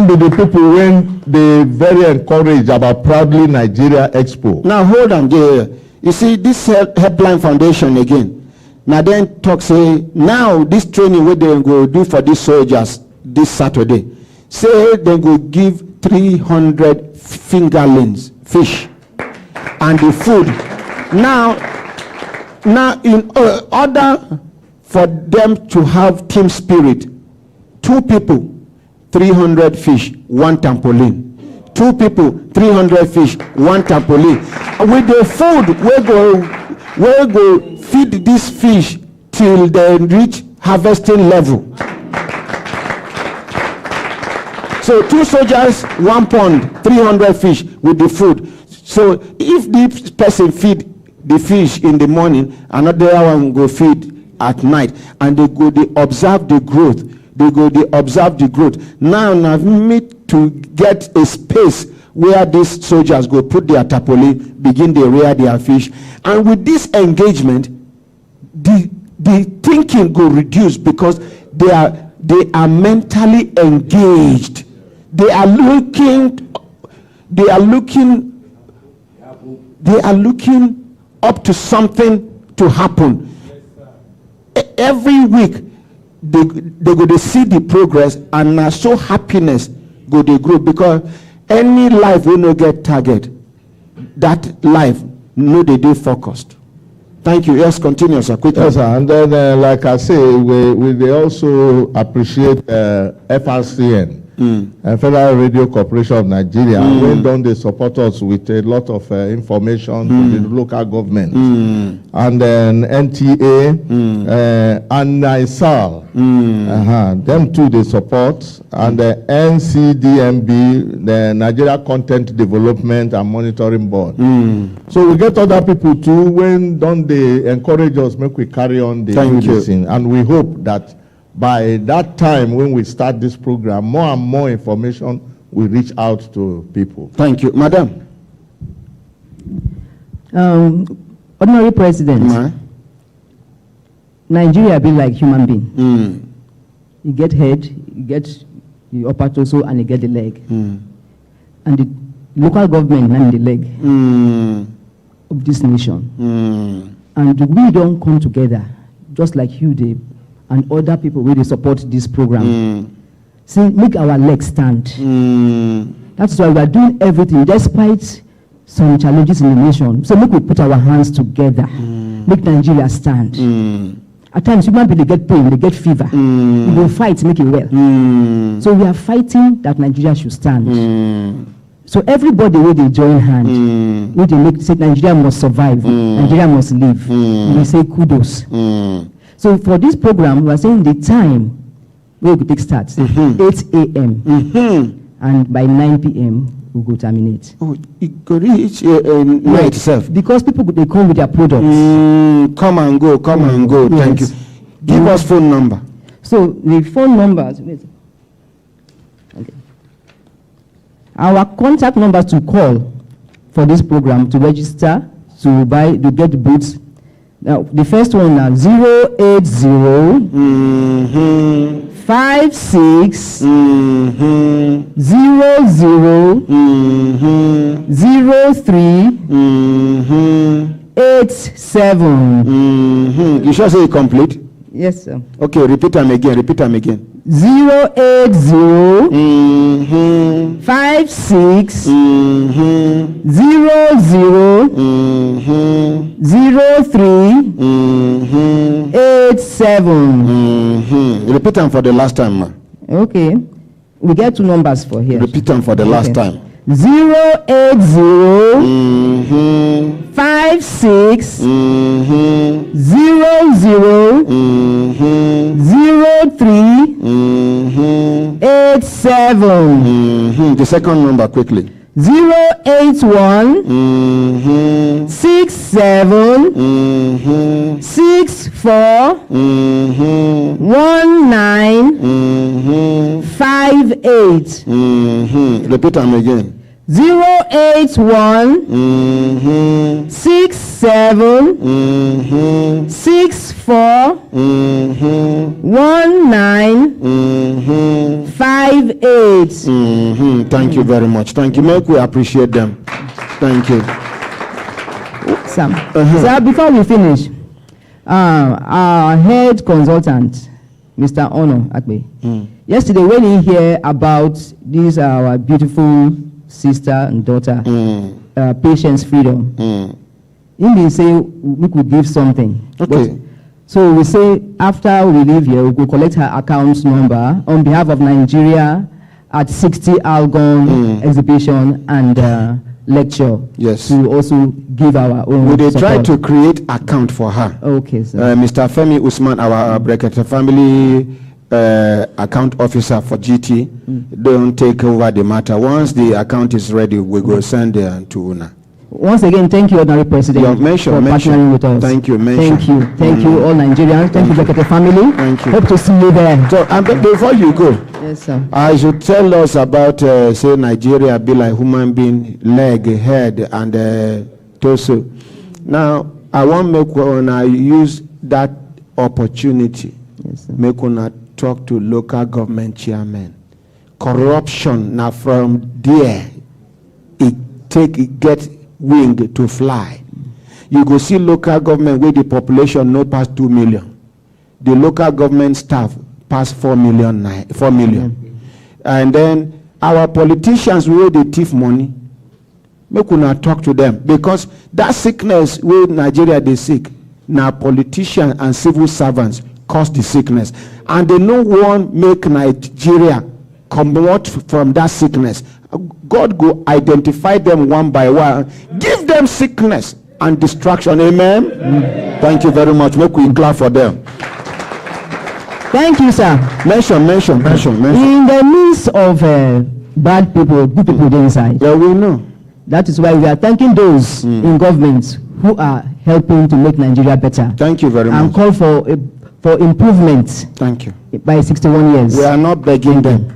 be the people when they very encouraged about Proudly Nigeria Expo. Now hold on there. You see this helpline foundation again. Now then talk say now this training what they go do for these soldiers this Saturday. Say they go give 300 fingerlings fish and the food. Now in order for them to have team spirit, 2 people 300 fish, 1 trampoline. 2 people 300 fish, 1 trampoline. With the food we go feed this fish till they reach harvesting level. So 2 soldiers, 1 pond, 300 fish with the food. So if this person feed the fish in the morning, another one go feed at night, and they observe the growth. They observe the growth. Now need to get a space where these soldiers go put their tarpaulin, begin to rear their fish, and with this engagement, the thinking go reduce because they are mentally engaged. They are looking up to something to happen. Every week they go to see the progress, and so happiness go to grow, because any life will not get target. That life no they focused. Thank you. Yes, continue, sir. Quickly. Yes, sir. And then, like I say, we also appreciate FRCN, Federal Radio Corporation of Nigeria. When don't they support us with a lot of information from the local government, and then NTA and NISAL, them too they support, and the NCDMB, the Nigeria Content Development and Monitoring Board. So we get other people too. When don't they encourage us, make we carry on the thing, and we hope that by that time when we start this program, more and more information will reach out to people. Thank you, madam. Ordinary President, Nigeria be like human being. You get head, you get the upper torso, and you get the leg. And the local government and the leg of this nation. And we don't come together, just like you did, and other people really support this program. See, make our legs stand. That's why we are doing everything despite some challenges in the nation. So make we put our hands together, make Nigeria stand. At times, human beings, they get pain, they get fever. We will fight, make it well. So we are fighting that Nigeria should stand. So everybody will they join hands, will they make say Nigeria must survive, Nigeria must live. We say kudos. So for this program, we are saying the time we will take start 8 a.m. and by 9 p.m. we go terminate. Oh, it could reach night itself. Because people they come with their products. Come and go. Yes. Thank you. Give us phone number. So the phone numbers. Okay. Our contact numbers to call for this program to register to get the boots. Now the first one is 080 56 00 03 87. You shall say it complete. Yes, sir. Okay, repeat them again. 080 56 00 03 87. Repeat them for the last time, ma. Okay. We get two numbers for here. Repeat them for the last time. 080 56 00 03 87. The second number quickly. 081 67 64 19 58. Repeat them again. 081 67 64 19 58. Thank you very much. Thank you. Make we appreciate them. Thank you. Sam. So before we finish, our head consultant, Mr. Ono Akbe, yesterday when he heard about this our beautiful sister and daughter, Patience Freedom, he say we could give something. Okay. But, so we say after we leave here, we will collect her account number on behalf of Nigeria at 60 Algon exhibition and lecture. Yes. To also give our own. We support. try to create account for her. Okay, sir. Mr. Femi Usman, our Brekete family account officer for GT, don't take over the matter. Once the account is ready, we go send it to Una. Once again, thank you, Ordinary President, for partnering with us. Thank you. Thank you. Thank you, all Nigerians. Thank you, Brekete family. Thank you. Hope to see you there. So, before you go, yes, sir. I should tell us about, say, Nigeria be like human being, leg, head, and torso. Now, I want to make when I use that opportunity, make una talk to local government chairman. Corruption now from there, it get wing to fly. You go see local government where the population no pass 2 million. The local government staff pass 4 million. And then our politicians where they thief money, make una talk to them, because that sickness where Nigeria they sick, now politicians and civil servants cause the sickness, and they no one make Nigeria come out from that sickness. God go identify them one by one, give them sickness and destruction. Amen. Thank you very much. Make we clap for them. Thank you, sir. Mention. In the midst of bad people, good people inside. Yeah, we know. That is why we are thanking those in government who are helping to make Nigeria better. Thank you very much. And call for improvement. Thank you. By 61 years. We are not begging them.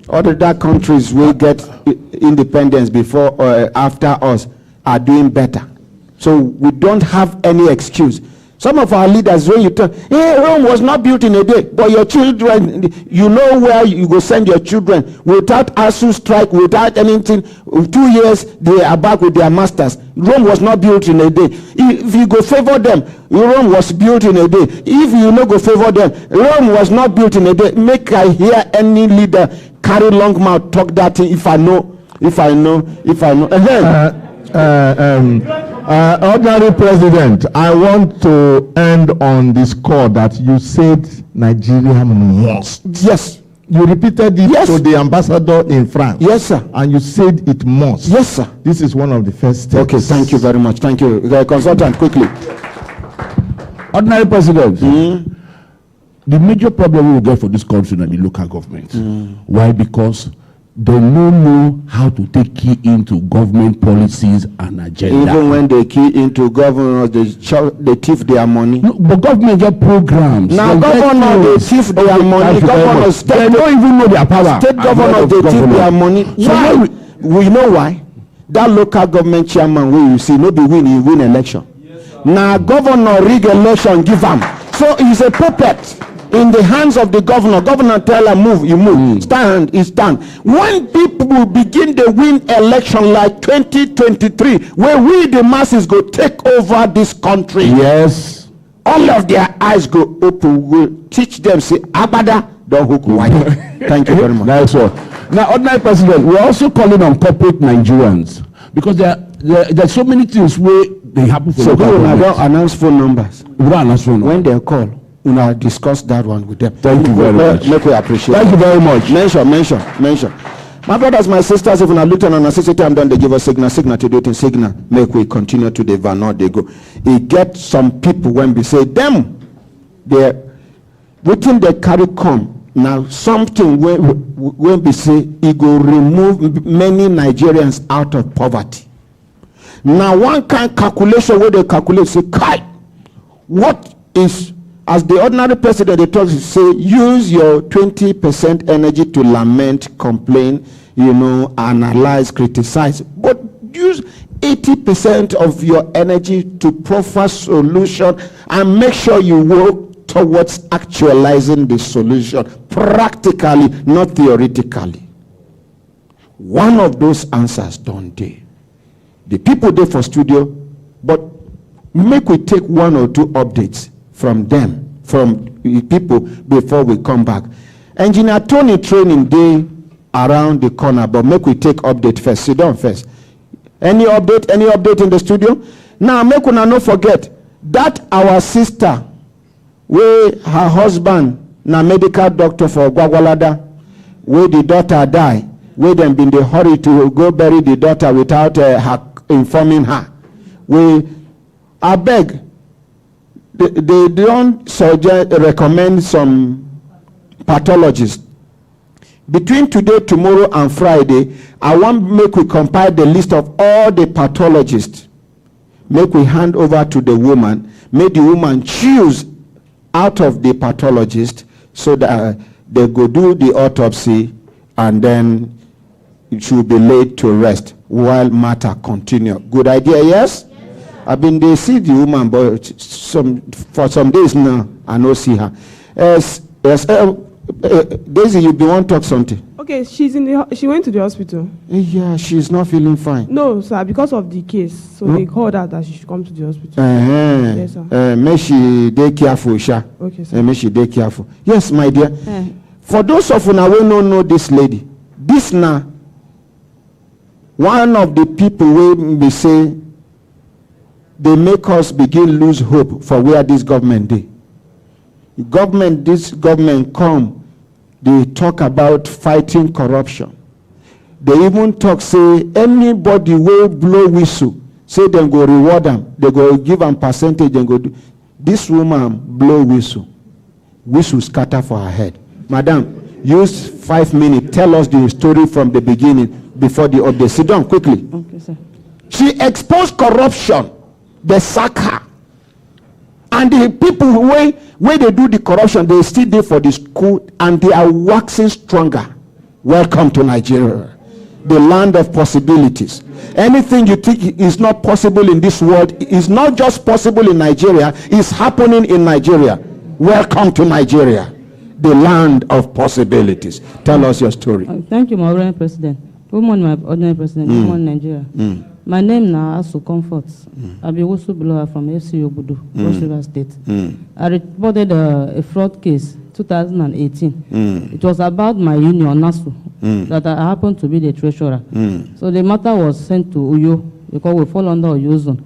Other countries will get independence before or after us are doing better. So we don't have any excuse. Some of our leaders, when you talk, hey, Rome was not built in a day, but your children, you know where you go send your children without ASU strike, without anything. 2 years, they are back with their masters. Rome was not built in a day. If you go favor them, Rome was built in a day. If you no go favor them, Rome was not built in a day. Make I hear any leader carry long mouth talk that thing if I know. Ordinary President, I want to end on this call that you said Nigeria must. Yes. You repeated it to the ambassador in France. Yes, sir. And you said it must. Yes, sir. This is one of the first steps. Okay, thank you very much. Thank you. Consultant, quickly. Ordinary President, the major problem we will get for this country is the local government. Why? Because they don't know how to take key into government policies and agenda. Even when they key into governors, they thief their money. No, but government get programs. Now governors, they thief their money. Governors, they don't even know their power. State governors, they thief their money. Why? We know why. That local government chairman where you see, no be win election. Now governor rig election, give him. So he's a puppet. in the hands of the governor. Governor tell her move, you move. Stand, you stand. When people begin to win election like 2023, where we the masses go take over this country. Yes. All of their eyes go open. We'll teach them, say, Abada, don't hook wire. Thank you very much. Nice one. Now, ordinary president, we're also calling on corporate Nigerians because there's so many things where they happen for so local I government. don't announce phone numbers. We don't announce phone numbers. When they call, we'll discuss that one with them. Thank you very much. Make we appreciate. Thank you very much. Mention. My brothers, my sisters, if I look at an assistant, I'm done. They give us signal to do it in signal. Make we continue to the van. They go. It get some people when we say them, they within they carry come. Now something when we say it go remove many Nigerians out of poverty. Now one kind calculation where they calculate say, Kai, what is, as the ordinary president they talk say, use your 20% energy to lament, complain, analyze, criticize, but use 80% of your energy to proffer solution and make sure you work towards actualizing the solution practically, not theoretically. One of those answers don't they. The people there for studio, but make we take one or two updates from them, from people before we come back. Engineer Tony training day around the corner, but make we take update first. Sit down first. Any update in the studio? Now make we not forget that our sister, where her husband na medical doctor for Gwagwalada, where the daughter die, where them been the hurry to go bury the daughter without her informing her. I beg, they don't recommend some pathologists. Between today, tomorrow, and Friday, I want make we compile the list of all the pathologists. Make we hand over to the woman. Make the woman choose out of the pathologist so that they go do the autopsy and then it should be laid to rest while matter continue. Good idea, yes? I've been they see the woman, but for some days now I no see her. Daisy, you be want to talk something? Okay, she went to the hospital. Yeah, she's not feeling fine. No, sir, because of the case. So they called her that she should come to the hospital. Yes, sir. May she dey careful, Sha. Okay, sir. May she dey careful. Yes, my dear. For those of you who don't know this lady, this now one of the people will be say they make us begin lose hope for where this government dey. This government come, they talk about fighting corruption. They even talk, say, anybody will blow whistle, say them go reward them, they go give them percentage and go do. This woman blow whistle scatter for her head. Madam, use 5 minutes, tell us the story from the beginning before the update. Sit down quickly. Okay, sir. She exposed corruption, they sack her. And the people where they do the corruption, they still there for the school and they are waxing stronger. Welcome to Nigeria, the land of possibilities. Anything you think is not possible in this world is not just possible in Nigeria, it's happening in Nigeria. Welcome to Nigeria, the land of possibilities. Tell us your story. Thank you, my ordinary president. Good morning, my ordinary president. Good morning, Nigeria. My name now is Asu Comfort. I'm a whistleblower from FC Obudu, Cross River State. I reported a fraud case 2018. It was about my union, NASU, that I happened to be the treasurer. So the matter was sent to Uyo because we fall under Uyo zone.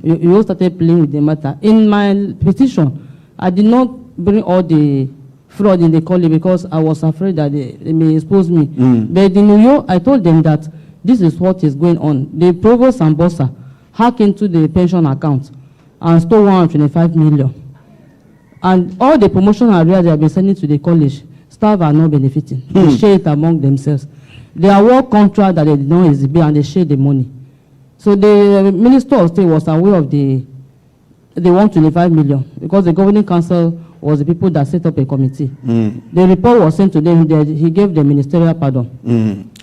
Uyo started playing with the matter. In my petition, I did not bring all the fraud in the college because I was afraid that they may expose me. But in Uyo, I told them that this is what is going on. The provost and bossa hacked into the pension account and stole 125 million. And all the promotion areas they have been sending to the college, staff are not benefiting. They share it among themselves. They are work contract that they did not exhibit and they share the money. So the Minister of State was aware of the 125 million because the governing council was the people that set up a committee. The report was sent to them. He gave the ministerial pardon.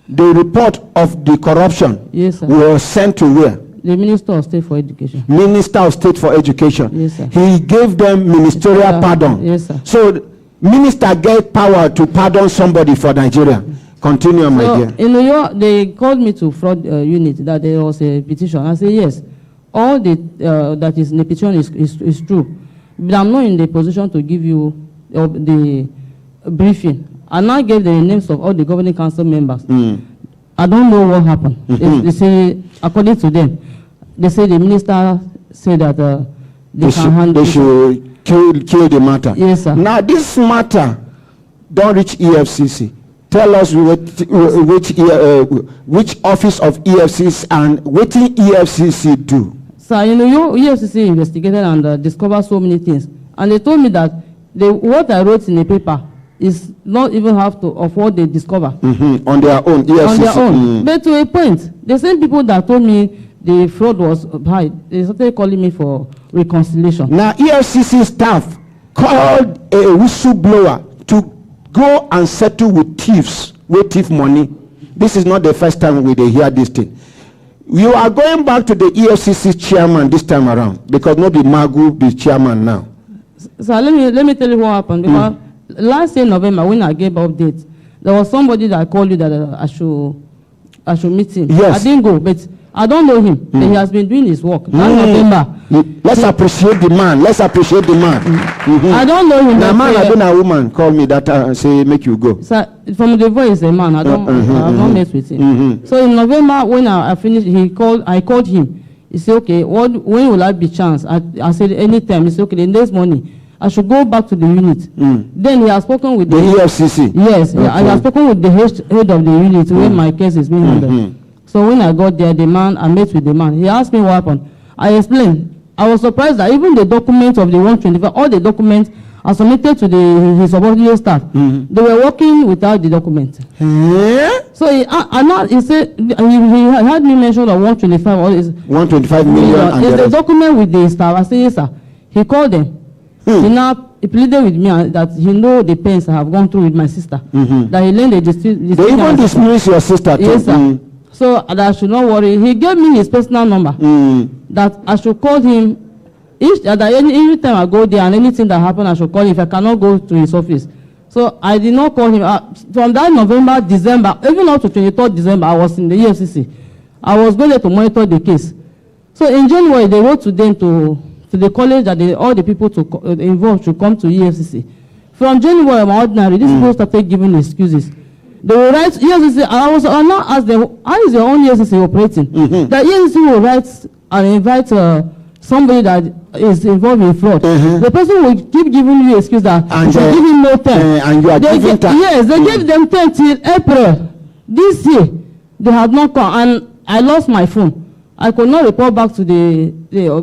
The report of the corruption, yes, sir, was sent to where? The Minister of State for Education. Minister of State for Education. Yes, sir. He gave them ministerial pardon. Yes, sir. So, minister get power to pardon somebody for Nigeria. Continue, my dear. In New York, they called me to fraud unit that there was a petition. I said, yes, all the that is in the petition is true. But I'm not in the position to give you the briefing. I now gave the names of all the governing council members. I don't know what happened. They say, according to them, they say the minister said that they should kill the matter. Yes, sir. Now, this matter don't reach EFCC. Tell us which office of EFCC and what EFCC do. Sir, you know, EFCC investigated and discovered so many things. And they told me that what I wrote in the paper is not even half of what they discover. On their own, EFCC. On their own. But to a point, the same people that told me the fraud was high, they started calling me for reconciliation. Now, EFCC staff called a whistleblower to go and settle with thieves, with thief money. This is not the first time we hear this thing. You are going back to the EFCC chairman this time around, because not the Magu, the chairman now. So let me tell you what happened. Because last year November, when I gave updates, there was somebody that called you that I should meet him. Yes. I didn't go, but I don't know him. But he has been doing his work. November. Let's appreciate the man. Let's appreciate the man. I don't know him. The man, I been a woman, call me that and say, make you go. Sir, from the voice, a man. I don't mess with him. So in November, when I finished, I called him. He said, okay, when will I be chance? I said, anytime. He said, okay, the next morning, I should go back to the unit. Then he has spoken with the EFCC. Yes, okay. I have spoken with the head of the unit where my case is being handled. So when I got there, I met with the man. He asked me what happened. I explained. I was surprised that even the documents of the 125, all the documents are submitted to his subordinate staff. They were working without the document. So he said, he had me mention of 125. 125 million. Is the document with the staff? I said, yes, sir. He called them. He pleaded with me that he know the pains I have gone through with my sister. That he learned the They even dismiss your sister too. Yes, sir. So that I should not worry. He gave me his personal number. That I should call him. Every time I go there and anything that happens, I should call him if I cannot go to his office. So I did not call him. From that November, December, even up to 23rd December, I was in the EFCC. I was going there to monitor the case. So in January, they wrote to them to the college that all the people involved should come to EFCC. From January, my ordinary, these people started giving excuses. They will write EFCC. I now ask them, how is your own EFCC operating? The EFCC will write and invite somebody that is involved in fraud. The person will keep giving you excuse that you should give him no time. And you are giving time. Yes, they gave them 10 till April. This year, they have not come. And I lost my phone. I could not report back to the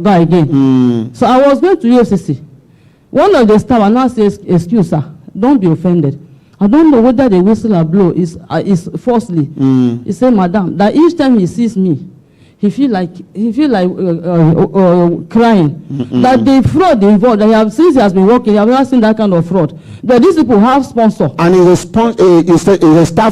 guy again. So I was going to EFCC. One of the staff now says, excuse sir, don't be offended. I don't know whether the whistle I blow is falsely. He said, madam, that each time he sees me, he feel like crying. That the fraud involved, since he has been working, I have never seen that kind of fraud. That these people have sponsor. And he's a staff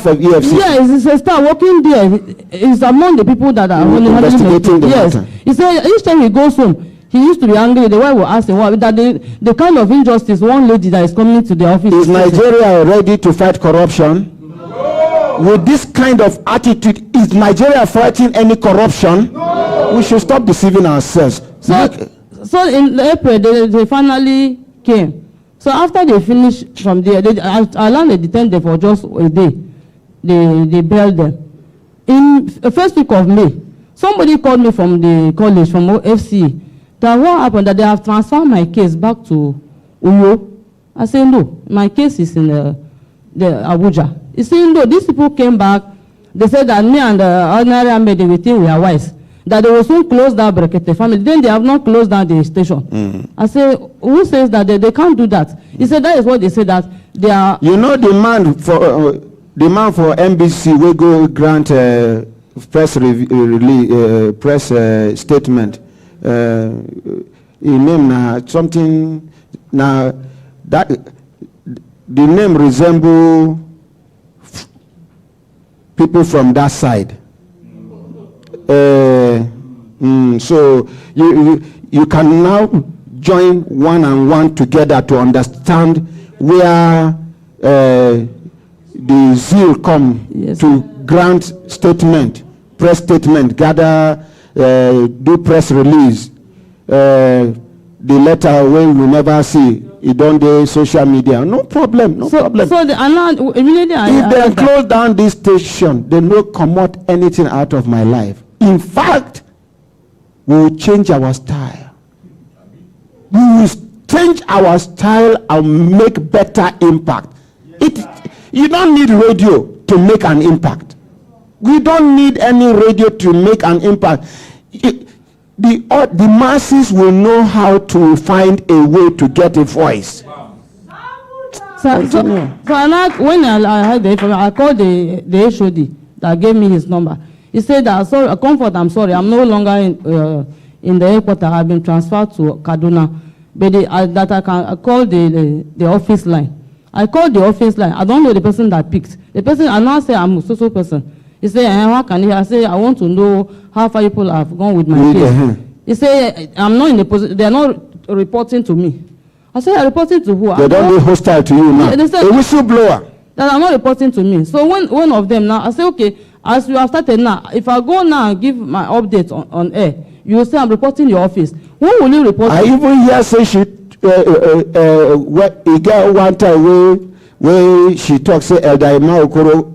of EFCC. Yes, he's a staff working there. He's among the people that are investigating the matter. He said each time he goes home, he used to be angry. The wife will ask him that the kind of injustice one lady that is coming to the office. Is Nigeria ready to fight corruption? With this kind of attitude, is Nigeria fighting any corruption? No. We should stop deceiving ourselves. So in April, they finally came. So after they finished from there, I learned they detained them for just a day. They bailed them. In the first week of May, somebody called me from the college, from FCE, that what happened, that they have transferred my case back to Uyo. I said, no, my case is in the Abuja. He said, no, these people came back. They said that me and the ordinary army, they think we are wise. That they will soon close down Brekete family. Then they have not closed down the station. I said, who says that they can't do that? He said, that is what they said, that they are... You know, the man for NBC will go grant press statement. He named something now that the name resemble people from that side. So you can now join one and one together to understand where the zeal come to grant statement, press statement, gather, do press release. The letter when we never see it on the social media. No problem, no problem. So immediately if they close down this station, they no comot anything out of my life. In fact, we will change our style. We will change our style and make better impact. You don't need radio to make an impact. We don't need any radio to make an impact. The masses will know how to find a way to get a voice. So when I had the information, I called the HOD that gave me his number. He said that, sorry, Comfort, I'm sorry, I'm no longer in the airport. I have been transferred to Kaduna. But that I can call the office line. I called the office line. I don't know the person that picked. The person, I now say I'm a social person. He said, how can you? I say, I want to know how far people have gone with my case. He said, I'm not in the position, they're not reporting to me. I said, I'm reporting to who? They don't be hostile to you now. They said, a whistleblower. That are not reporting to me. So when one of them now, I say, okay, as you have started now, if I go now and give my update on air, you will say I'm reporting your office. Who will you report I to? even hear say she, he got one time where she talks, say, Elder Ima Okoro,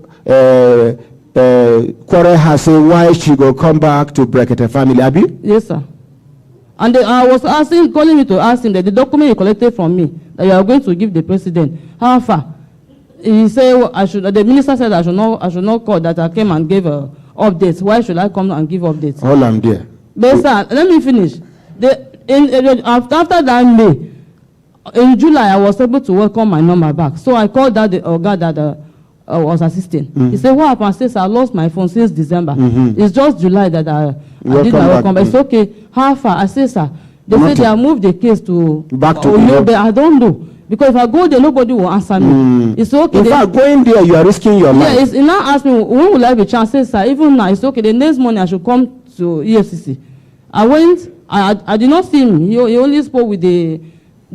Kware has said why she go come back to Brekete family, Abi? Yes, sir. And I was calling me to ask him that the document he collected from me that you are going to give the president, how far? He said the minister said I should not call, that I came and gave updates. Why should I come and give updates? Hold on there. But sir, let me finish. After that May, in July, I was able to welcome my number back. So I called that the guy that was assisting. He said, what happened? I said, I lost my phone since December. It's just July that I did my welcome. It's okay. How far? I said, sir, they said they have moved the case to back to Oyo, but I don't know. Because if I go there, nobody will answer me. It's okay. In fact, going there, you are risking your life. Yeah, he now asked me, when will I be chance? I said, sir, even now, it's okay. The next morning, I should come to EFCC. I went, I did not see him. He only spoke with the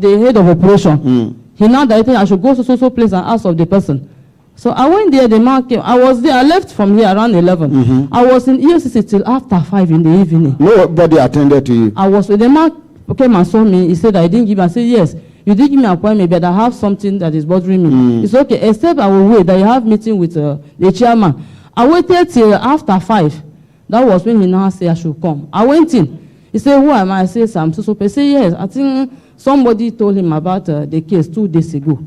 head of operation. He now directed I should go to so place and ask of the person. So I went there, the man came. I was there, I left from here around 11. I was in EFCC till after 5 in the evening. Nobody attended to you? I was with the man came and saw me. He said, I didn't give me. I said, yes, you did give me an appointment, but I have something that is bothering me. It's okay, except I will wait that you have meeting with the chairman. I waited till after 5. That was when he now said I should come. I went in. He said, who am I? I said, Sam. So I said, yes, I think somebody told him about the case 2 days ago.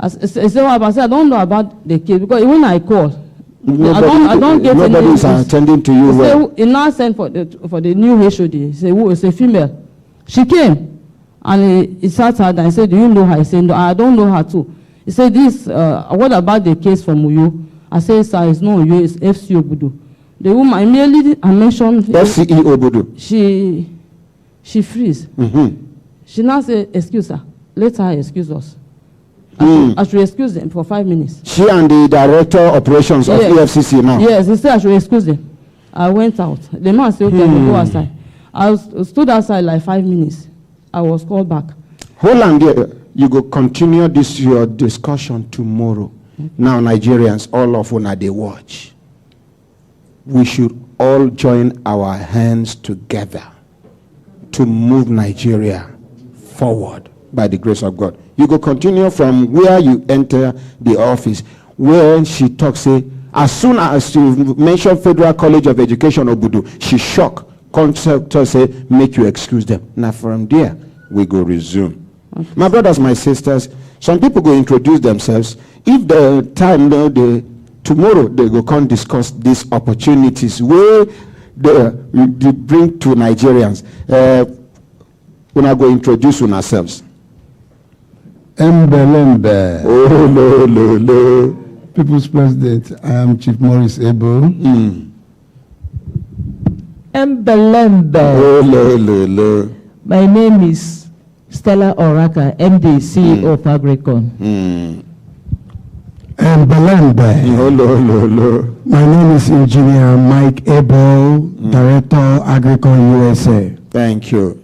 I said, I don't know about the case because when I call, I don't get any. Nobody is attending to you well. He now sent for the new HOD. He said, who is a female? She came and he sat her and he said, do you know her? I said, no, I don't know her too. He said, what about the case from Uyo? I said, sir, it's not Uyo, it's FC Obudu. The woman immediately I mentioned FCE Obudu. She freeze. She now said, excuse her. Let her excuse us. I should excuse them for 5 minutes. She and the director operations of EFCC now. Yes, he said I should excuse them. I went out. The man said, okay, I will go outside. I stood outside like 5 minutes. I was called back. Hold on there. You go continue your discussion tomorrow. Now, Nigerians, all of una they watch. We should all join our hands together to move Nigeria forward by the grace of God. You go continue from where you enter the office, where she talks, say, as soon as you mention Federal College of Education Obudu, she shock, concept say, make you excuse them. Now from there, we go resume. Okay. My brothers, my sisters, some people go introduce themselves. If the time, tomorrow they go come discuss these opportunities where they bring to Nigerians. We're not going to introduce ourselves. Embelembe. Oh, no. People's President, I am Chief Maurice Ebo. Embelembe. Oh, no. My name is Stella Oraka, MD, CEO of Agricon. Belende. Hello. My name is Engineer Mike Abel, Director, Agricon USA. Thank you.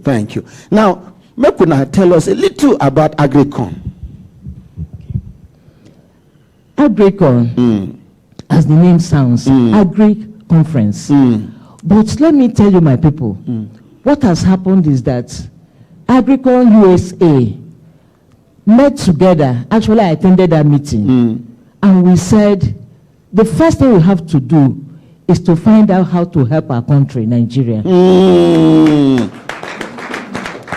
Now, make una tell us a little about Agricon. Agricon, as the name sounds, Agri Conference. But let me tell you, my people, what has happened is that Agricon USA met together. Actually, I attended that meeting, and we said the first thing we have to do is to find out how to help our country, Nigeria.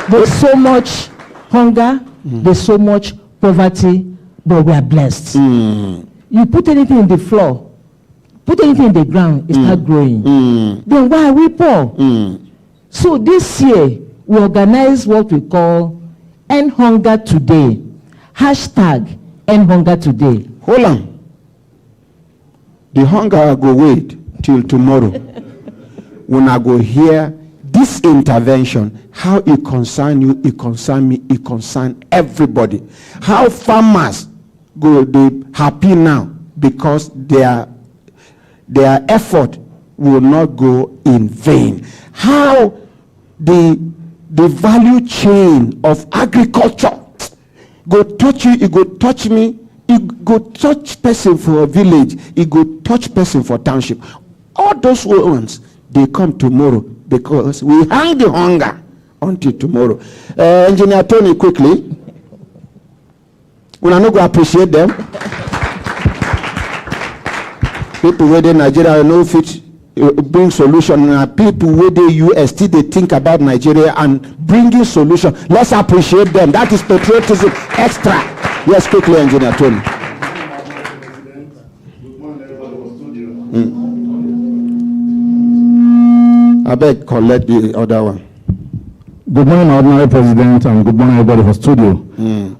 There's so much hunger, there's so much poverty, but we are blessed. You put anything in the floor, put anything in the ground, it starts growing. Then why are we poor? So this year, we organize what we call End Hunger Today. Hashtag End Hunger Today. Hold on. The hunger go wait till tomorrow. When I go hear this intervention, how it concern you, it concern me, it concern everybody. How farmers go they happy now because their effort will not go in vain. How the value chain of agriculture go touch you, it go touch me, it go touch person for a village, it go touch person for township. All those ones, they come tomorrow because we hang the hunger until tomorrow. Engineer Tony, quickly. We are not going to appreciate them. People where they Nigeria no fit bring solution. People where they US still they think about Nigeria and bringing solution. Let's appreciate them. That is patriotism extra. Yes, quickly, Engineer Tony. I beg collect the other one. Good morning, Ordinary President, and good morning, everybody for studio.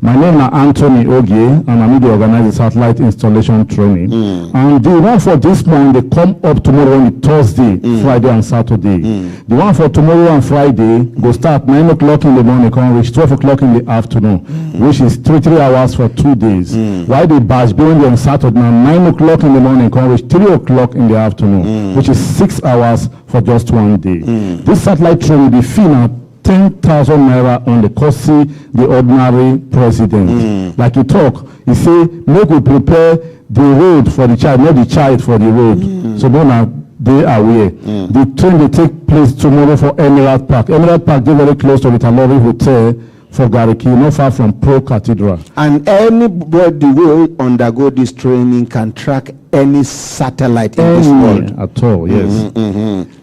My name is Anthony Ogie, and I'm the organizer satellite installation training. And the one for this month, they come up tomorrow on Thursday, Friday, and Saturday. The one for tomorrow and Friday go start 9 o'clock in the morning, come reach 12 o'clock in the afternoon, which is 3 hours for 2 days. While the batch going on Saturday, now 9 o'clock in the morning, come reach 3 o'clock in the afternoon, which is 6 hours for just 1 day. This satellite training will be finished 10,000 naira on the Kosi, the ordinary president. Like he talk, he say, make we prepare the road for the child, not the child for the road. So now they are aware. The train will take place tomorrow for Emirate Park. Emirate Park, they very close to the Talori Hotel for Gariki, not far from Pro Cathedral. And anybody will undergo this training can track any satellite in this world. At all, yes.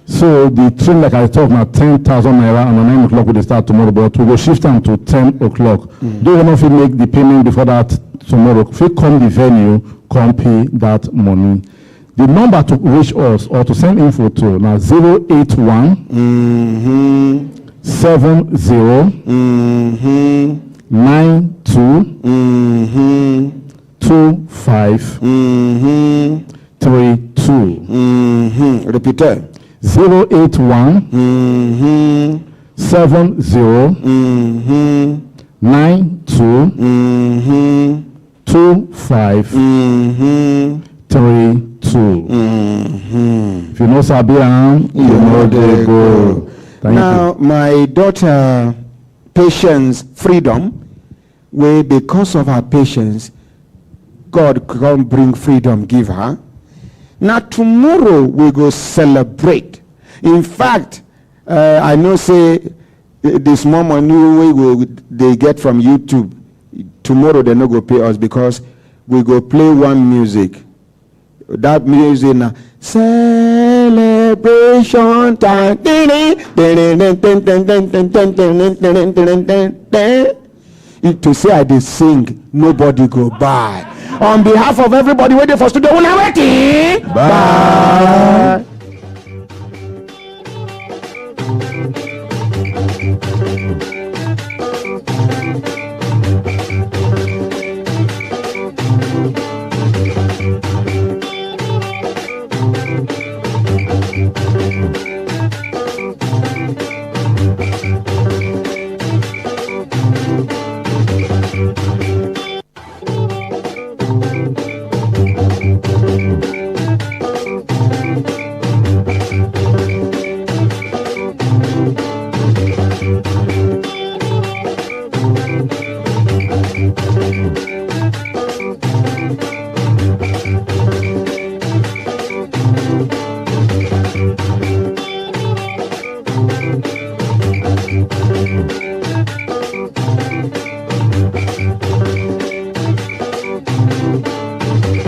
So the train, like I talked, now 10,000 naira and 9 o'clock will start tomorrow, but we will shift them to 10 o'clock. Don't know if we make the payment before that tomorrow. If we come the venue, come pay that money. The number to reach us or to send info to now 081 70 92 25 32. Repeat it. 081 70 92 25 32. If you know Sabian, you know they go. Now, my daughter, Patience Freedom, where because of her patience, God can bring freedom, give her. Now, tomorrow we go celebrate. In fact, I know say the small money they get from YouTube, tomorrow they no go pay us because we go play one music. That music now, celebration time. To say I did sing, nobody go by. On behalf of everybody waiting for studio, bye.